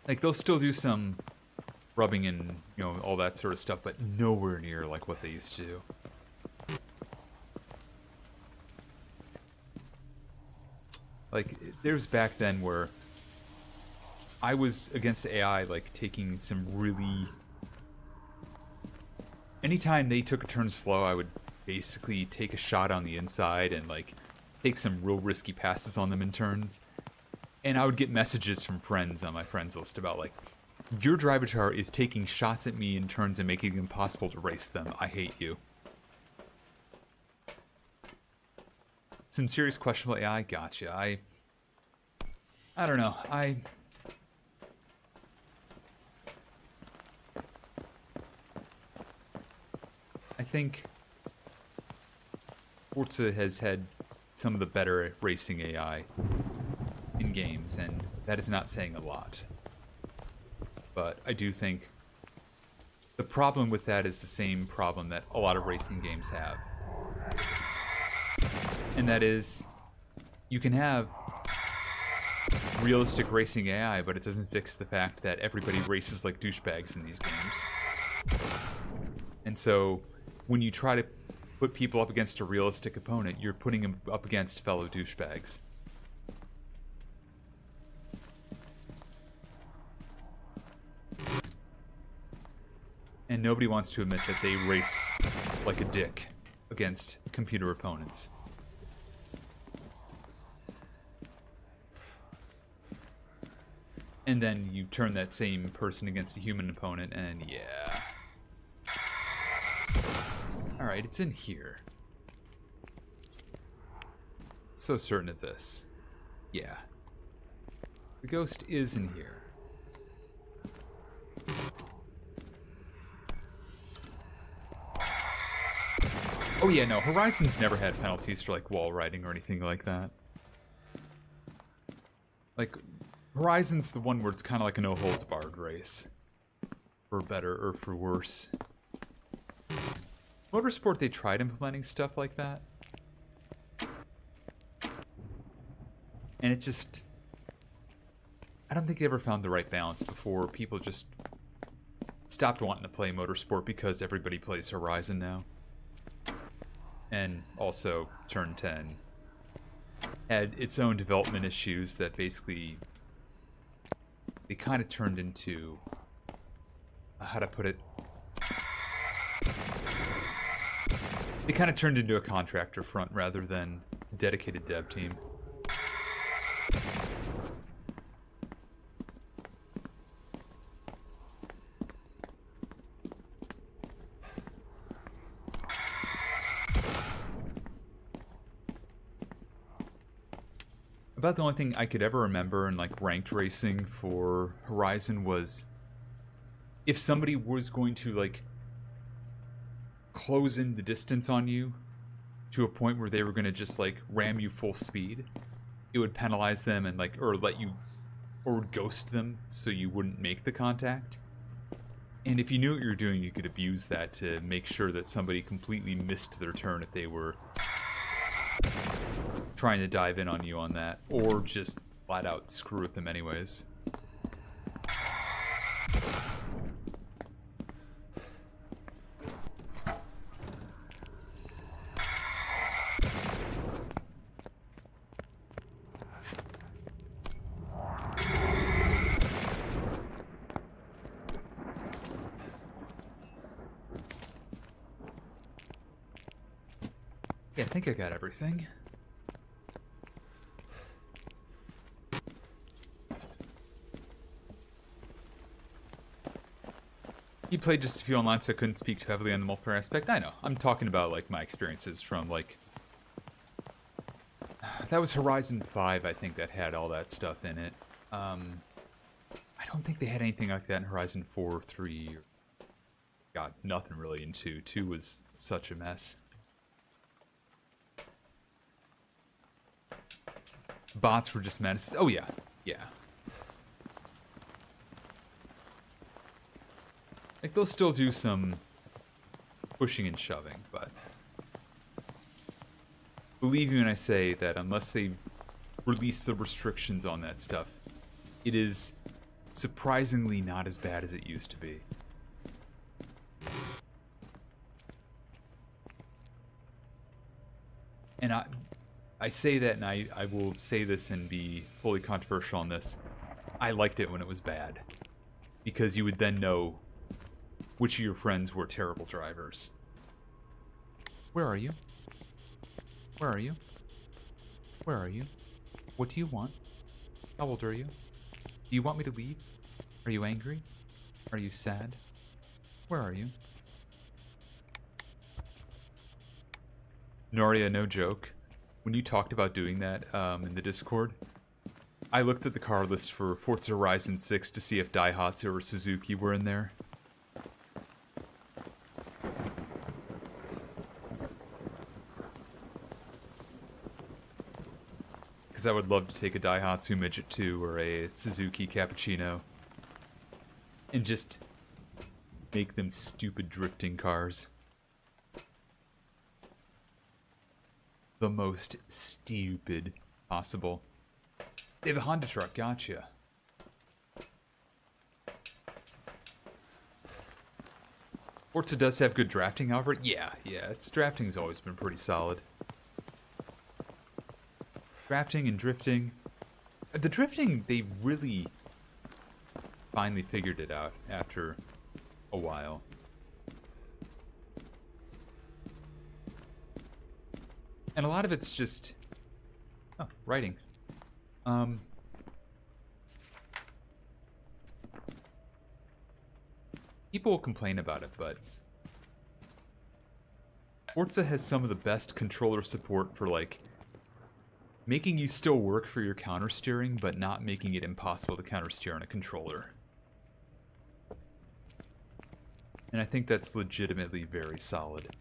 Like, they'll still do some rubbing and, you know, all that sort of stuff, but nowhere near like what they used to do. Like, there's back then where I was against AI, like, taking some really... Anytime they took a turn slow, I would basically take a shot on the inside and, like, take some real risky passes on them in turns. And I would get messages from friends on my friends list about, like, your Drivatar is taking shots at me in turns and making it impossible to race them. I hate you. Some serious questionable AI? Gotcha. I don't know. I think Forza has had some of the better racing AI in games, and that is not saying a lot. But I do think the problem with that is the same problem that a lot of racing games have. And that is, you can have realistic racing AI, but it doesn't fix the fact that everybody races like douchebags in these games. And so, when you try to put people up against a realistic opponent, you're putting them up against fellow douchebags. And nobody wants to admit that they race like a dick against computer opponents. And then you turn that same person against a human opponent, and yeah. Alright, it's in here. So certain of this. Yeah. The ghost is in here. Oh yeah, no, Horizon's never had penalties for like wall riding or anything like that. Like, Horizon's the one where it's kind of like a no-holds-barred race. For better or for worse. Motorsport, they tried implementing stuff like that. And it just... I don't think they ever found the right balance before people just stopped wanting to play Motorsport because everybody plays Horizon now. And also, Turn 10 had its own development issues that basically... they kind of turned into... how to put it... they kind of turned into a contractor front rather than a dedicated dev team. About the only thing I could ever remember in like ranked racing for Horizon was if somebody was going to like close in the distance on you to a point where they were going to just like ram you full speed, it would penalize them and like, or let you, or would ghost them so you wouldn't make the contact. And if you knew what you were doing, you could abuse that to make sure that somebody completely missed their turn if they were trying to dive in on you on that, or just flat out screw with them anyways. Yeah, I think I got everything. You played just a few online, so I couldn't speak too heavily on the multiplayer aspect. I know. I'm talking about, like, my experiences from, like... that was Horizon 5, I think, that had all that stuff in it. I don't think they had anything like that in Horizon 4 or 3. God, nothing really in 2. 2 was such a mess. Bots were just menaces. Oh, yeah. Yeah. Like, they'll still do some pushing and shoving, but believe me when I say that unless they release the restrictions on that stuff, it is surprisingly not as bad as it used to be. And I say that, and I will say this and be fully controversial on this. I liked it when it was bad, because you would then know which of your friends were terrible drivers. Where are you? Where are you? Where are you? What do you want? How old are you? Do you want me to leave? Are you angry? Are you sad? Where are you? Noria, no joke. When you talked about doing that in the Discord, I looked at the car list for Forza Horizon 6 to see if Daihatsu or Suzuki were in there. Because I would love to take a Daihatsu Midget 2 or a Suzuki Cappuccino and just make them stupid drifting cars. the most stupid possible. They have a Honda truck, gotcha. Forza does have good drafting, however. Yeah, its drafting's always been pretty solid. Drafting and drifting. The drifting, they really finally figured it out after a while. And a lot of it's just... Oh, writing. People will complain about it, but... Forza has some of the best controller support for, like, making you still work for your counter steering, but not making it impossible to counter steer on a controller. And I think that's legitimately very solid.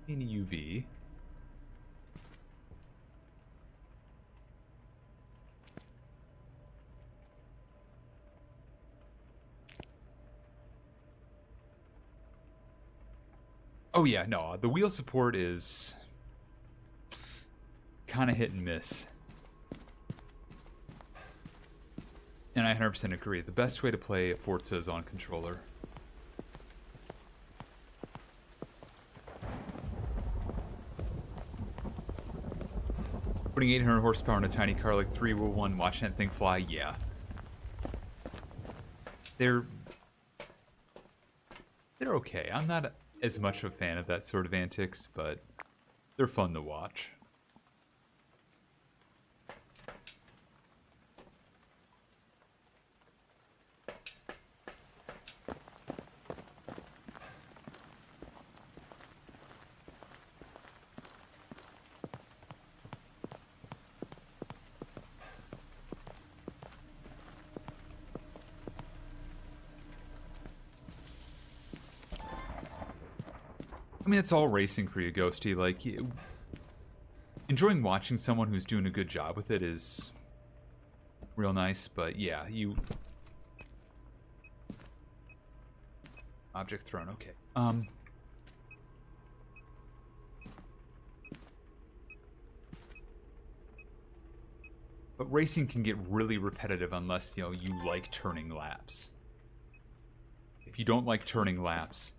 In UV. Oh yeah, no, the wheel support is kind of hit and miss. And I 100% agree. The best way to play Forza is on controller. Putting 800 horsepower in a tiny car like 3-wheel-1, watching that thing fly, yeah. They're okay. I'm not as much of a fan of that sort of antics, but they're fun to watch. I mean, it's all racing for you, Ghosty. Like, enjoying watching someone who's doing a good job with it is real nice, but yeah, Object thrown, okay. But racing can get really repetitive unless, you like turning laps. If you don't like turning laps...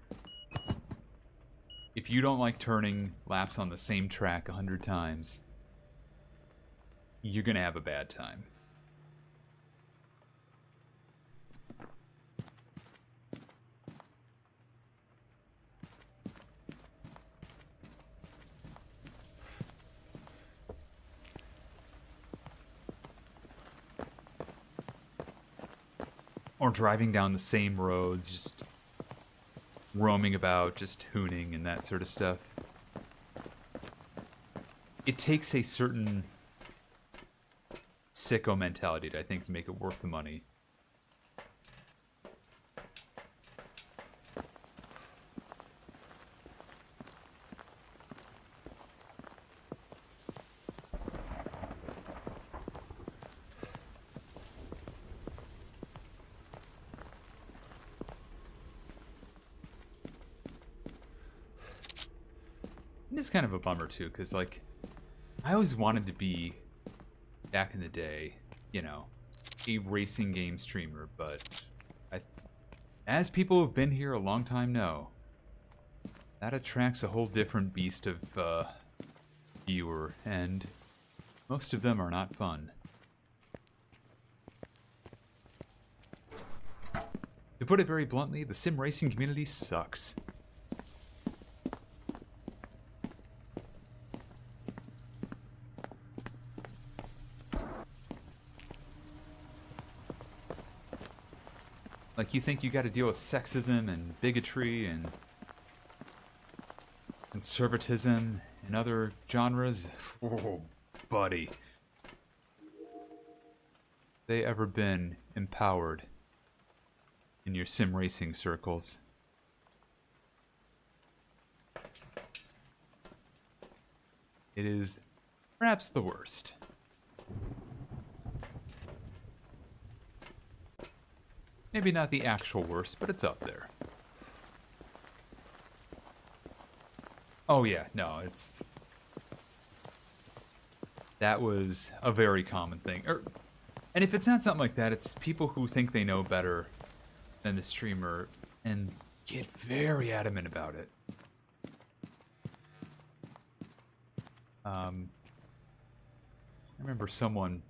If you don't like turning laps on the same track 100 times, you're gonna have a bad time. Or driving down the same roads, just roaming about, just hooning and that sort of stuff. It takes a certain sicko mentality, I think, to make it worth the money. It's kind of a bummer too, because like I always wanted to be, back in the day, a racing game streamer, but as people who've been here a long time know, that attracts a whole different beast of viewer, and most of them are not fun. To put it very bluntly, the sim racing community sucks. Like, you think you got to deal with sexism and bigotry and conservatism and other genres? Oh, buddy. They ever been empowered in your sim racing circles? It is Perhaps the worst. Maybe not the actual worst, but it's up there. Oh yeah, no, it's... That was a very common thing. And if it's not something like that, it's people who think they know better than the streamer and get very adamant about it. I remember someone,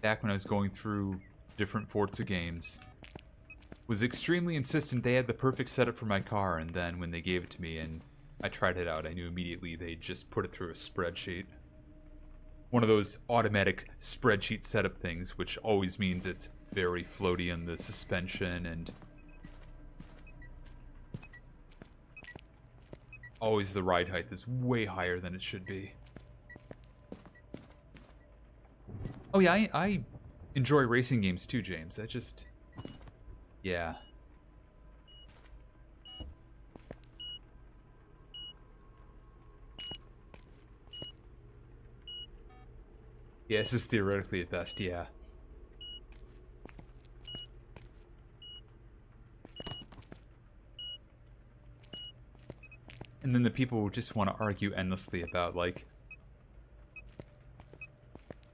back when I was going through different Forza games, was extremely insistent they had the perfect setup for my car, and then when they gave it to me and I tried it out, I knew immediately they just put it through a spreadsheet. One of those automatic spreadsheet setup things, which always means it's very floaty on the suspension and always the ride height is way higher than it should be. Oh yeah, I enjoy racing games too, James. I just... Yeah. Yeah, this is theoretically at best, yeah. And then the people just want to argue endlessly about, like,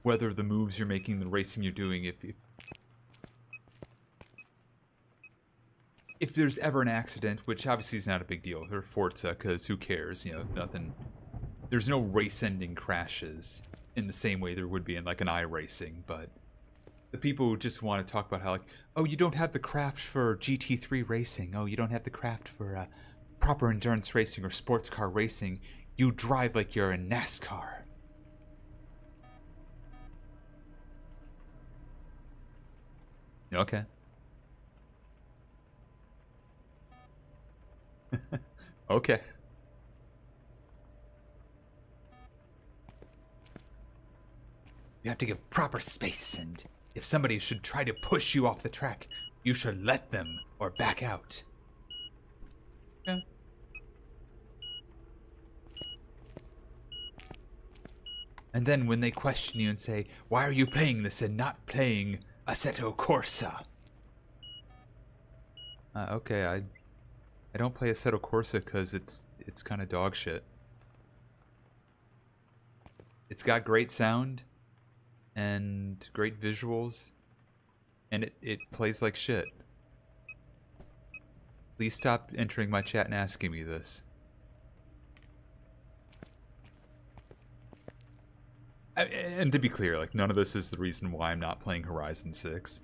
whether the moves you're making, the racing you're doing, if there's ever an accident, which obviously is not a big deal for Forza, because who cares, you know, nothing. There's no race-ending crashes in the same way there would be in, like, an iRacing, but the people who just want to talk about how, like, oh, you don't have the craft for GT3 racing, oh, you don't have the craft for proper endurance racing or sports car racing, you drive like you're in NASCAR. Okay. Okay. You have to give proper space, and if somebody should try to push you off the track, you should let them or back out. Yeah. And then when they question you and say, why are you playing this and not playing Assetto Corsa? Okay, I don't play Assetto Corsa because it's kind of dog shit. It's got great sound and great visuals, and it plays like shit. Please stop entering my chat and asking me this. And to be clear, like, none of this is the reason why I'm not playing Horizon 6.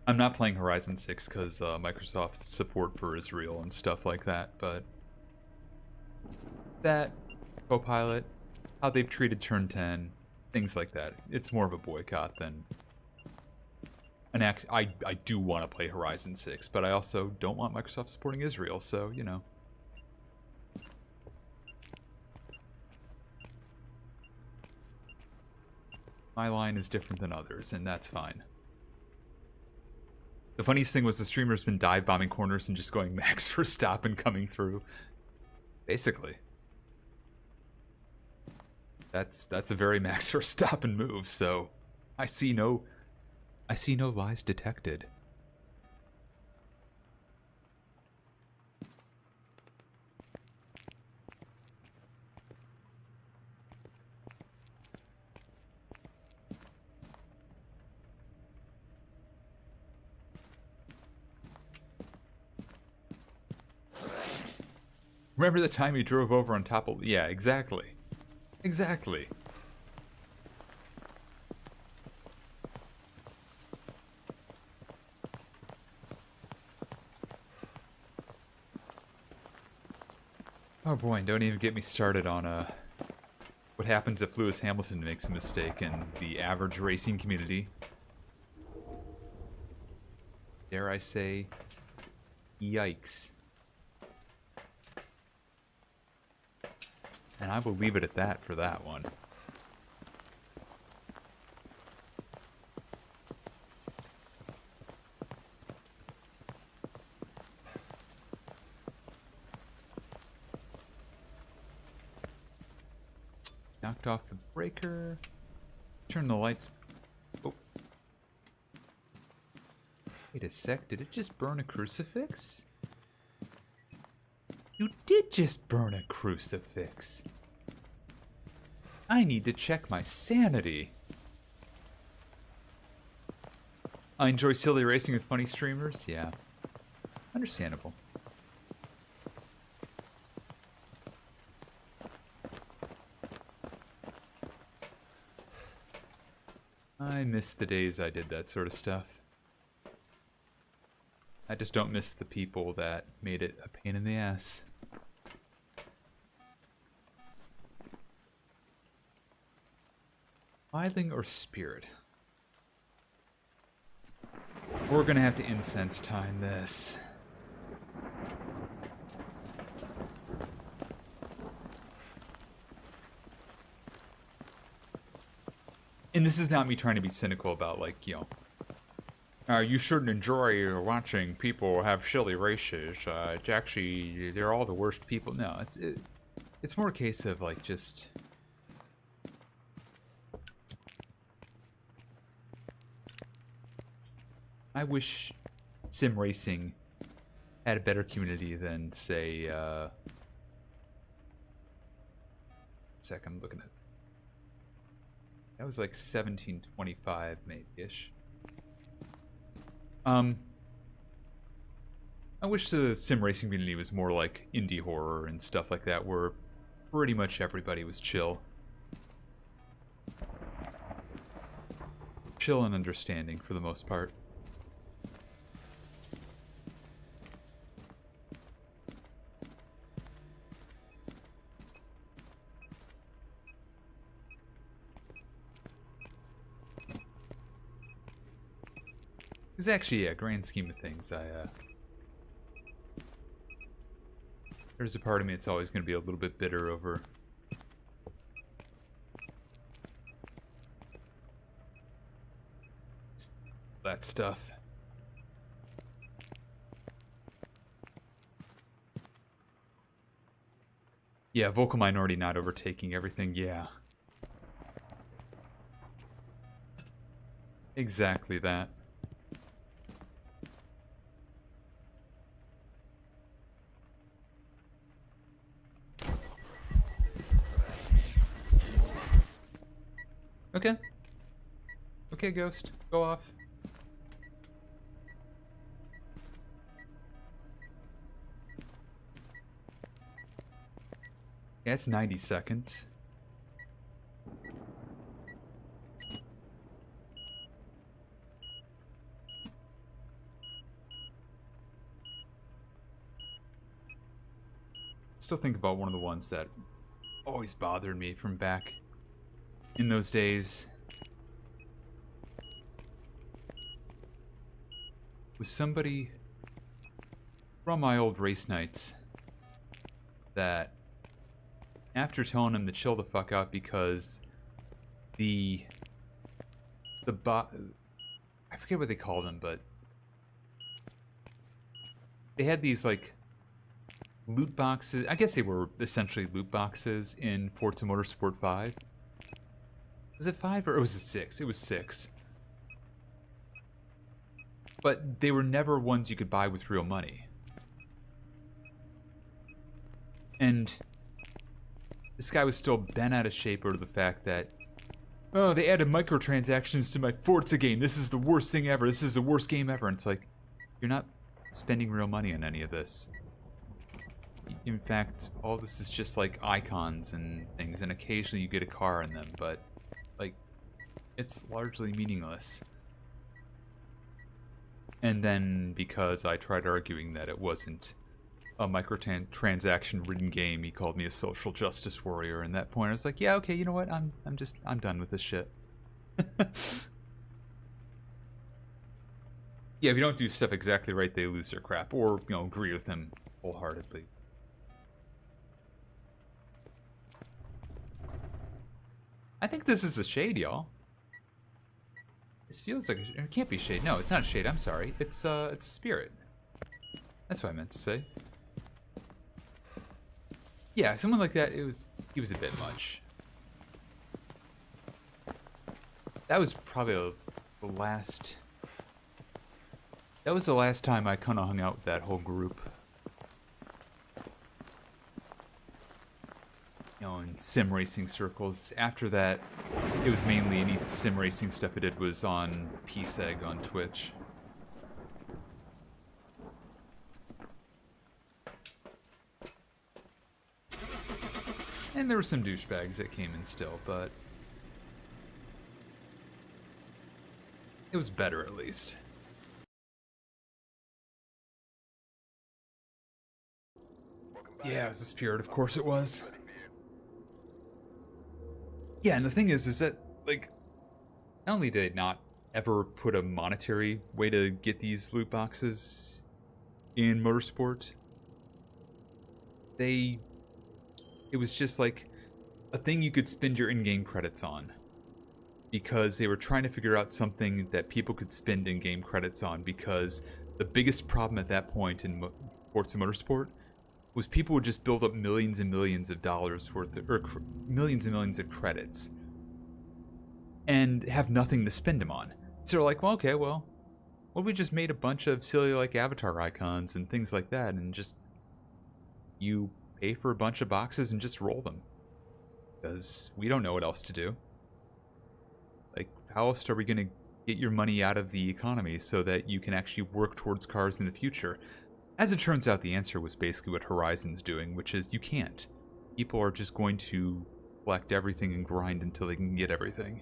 I'm not playing Horizon 6 because Microsoft's support for Israel and stuff like that, but that, Copilot, how they've treated Turn 10, things like that. It's more of a boycott than an act. I do want to play Horizon 6, but I also don't want Microsoft supporting Israel, so, you know. My line is different than others, and that's fine. The funniest thing was the streamer's been dive bombing corners and just going Max Verstappen coming through. Basically. That's a very Max Verstappen move, so I see no lies detected. Remember the time he drove over on top of... Yeah, exactly. Exactly. Oh boy, and don't even get me started on what happens if Lewis Hamilton makes a mistake in the average racing community. Dare I say, yikes. And I will leave it at that for that one. Knocked off the breaker. Turn the lights. Oh. Wait a sec, did it just burn a crucifix? You did just burn a crucifix. I need to check my sanity. I enjoy silly racing with funny streamers. Yeah. Understandable. I miss the days I did that sort of stuff. I just don't miss the people that made it a pain in the ass. Idling or spirit? We're gonna have to incense time this. And this is not me trying to be cynical about, like, you know, you shouldn't enjoy watching people have silly races. It's actually, they're all the worst people. No, it's more a case of, like, just... I wish sim racing had a better community than, say, I'm looking at... That was like 1725, maybe-ish. I wish the sim racing community was more like indie horror and stuff like that, where pretty much everybody was chill. Chill and understanding for the most part. Because actually, yeah, grand scheme of things, there's a part of me that's always going to be a little bit bitter over that stuff. Yeah, vocal minority not overtaking everything, yeah. Exactly that. Okay. Okay, Ghost. Go off. Yeah, it's 90 seconds. Still think about one of the ones that always bothered me from back in those days. Was somebody from my old race nights that, after telling him to chill the fuck out because I forget what they called them, but they had these like loot boxes. I guess they were essentially loot boxes in Forza Motorsport 5. Was it 5 or was it 6? It was 6. But they were never ones you could buy with real money. And this guy was still bent out of shape over the fact that, oh, they added microtransactions to my Forza game. This is the worst thing ever. This is the worst game ever. And it's like, you're not spending real money on any of this. In fact, all this is just like icons and things, and occasionally you get a car in them, but like, it's largely meaningless. And then, because I tried arguing that it wasn't a microtransaction-ridden game, he called me a social justice warrior. And at that point, I was like, yeah, okay, you know what? I'm done with this shit. Yeah, if you don't do stuff exactly right, they lose their crap, or, you know, agree with him wholeheartedly. I think this is a shade, y'all. This feels like it can't be shade. No, it's not a shade. I'm sorry. It's a spirit. That's what I meant to say. Yeah, someone like that. He was a bit much. that was probably the last. That was the last time I kind of hung out with that whole group. You know, in sim racing circles. After that, it was mainly any sim racing stuff I did was on PSEG on Twitch. And there were some douchebags that came in still, but it was better at least. Yeah, it was the spirit, of course it was. Yeah, and the thing is that, like, not only did they not ever put a monetary way to get these loot boxes in Motorsport, it was just like a thing you could spend your in-game credits on. Because they were trying to figure out something that people could spend in-game credits on, because the biggest problem at that point in Forza Motorsport was people would just build up millions and millions of dollars worth of, or millions and millions of credits and have nothing to spend them on. So they're like, well, okay, well, what if we just made a bunch of silly like avatar icons and things like that, and just you pay for a bunch of boxes and just roll them, because we don't know what else to do. Like, how else are we going to get your money out of the economy so that you can actually work towards cars in the future? As it turns out, the answer was basically what Horizon's doing, which is you can't. People are just going to collect everything and grind until they can get everything.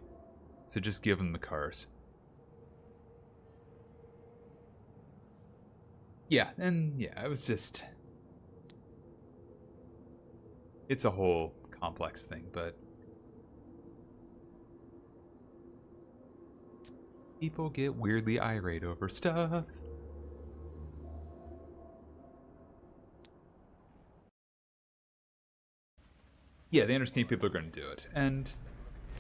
So just give them the cars. Yeah, and yeah, it was just... It's a whole complex thing, but... people get weirdly irate over stuff. Yeah, they understand people are going to do it. And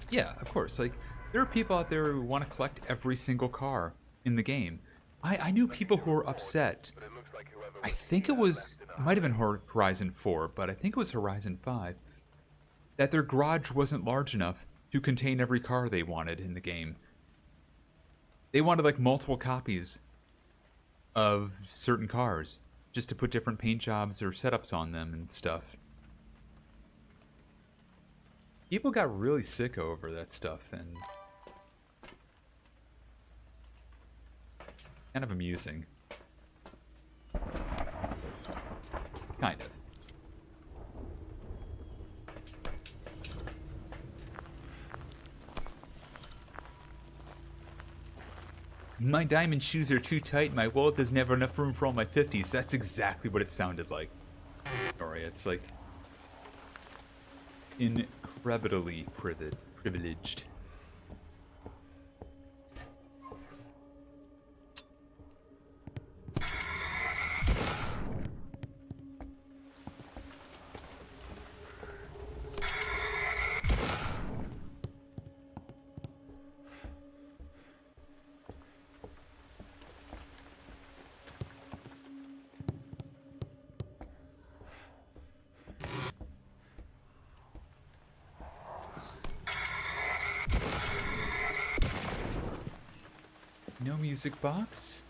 yeah, of course, like, there are people out there who want to collect every single car in the game. I knew people who were upset. I think it might have been Horizon 4, but I think it was Horizon 5, that their garage wasn't large enough to contain every car they wanted in the game. They wanted like multiple copies of certain cars just to put different paint jobs or setups on them and stuff. People got really sick over that stuff, and kind of amusing. Kind of. My diamond shoes are too tight, my wallet doesn't have enough room for all my 50s. That's exactly what it sounded like. Sorry, it's like... incredibly privileged. No music box?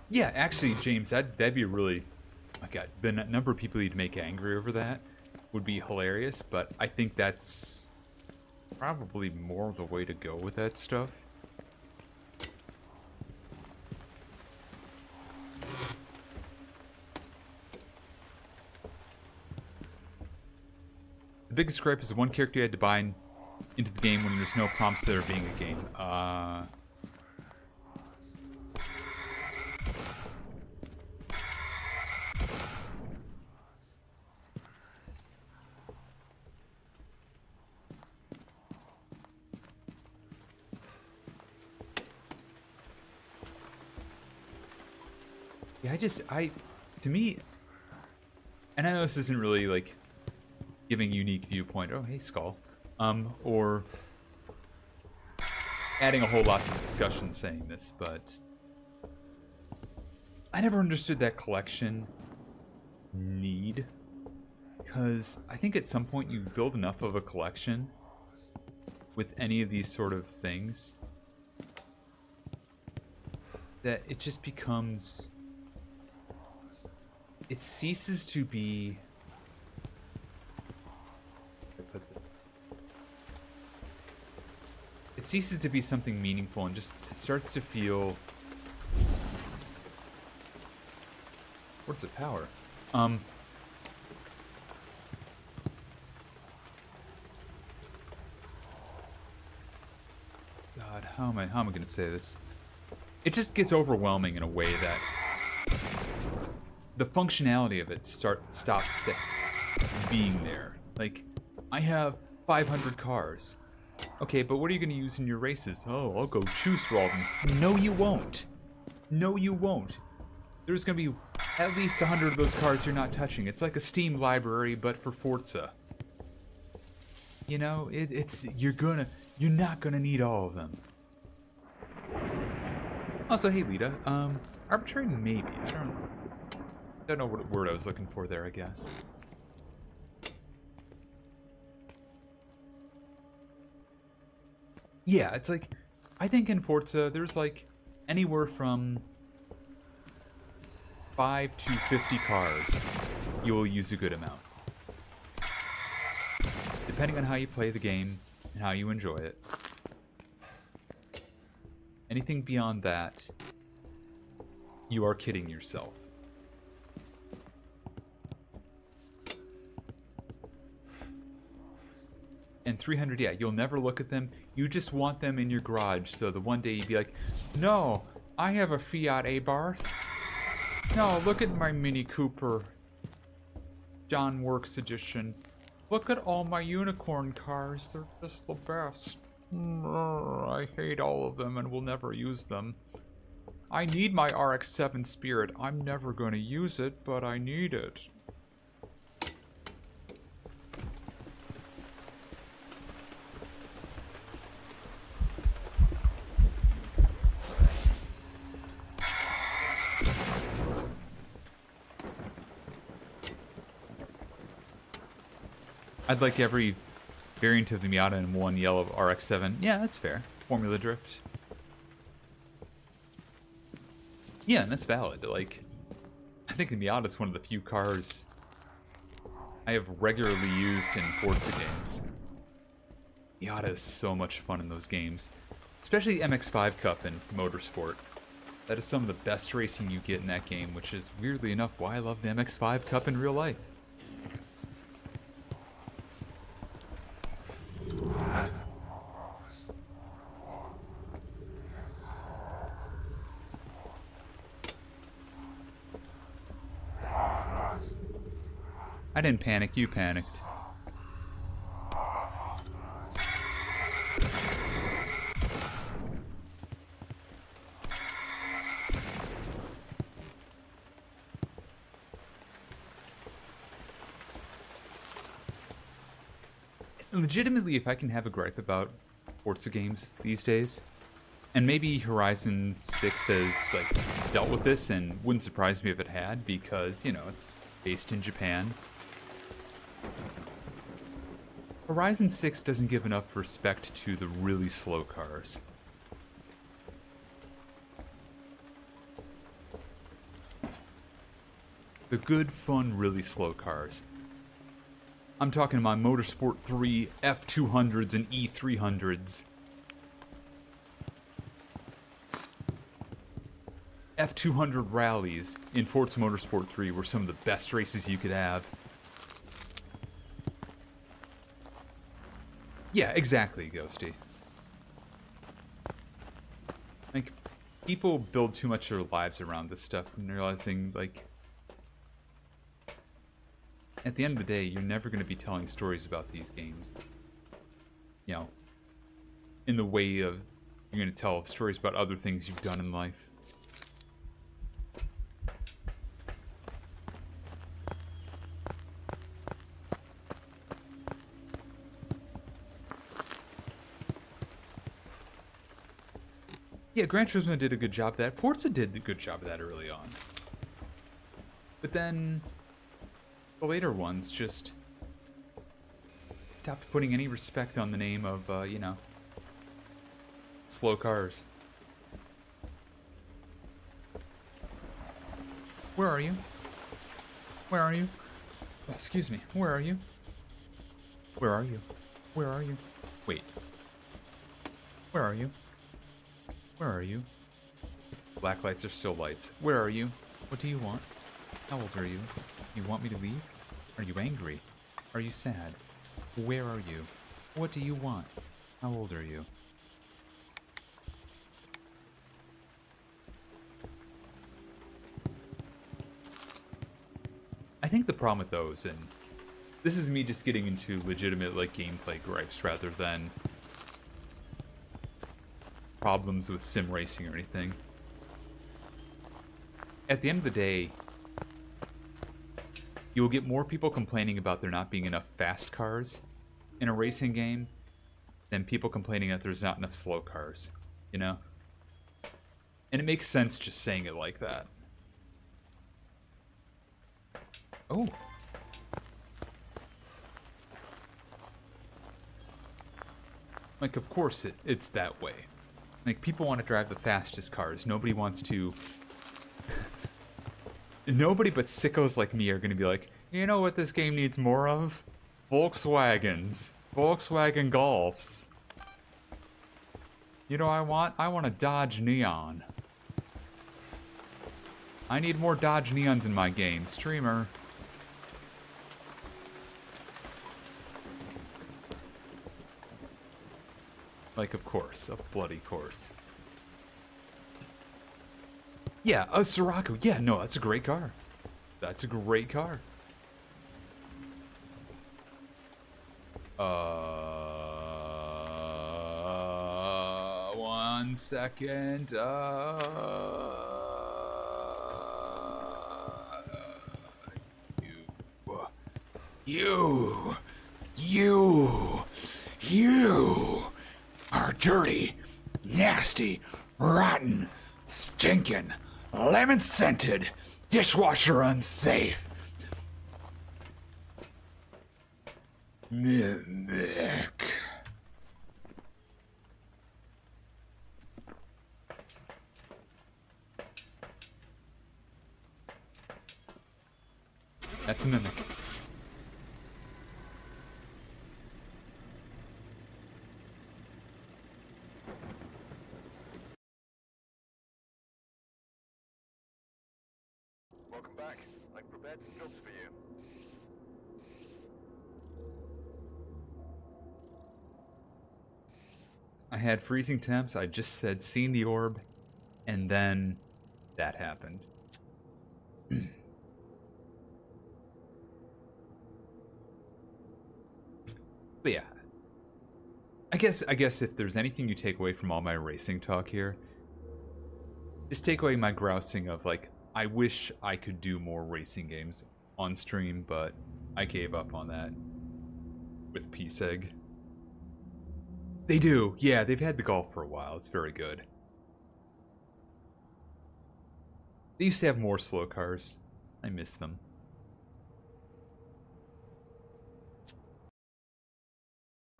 Yeah, actually, James, that'd be really... oh my god, the number of people you'd make angry over that would be hilarious, but I think that's probably more the way to go with that stuff. The biggest gripe is the one character you had to buy into the game when there's no prompts there being a game. Yeah, to me, and I know this isn't really like giving unique viewpoint. Oh, hey, Skull. or adding a whole lot to the discussion saying this, but I never understood that collection need, because I think at some point you build enough of a collection with any of these sort of things that it just becomes, it ceases to be, it ceases to be something meaningful and just it starts to feel, words of power. God, how am I gonna say this? It just gets overwhelming in a way that the functionality of it stops being there. Like, I have 500 cars. Okay, but what are you going to use in your races? Oh, I'll go choose for all of them. No, you won't. No, you won't. There's going to be at least 100 of those cars you're not touching. It's like a Steam library, but for Forza. You know, you're not gonna need all of them. Also, hey Lita, arbitrary maybe. I don't know what word I was looking for there, I guess. Yeah, it's like, I think in Forza, there's like anywhere from 5 to 50 cars you will use a good amount. Depending on how you play the game and how you enjoy it. Anything beyond that, you are kidding yourself. And 300, yeah, you'll never look at them. You just want them in your garage, so the one day you'd be like, no, I have a Fiat Abarth. No, look at my Mini Cooper. John Works Edition. Look at all my unicorn cars. They're just the best. I hate all of them and will never use them. I need my RX-7 Spirit. I'm never going to use it, but I need it. I'd like every variant of the Miata and one yellow RX-7. Yeah, that's fair. Formula Drift. Yeah, and that's valid. Like, I think the Miata is one of the few cars I have regularly used in Forza games. Miata is so much fun in those games. Especially MX-5 Cup in Motorsport. That is some of the best racing you get in that game, which is, weirdly enough, why I love the MX-5 Cup in real life. I didn't panic, you panicked. Legitimately, if I can have a gripe about Forza games these days, and maybe Horizon 6 has like dealt with this, and wouldn't surprise me if it had, because, you know, it's based in Japan. Horizon 6 doesn't give enough respect to the really slow cars. The good, fun, really slow cars. I'm talking my Motorsport 3 F200s and E300s. F200 rallies in Forza Motorsport 3 were some of the best races you could have. Yeah, exactly, Ghosty. Like, people build too much of their lives around this stuff and realizing, like, at the end of the day, you're never going to be telling stories about these games. You know, in the way of, you're going to tell stories about other things you've done in life. Yeah, Gran Turismo did a good job of that. Forza did a good job of that early on. But then the later ones just stopped putting any respect on the name of, you know, slow cars. Where are you? Where are you? Oh, excuse me. Where are you? Where are you? Where are you? Wait. Where are you? Where are you? Black lights are still lights. Where are you? What do you want? How old are you? You want me to leave? Are you angry? Are you sad? Where are you? What do you want? How old are you? I think the problem with those, and this is me just getting into legitimate like gameplay gripes rather than problems with sim racing or anything. At the end of the day, you'll get more people complaining about there not being enough fast cars in a racing game than people complaining that there's not enough slow cars, you know? And it makes sense just saying it like that. Oh. Like, of course it's that way. Like, people want to drive the fastest cars. Nobody wants to... Nobody but sickos like me are going to be like, you know what this game needs more of? Volkswagens. Volkswagen Golfs. You know what I want? I want a Dodge Neon. I need more Dodge Neons in my game. Streamer. Like, of course. Of bloody course. Yeah, a Sirocco. Yeah, no, that's a great car. That's a great car. 1 second. You are dirty, nasty, rotten, stinking, lemon-scented, dishwasher unsafe. Mimic. That's a mimic. Welcome back. I've prepared some jobs for you. I had freezing temps. I just said seen the orb, and then that happened. But yeah, I guess if there's anything you take away from all my racing talk here, just take away my grousing of like, I wish I could do more racing games on stream, but I gave up on that with Peace Egg. They do, yeah, they've had the golf for a while. It's very good. They used to have more slow cars. I miss them.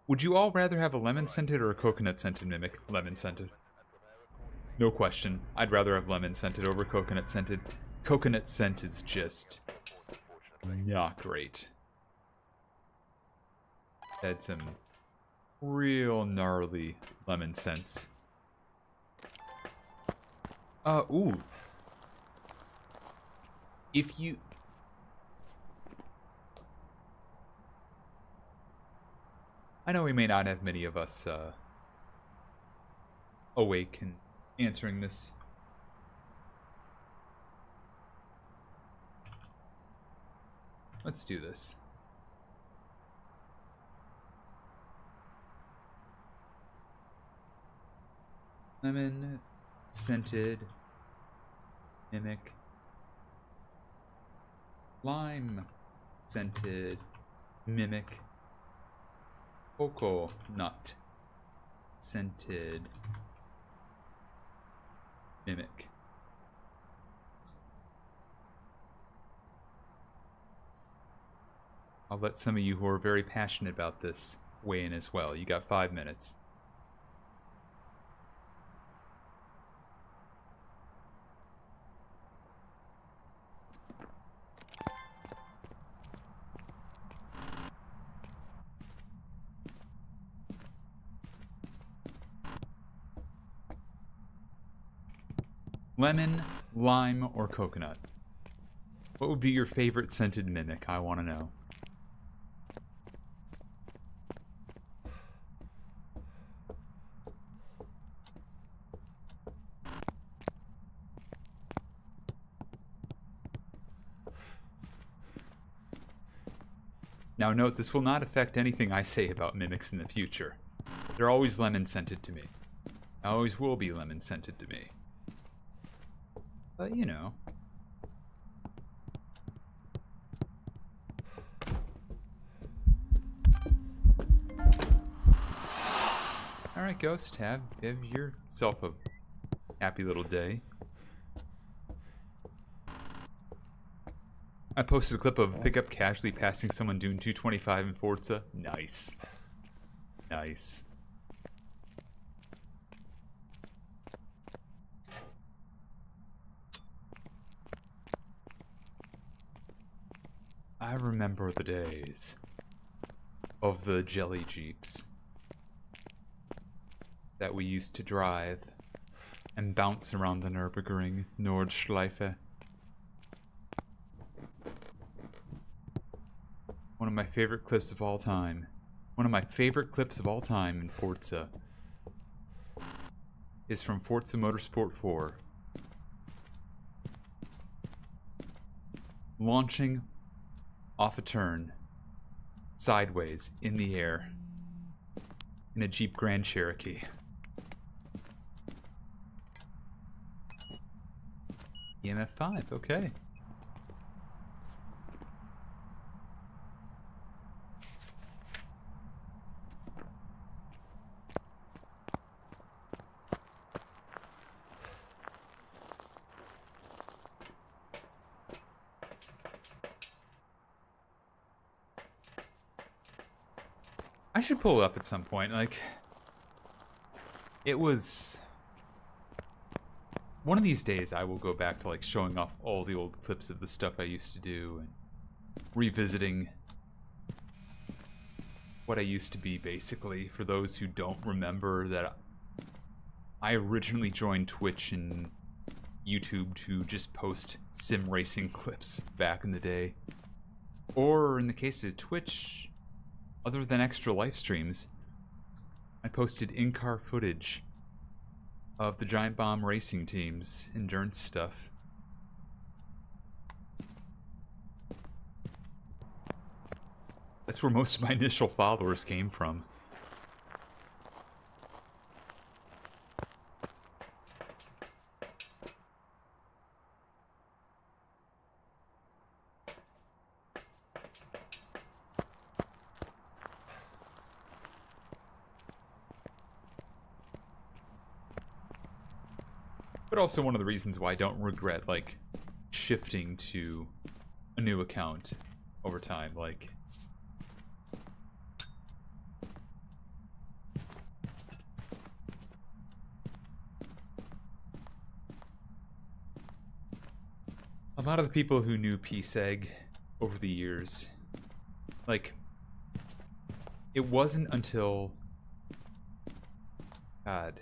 Would you all rather have a lemon-scented or a coconut-scented mimic? Lemon-scented. No question. I'd rather have lemon-scented over coconut-scented. Coconut scent is just not great. Had some real gnarly lemon scents. Ooh. If you... I know we may not have many of us, awake and answering this. Let's do this. Lemon scented mimic. Lime scented mimic. Coconut scented Mimic. I'll let some of you who are very passionate about this weigh in as well. You got 5 minutes. Lemon, lime, or coconut? What would be your favorite scented mimic? I want to know. Now note, this will not affect anything I say about mimics in the future. They're always lemon scented to me. Always will be lemon scented to me. But, you know. Alright, Ghost, have yourself a happy little day. I posted a clip of Pickup casually passing someone doing 225 in Forza. Nice. Nice. I remember the days of the jelly jeeps that we used to drive and bounce around the Nürburgring Nordschleife. One of my favorite clips of all time. One of my favorite clips of all time in Forza is from Forza Motorsport 4. Launching off a turn, sideways, in the air, in a Jeep Grand Cherokee. EMF 5, okay. I should pull it up at some point. Like, it was one of these days I will go back to like showing off all the old clips of the stuff I used to do and revisiting what I used to be, basically. For those who don't remember, that I originally joined Twitch and YouTube to just post sim racing clips back in the day. Or in the case of Twitch, other than extra live streams, I posted in-car footage of the Giant Bomb racing team's endurance stuff. That's where most of my initial followers came from. But also one of the reasons why I don't regret, like, shifting to a new account over time. Like, a lot of the people who knew PSEG over the years, like, it wasn't until, God,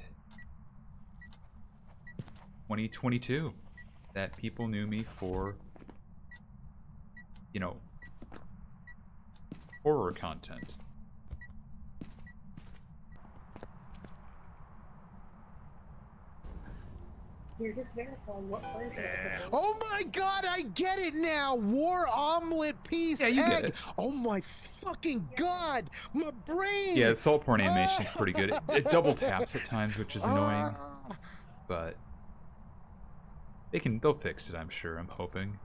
2022 that people knew me for, you know, horror content. You're just verifying what version of the Oh my god, I get it now! War omelet piece Yeah, you egg! get it. Oh my fucking god! My brain! Yeah, the salt porn animation's pretty good. It double taps at times, which is annoying, but they'll fix it, I'm sure. I'm hoping.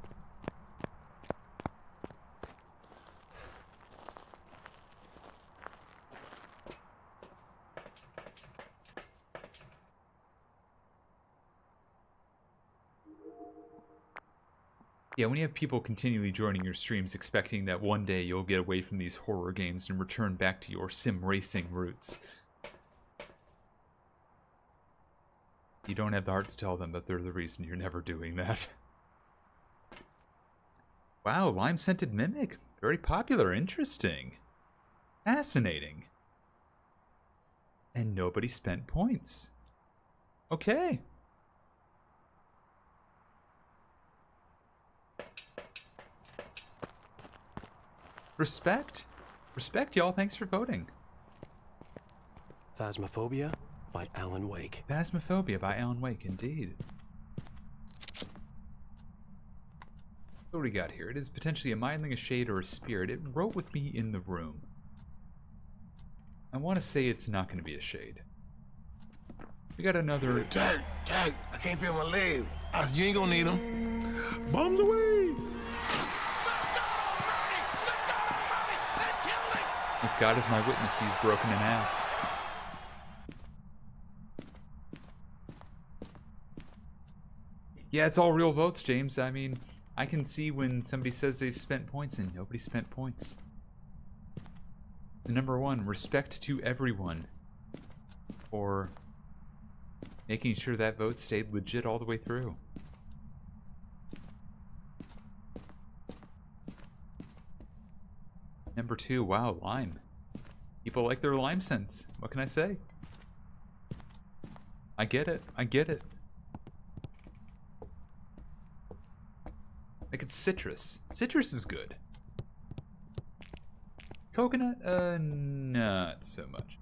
Yeah, when you have people continually joining your streams expecting that one day you'll get away from these horror games and return back to your sim racing roots, you don't have the heart to tell them that they're the reason you're never doing that. Wow, lime-scented mimic. Very popular. Interesting. Fascinating. And nobody spent points. Okay. Respect. Respect, y'all. Thanks for voting. Phasmophobia by Alan Wake. Phasmophobia by Alan Wake, indeed. What do we got here? It is potentially a mindling, a shade, or a spirit. It wrote with me in the room. I want to say it's not going to be a shade. We got another... Jack, I can't feel my legs. You ain't gonna need them. Bombs away! If God is my witness, he's broken in half. Yeah, it's all real votes, James. I mean, I can see when somebody says they've spent points and nobody spent points. The number one, respect to everyone for making sure that vote stayed legit all the way through. Number two, wow, lime. People like their lime scents. What can I say? I get it. I get it. Like, it's citrus. Citrus is good. Coconut? Not so much.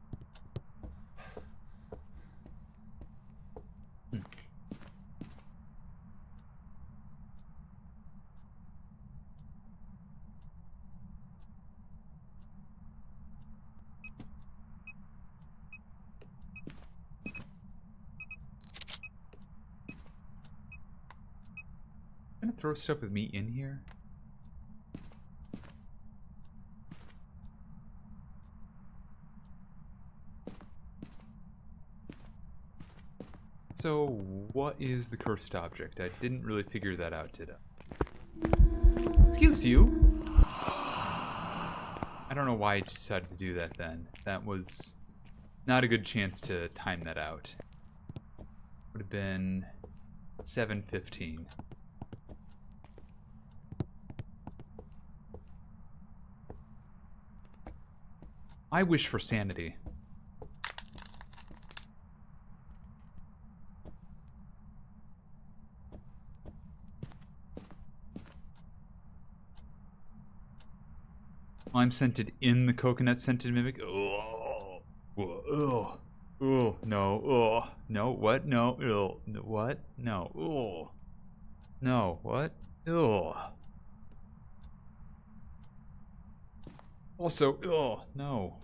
I'm gonna throw stuff with me in here. So, what is the cursed object? I didn't really figure that out, did I? Excuse you? I don't know why I decided to do that then. That was not a good chance to time that out. Would have been 7:15. I wish for sanity. Lime scented in the coconut scented mimic. Oh, oh, oh, no, oh, no, what? No, oh, what? No, oh, no, what? Oh. Also, oh, no.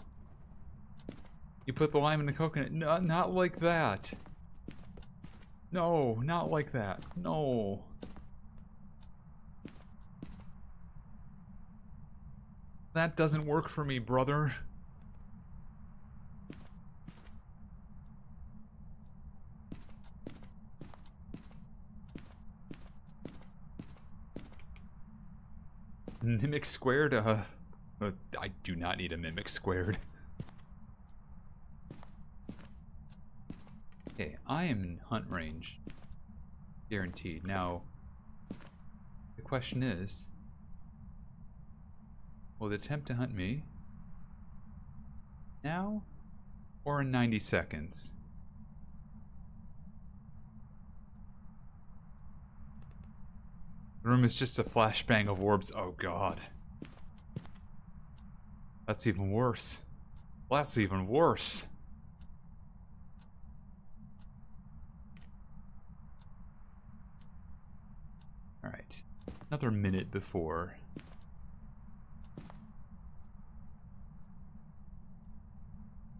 You put the lime in the coconut. No, not like that. No, not like that. No. That doesn't work for me, brother. Mimic squared, I do not need a mimic squared. Okay, I am in hunt range. Guaranteed. Now, the question is, will it attempt to hunt me now or in 90 seconds? The room is just a flashbang of orbs. Oh god. That's even worse. That's even worse. Alright. Another minute before.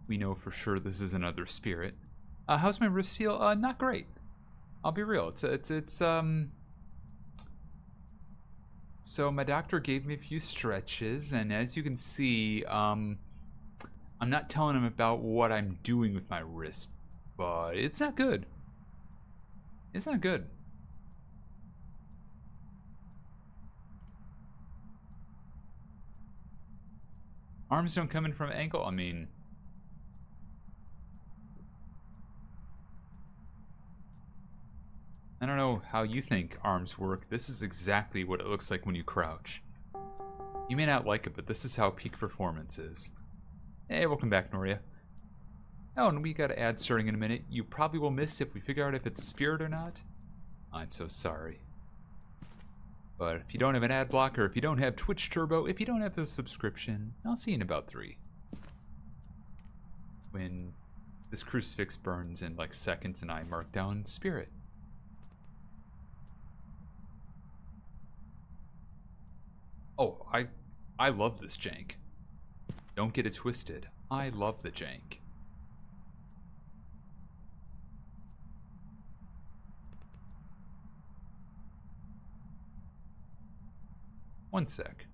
We know for sure this is another spirit. How's my wrist feel? Not great. I'll be real. So my doctor gave me a few stretches, and as you can see, I'm not telling him about what I'm doing with my wrist, but it's not good. It's not good. Arms don't come in from ankle? I mean... I don't know how you think arms work. This is exactly what it looks like when you crouch. You may not like it, but this is how peak performance is. Hey, welcome back, Noria. Oh, and we got an ad starting in a minute. You probably will miss if we figure out if it's a spirit or not. I'm so sorry. But if you don't have an ad blocker, if you don't have Twitch Turbo, if you don't have the subscription, I'll see you in about 3. When this crucifix burns in like seconds and I mark down spirit. Oh, I love this jank. Don't get it twisted. I love the jank. One sec.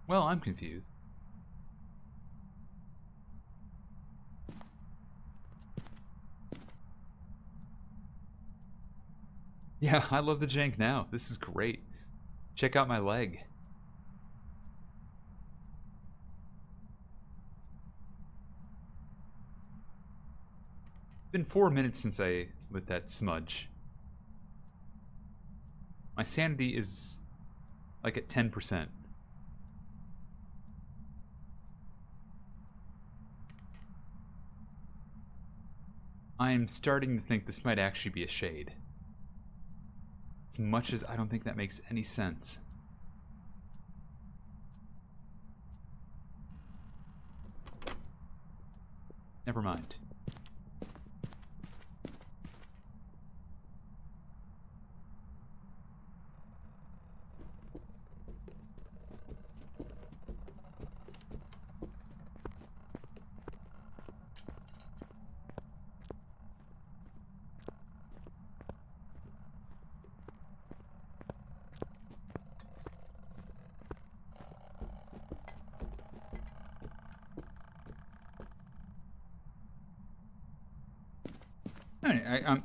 Well, I'm confused. Yeah, I love the jank now. This is great. Check out my leg. It's been 4 minutes since I lit that smudge. My sanity is like at 10%. I'm starting to think this might actually be a shade. As much as I don't think that makes any sense. Never mind.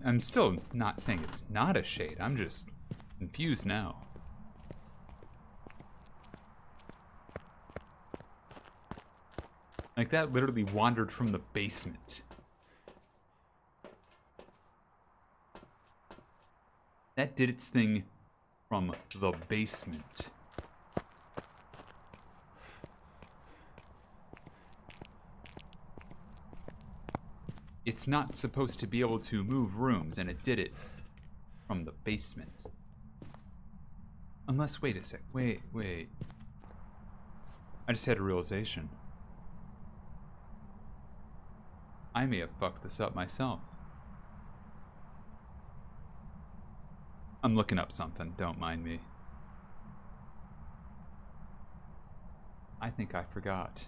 I'm still not saying it's not a shade. I'm just confused now. Like, that literally wandered from the basement. That did its thing from the basement. It's not supposed to be able to move rooms, and it did it from the basement. Unless, wait a sec. Wait. I just had a realization. I may have fucked this up myself. I'm looking up something, don't mind me. I think I forgot.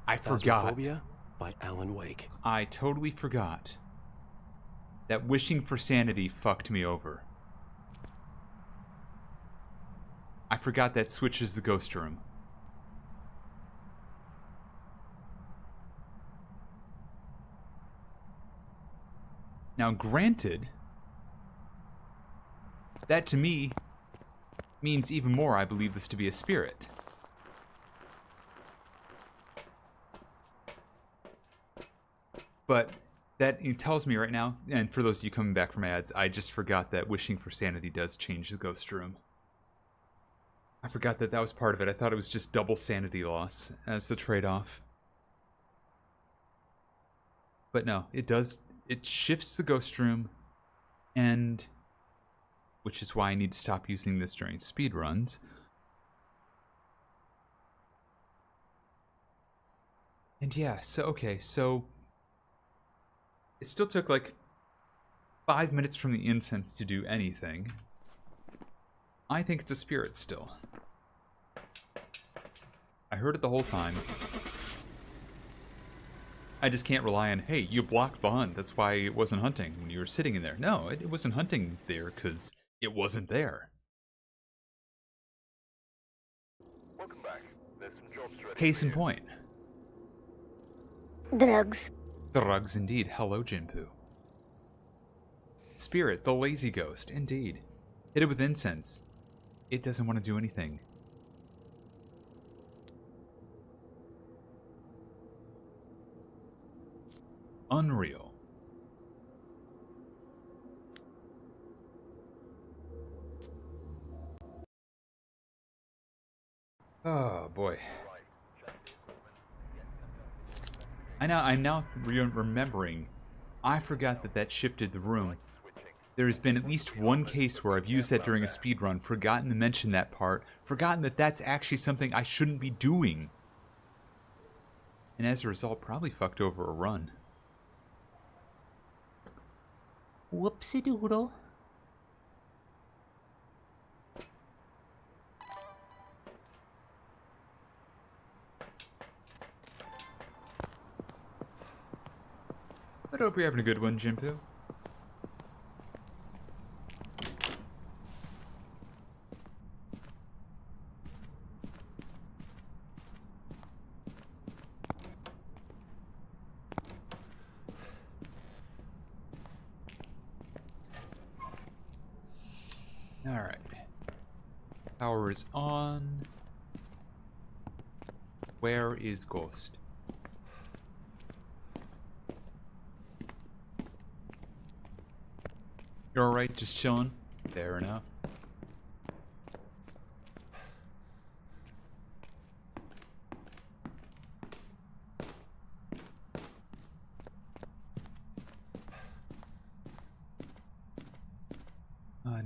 I forgot. Phasmophobia by Alan Wake. I totally forgot that wishing for sanity fucked me over. I forgot that switches the ghost room. Now, granted, that to me means even more I believe this to be a spirit. But that it tells me right now, and for those of you coming back from ads, I just forgot that wishing for sanity does change the ghost room. I forgot that that was part of it. I thought it was just double sanity loss as the trade-off. But no, it does. It shifts the ghost room, and which is why I need to stop using this during speed runs. And yeah, so okay, so it still took like 5 minutes from the incense to do anything. I think it's a spirit still. I heard it the whole time. I just can't rely on, hey, you blocked the hunt. That's why it wasn't hunting when you were sitting in there. No, it wasn't hunting there because it wasn't there. Welcome back. There's some jobs ready. Case in point. Drugs. Drugs indeed. Hello, Jinpu. Spirit, the lazy ghost. Indeed. Hit it with incense. It doesn't want to do anything. Unreal. Oh boy. I'm now remembering. I forgot that shifted the room. There's been at least one case where I've used that during a speedrun, forgotten to mention that part, forgotten that that's actually something I shouldn't be doing. And as a result, probably fucked over a run. Whoopsie doodle. I hope you're having a good one, Jinpu. Alright. Power is on. Where is Ghost? You're alright, just chilling? Fair enough.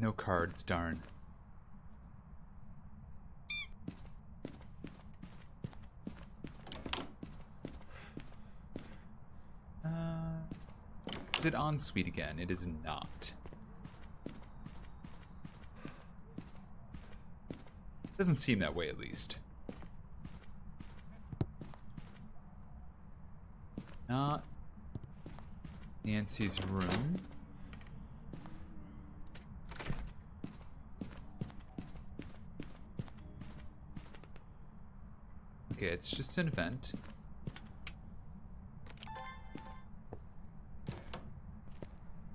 No cards, darn. Is it on suite again? It is not. Doesn't seem that way, at least. Not Nancy's room. Okay, it's just an event.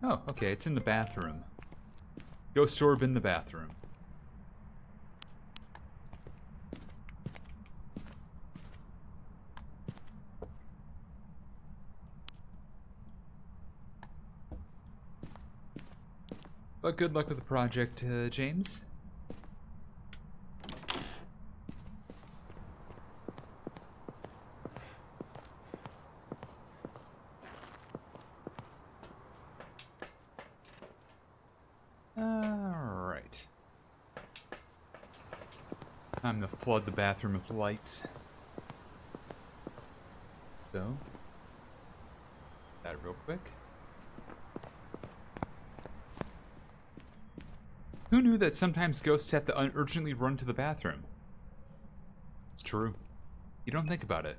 Oh, okay, it's in the bathroom. Ghost orb in the bathroom. But good luck with the project, James. Alright. Time to flood the bathroom with lights. So, that real quick. Who knew that sometimes ghosts have to urgently run to the bathroom? It's true. You don't think about it.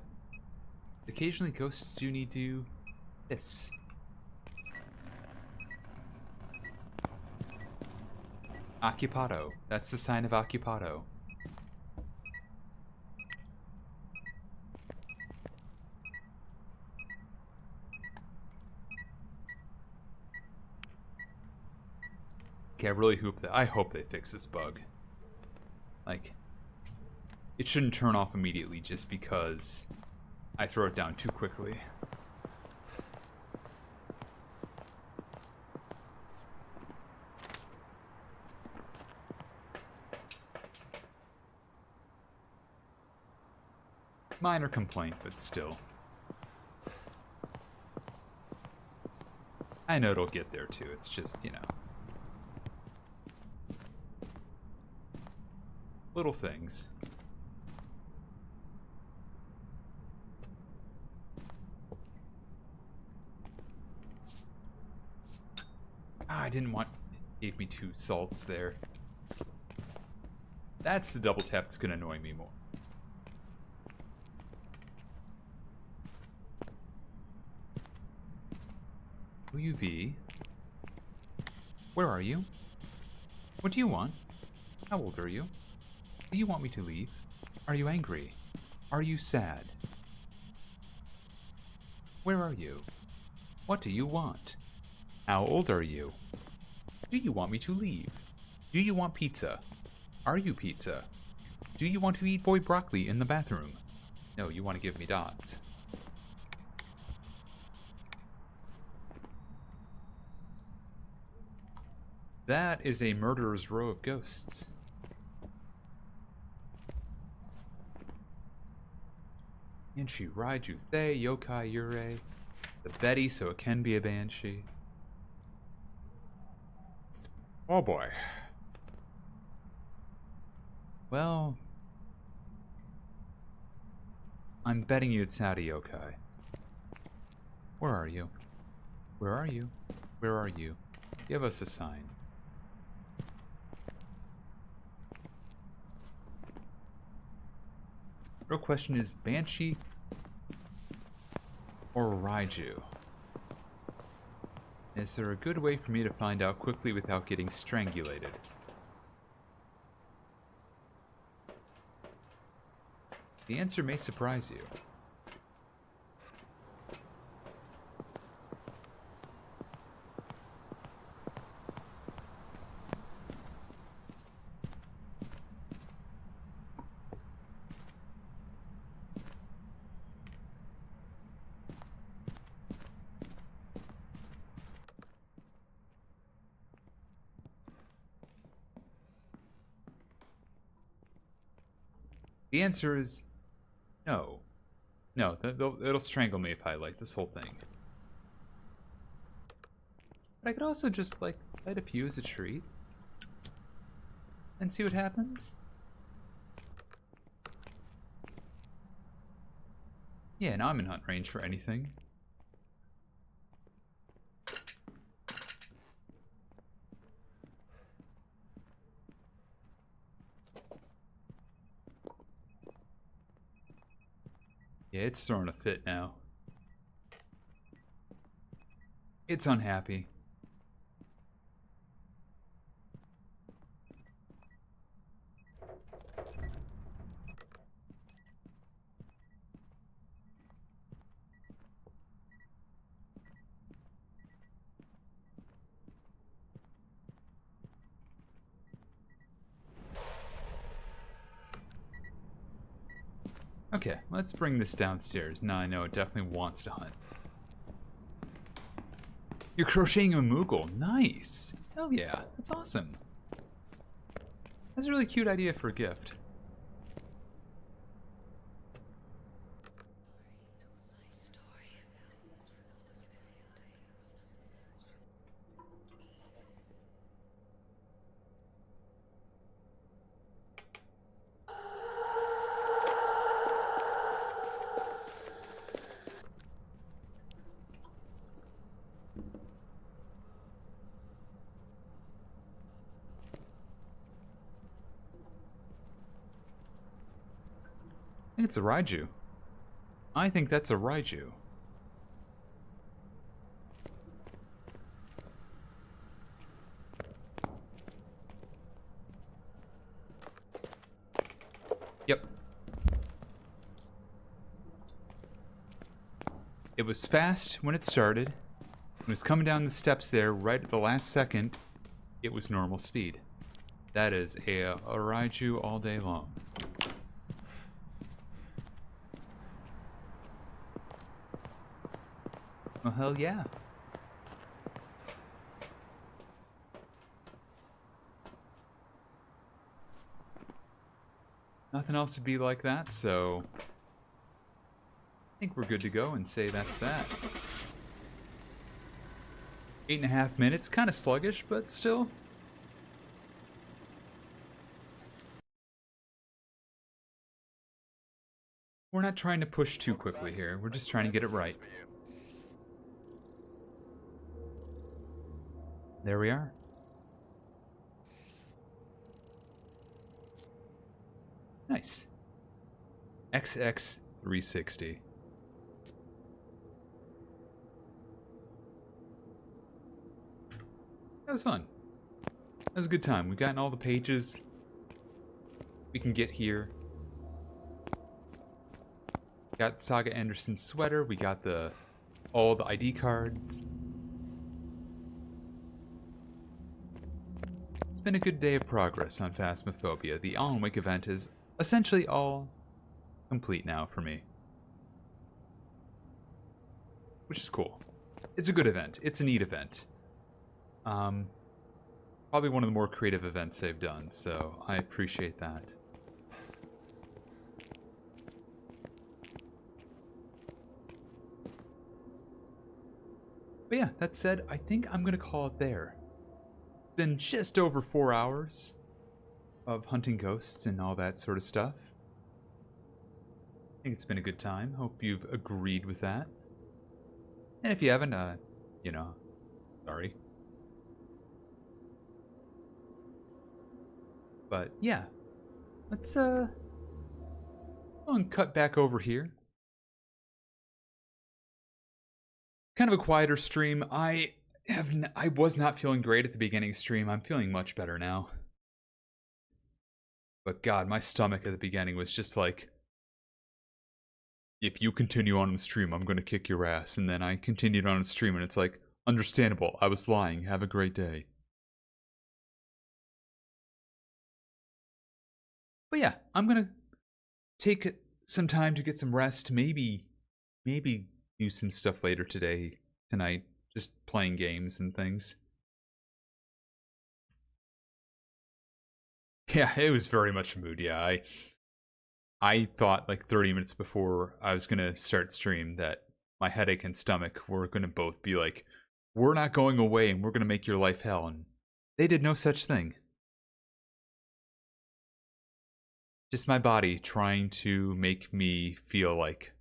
Occasionally ghosts do need to... piss. Occupado. That's the sign of occupado. Okay, I hope they fix this bug. Like, it shouldn't turn off immediately just because I throw it down too quickly. Minor complaint, but still. I know it'll get there too, it's just, you know. Little things. Ah, I didn't want... Gave me 2 salts there. That's the double tap that's gonna annoy me more. Who you be? Where are you? What do you want? How old are you? Do you want me to leave? Are you angry? Are you sad? Where are you? What do you want? How old are you? Do you want me to leave? Do you want pizza? Are you pizza? Do you want to eat boy broccoli in the bathroom? No, you want to give me dots. That is a murderer's row of ghosts. Banshee, Raiju, Thay, Yokai, Yurei, the Betty, so it can be a Banshee. Oh boy. Well, I'm betting you it's not a Yokai. Where are you? Where are you? Where are you? Give us a sign. Real question is Banshee or Raiju? Is there a good way for me to find out quickly without getting strangulated? The answer may surprise you. The answer is no. No, it'll strangle me if I light this whole thing. But I could also just, like, light a few as a treat. And see what happens. Yeah, now I'm in hunt range for anything. Yeah, it's throwing a fit now. It's unhappy. Okay, let's bring this downstairs. Now I know it definitely wants to hunt. You're crocheting a Moogle. Nice. Hell yeah, that's awesome. That's a really cute idea for a gift. I think it's a Raiju. I think that's a Raiju. Yep. It was fast when it started. When it was coming down the steps there right at the last second, it was normal speed. That is a Raiju all day long. Well, hell yeah. Nothing else would be like that, so I think we're good to go and say that's that. 8.5 minutes, kind of sluggish, but still. We're not trying to push too quickly here. We're just trying to get it right. There we are. Nice. XX360. That was fun. That was a good time. We've gotten all the pages we can get here. Got Saga Anderson's sweater. We got all the ID cards. It's been a good day of progress on Phasmophobia. The Alan Wake event is essentially all complete now for me. Which is cool. It's a good event. It's a neat event. Probably one of the more creative events they've done, so I appreciate that. But yeah, that said, I think I'm going to call it there. It's been just over 4 hours of hunting ghosts and all that sort of stuff. I think it's been a good time. Hope you've agreed with that. And if you haven't, you know, sorry. But yeah, let's go and cut back over here. Kind of a quieter stream. I was not feeling great at the beginning stream. I'm feeling much better now. But God, my stomach at the beginning was just like, if you continue on the stream, I'm going to kick your ass. And then I continued on the stream, and it's like, understandable. I was lying. Have a great day. But yeah, I'm going to take some time to get some rest. Maybe do some stuff later tonight. Just playing games and things. Yeah, it was very much a mood. Yeah, I thought like 30 minutes before I was going to start stream that my headache and stomach were going to both be like, we're not going away and we're going to make your life hell. And they did no such thing. Just my body trying to make me feel like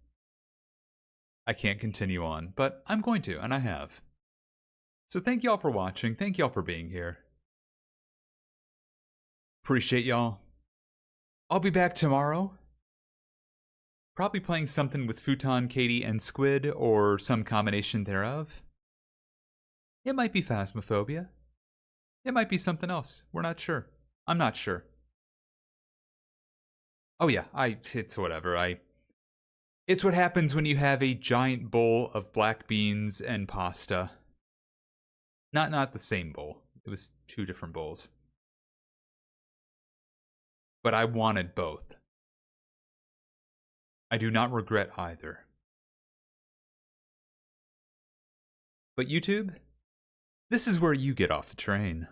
I can't continue on. But I'm going to, and I have. So thank y'all for watching. Thank y'all for being here. Appreciate y'all. I'll be back tomorrow. Probably playing something with Futon, Katie, and Squid, or some combination thereof. It might be Phasmophobia. It might be something else. We're not sure. I'm not sure. Oh yeah, it's whatever. It's what happens when you have a giant bowl of black beans and pasta. Not the same bowl. It was 2 different bowls. But I wanted both. I do not regret either. But YouTube, this is where you get off the train.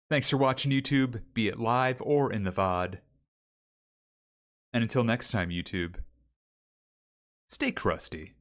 Thanks for watching, YouTube, be it live or in the VOD. And until next time, YouTube, stay crusty.